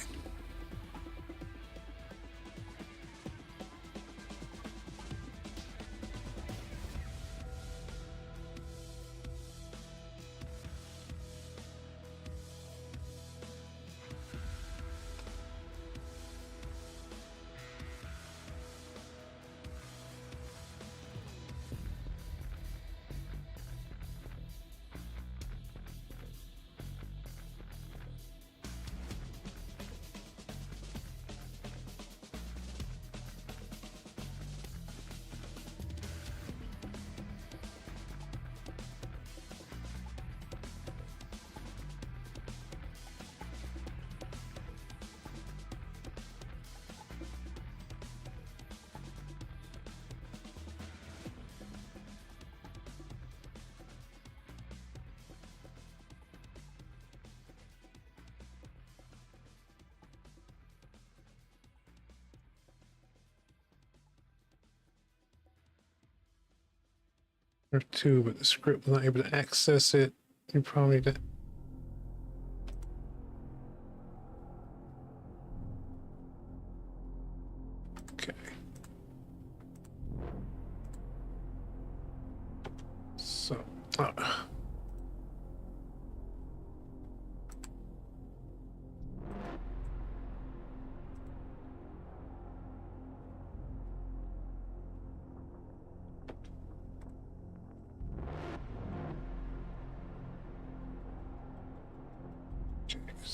Or two, but the script was not able to access it. You probably need to. Okay. So.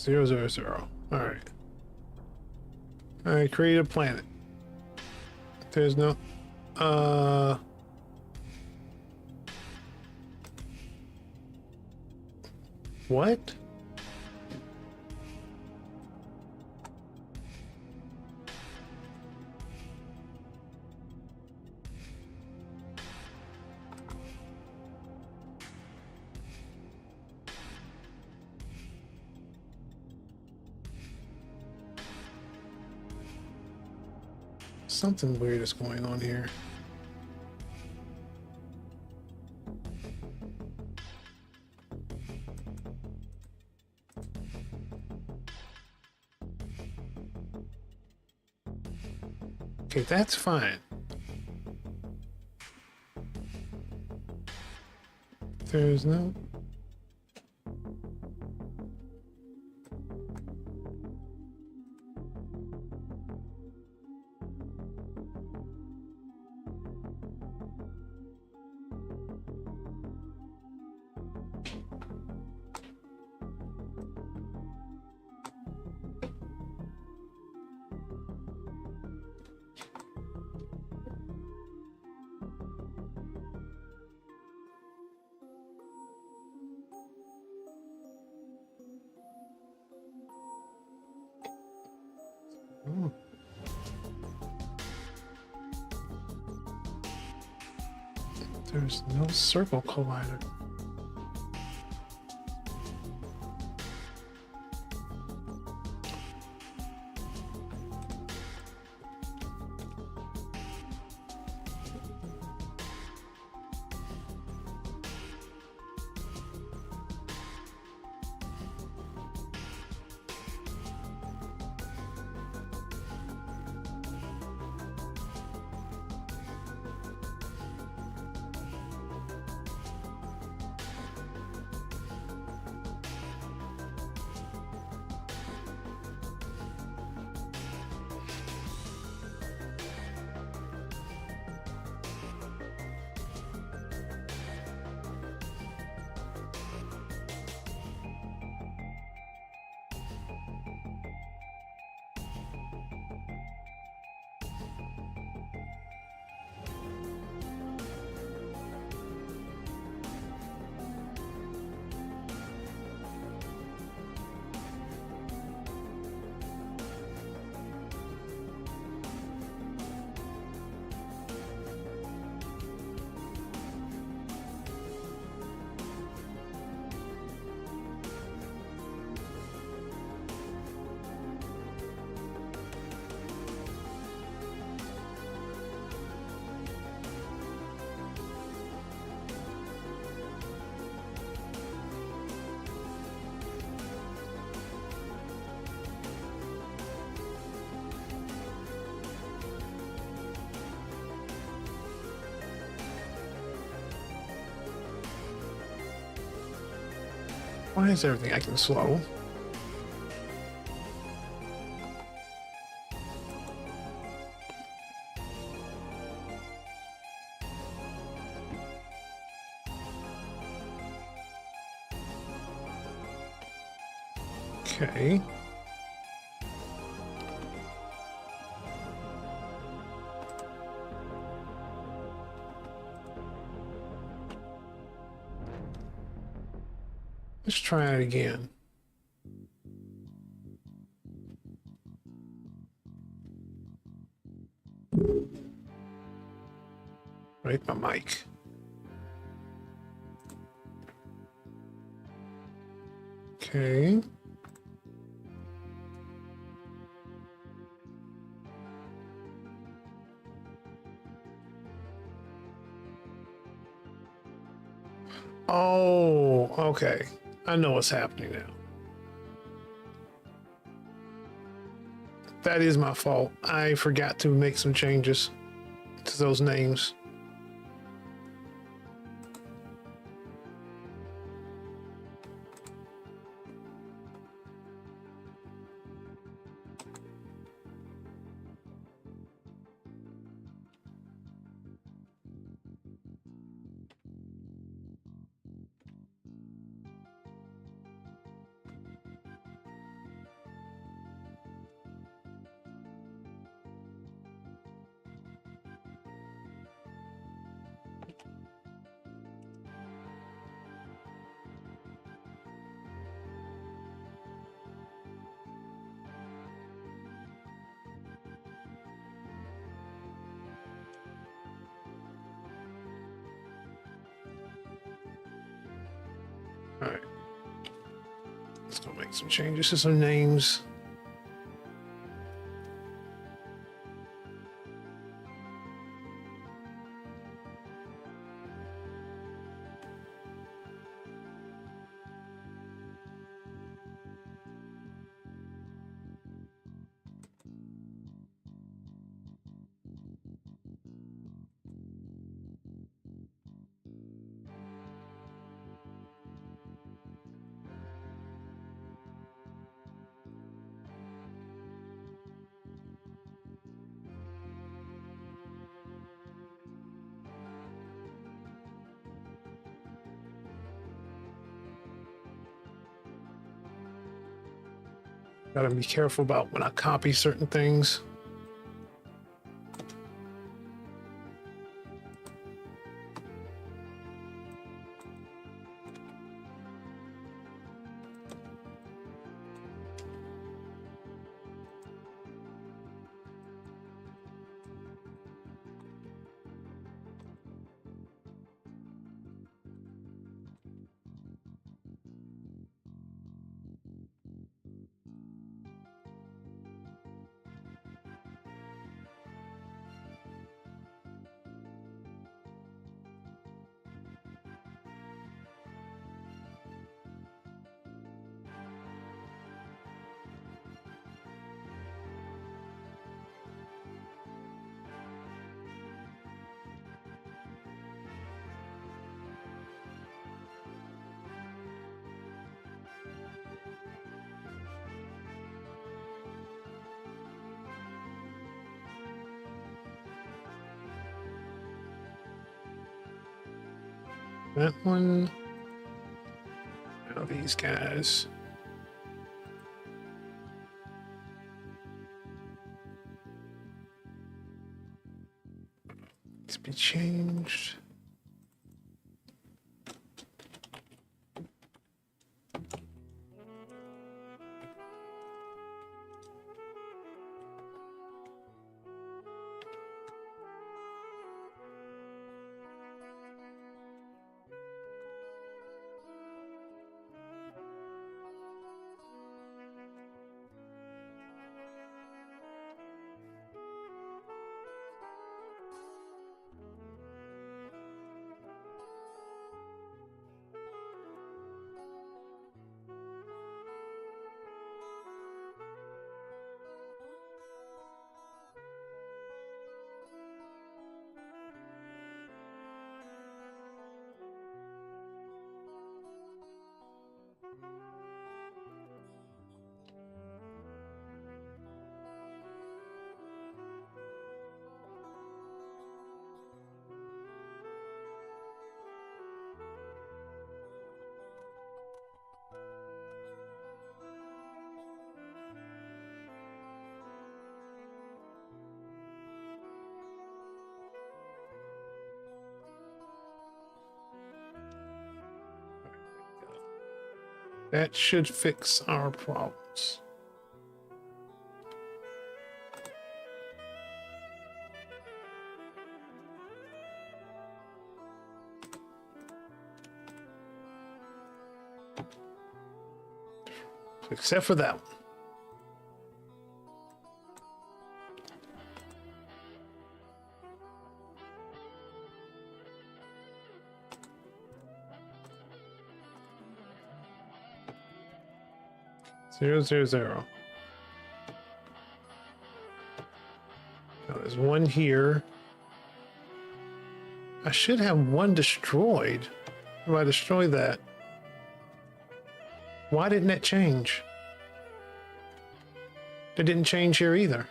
000. All right. All right. Create a planet. There's no. What? Something weird is going on here. Okay, that's fine. There's no. There's no circle collider. Why is everything acting slow? Okay. Let's try it again. Right, my mic. Okay. Oh, okay. I know what's happening now. That is my fault. I forgot to make some changes to those names. All right. Let's go make some changes to some names. Gotta be careful about when I copy certain things. That one. Now these guys. To be changed. That should fix our problems. Except for that one. Zero, zero, zero. Now there's one here. I should have one destroyed. If I destroy that, why didn't that change? It didn't change here either.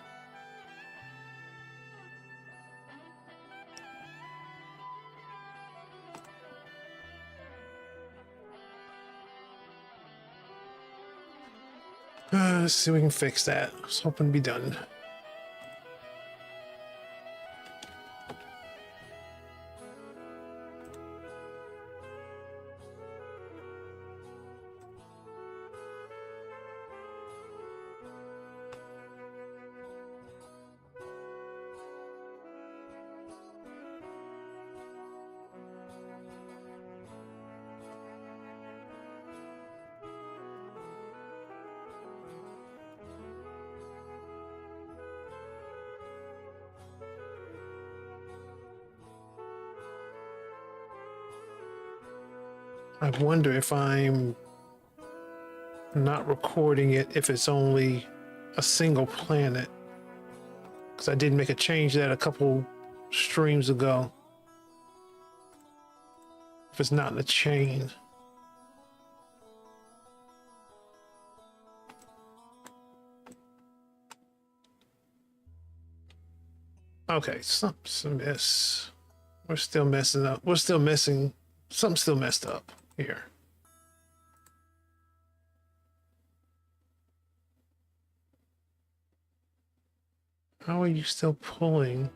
Let's see if we can fix that. I was hoping to be done. I wonder if I'm not recording it if it's only a single planet. Because I did make a change that a couple streams ago. If it's not in the chain. Okay, something's amiss. We're still messing up. We're still missing. Something's still messed up here. How are you still pulling?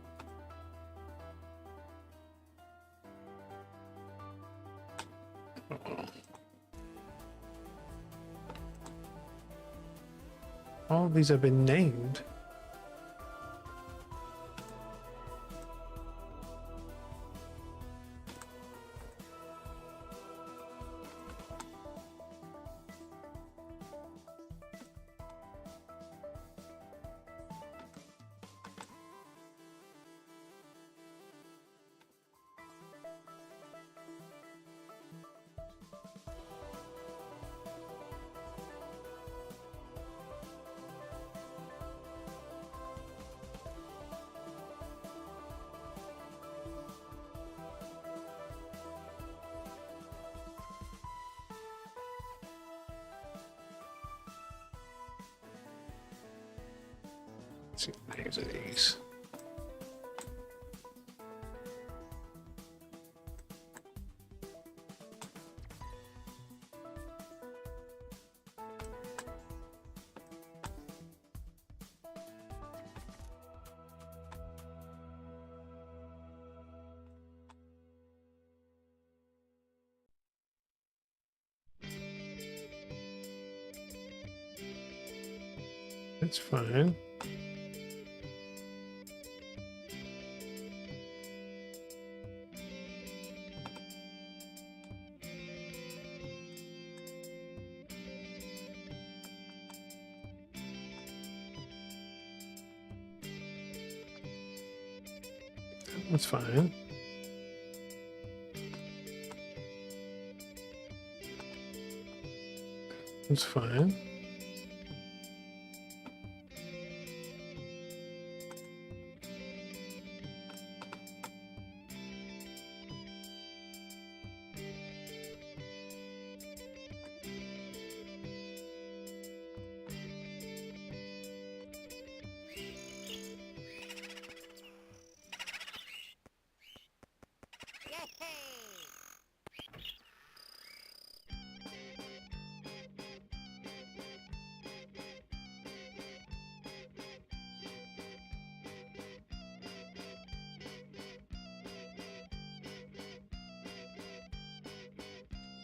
Uh-oh. All of these have been named. Let's see the names of these. That's fine. That's fine. That's fine.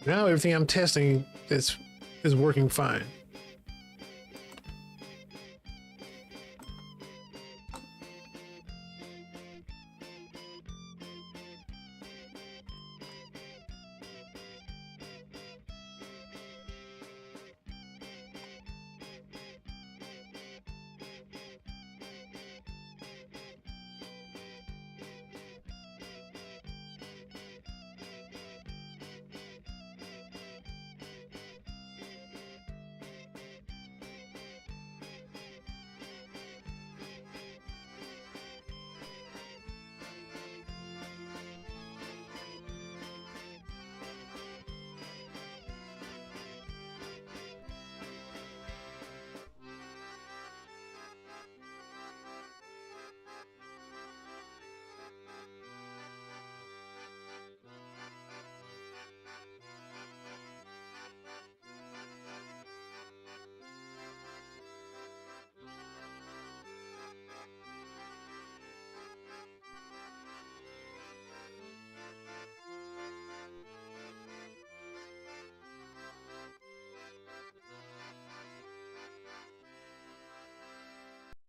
Now everything I'm testing is working fine.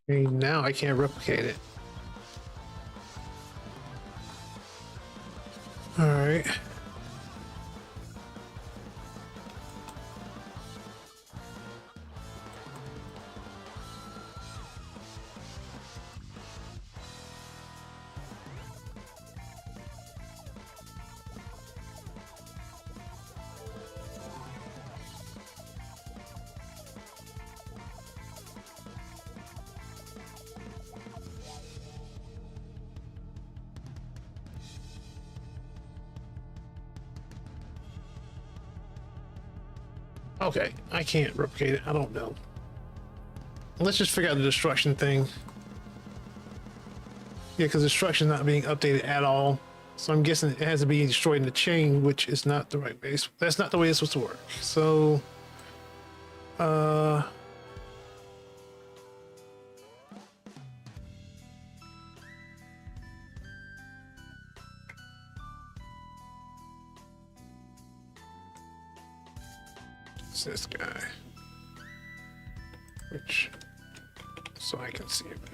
Okay, now I can't replicate it. All right. Okay, I can't replicate it. I don't know. Let's just figure out the destruction thing. Yeah, because destruction is not being updated at all. So I'm guessing it has to be destroyed in the chain, which is not the right way. That's not the way it's supposed to work. So, it's this guy. Which, so I can see it better.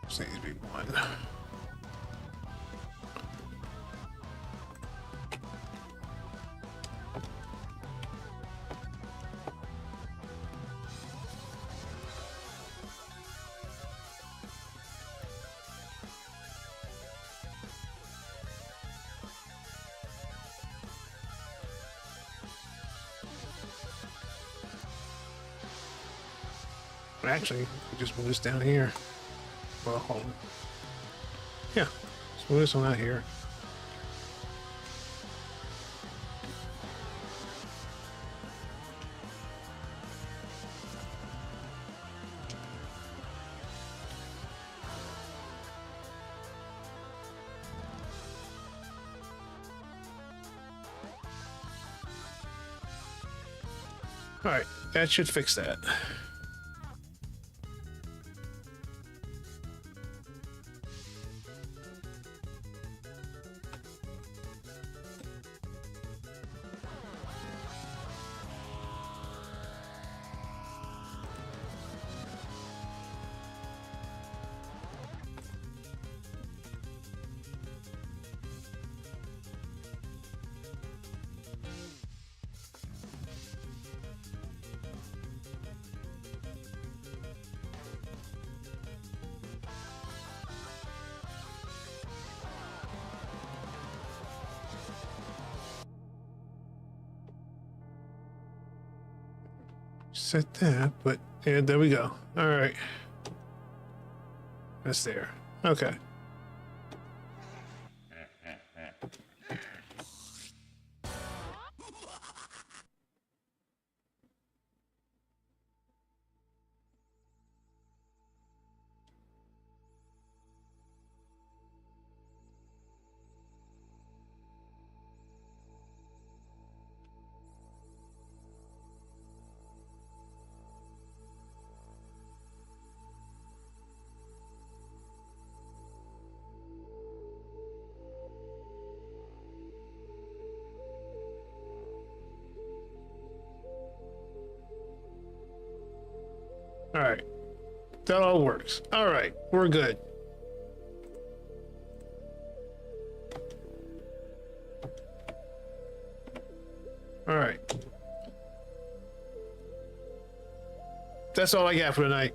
Seems to be one. Actually, we just move this down here. Well, hold on. Yeah, let's move this one out here. All right, that should fix that. Set that, but yeah, there we go. All right. That's there. Okay. All right. That all works. All right. We're good. All right. That's all I got for tonight.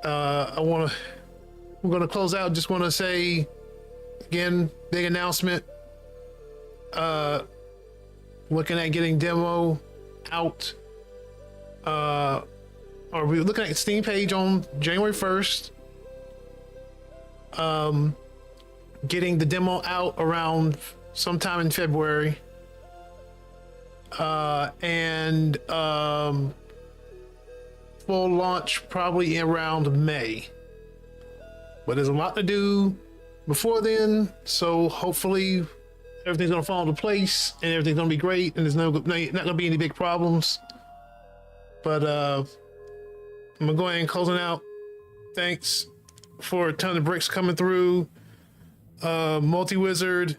We're going to close out. Just want to say again, big announcement. Looking at getting demo out. Are we looking at the Steam page on January 1st? Getting the demo out around sometime in February. And full launch probably around May. But there's a lot to do before then, so hopefully everything's gonna fall into place and everything's gonna be great, and there's not gonna be any big problems. But I'm gonna go ahead and closing out. Thanks for a ton of bricks coming through. Multi-Wizard,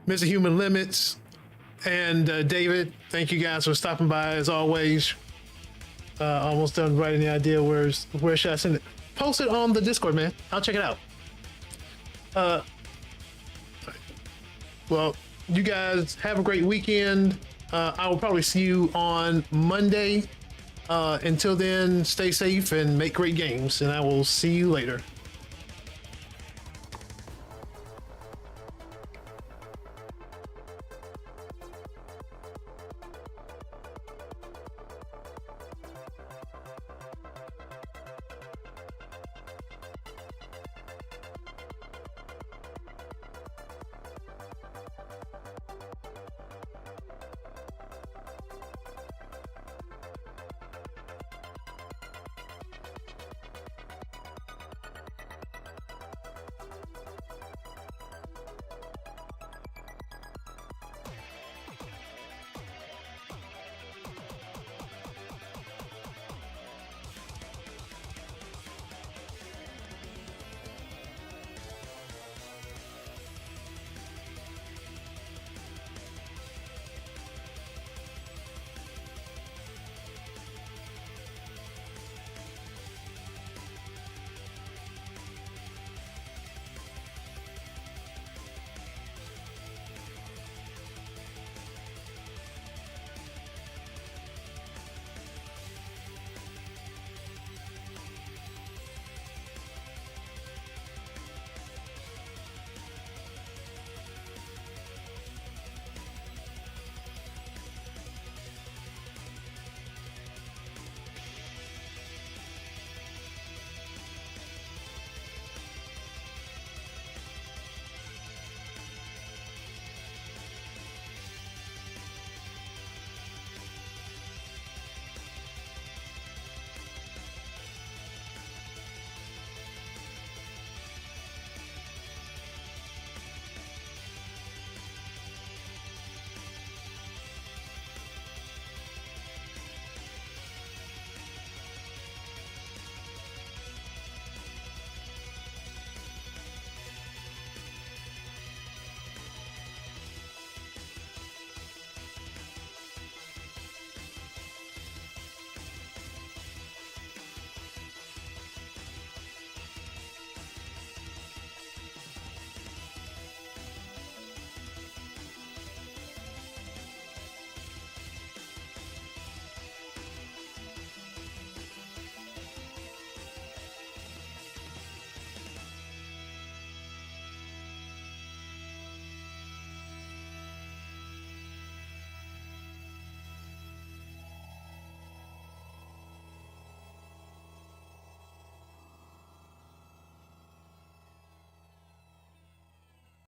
Mr. Human Limits, and David, thank you guys for stopping by as always. Almost done writing the idea. Where should I send it? Post it on the Discord, man. I'll check it out. Well, you guys have a great weekend. I will probably see you on Monday. Until then, stay safe and make great games, and I will see you later.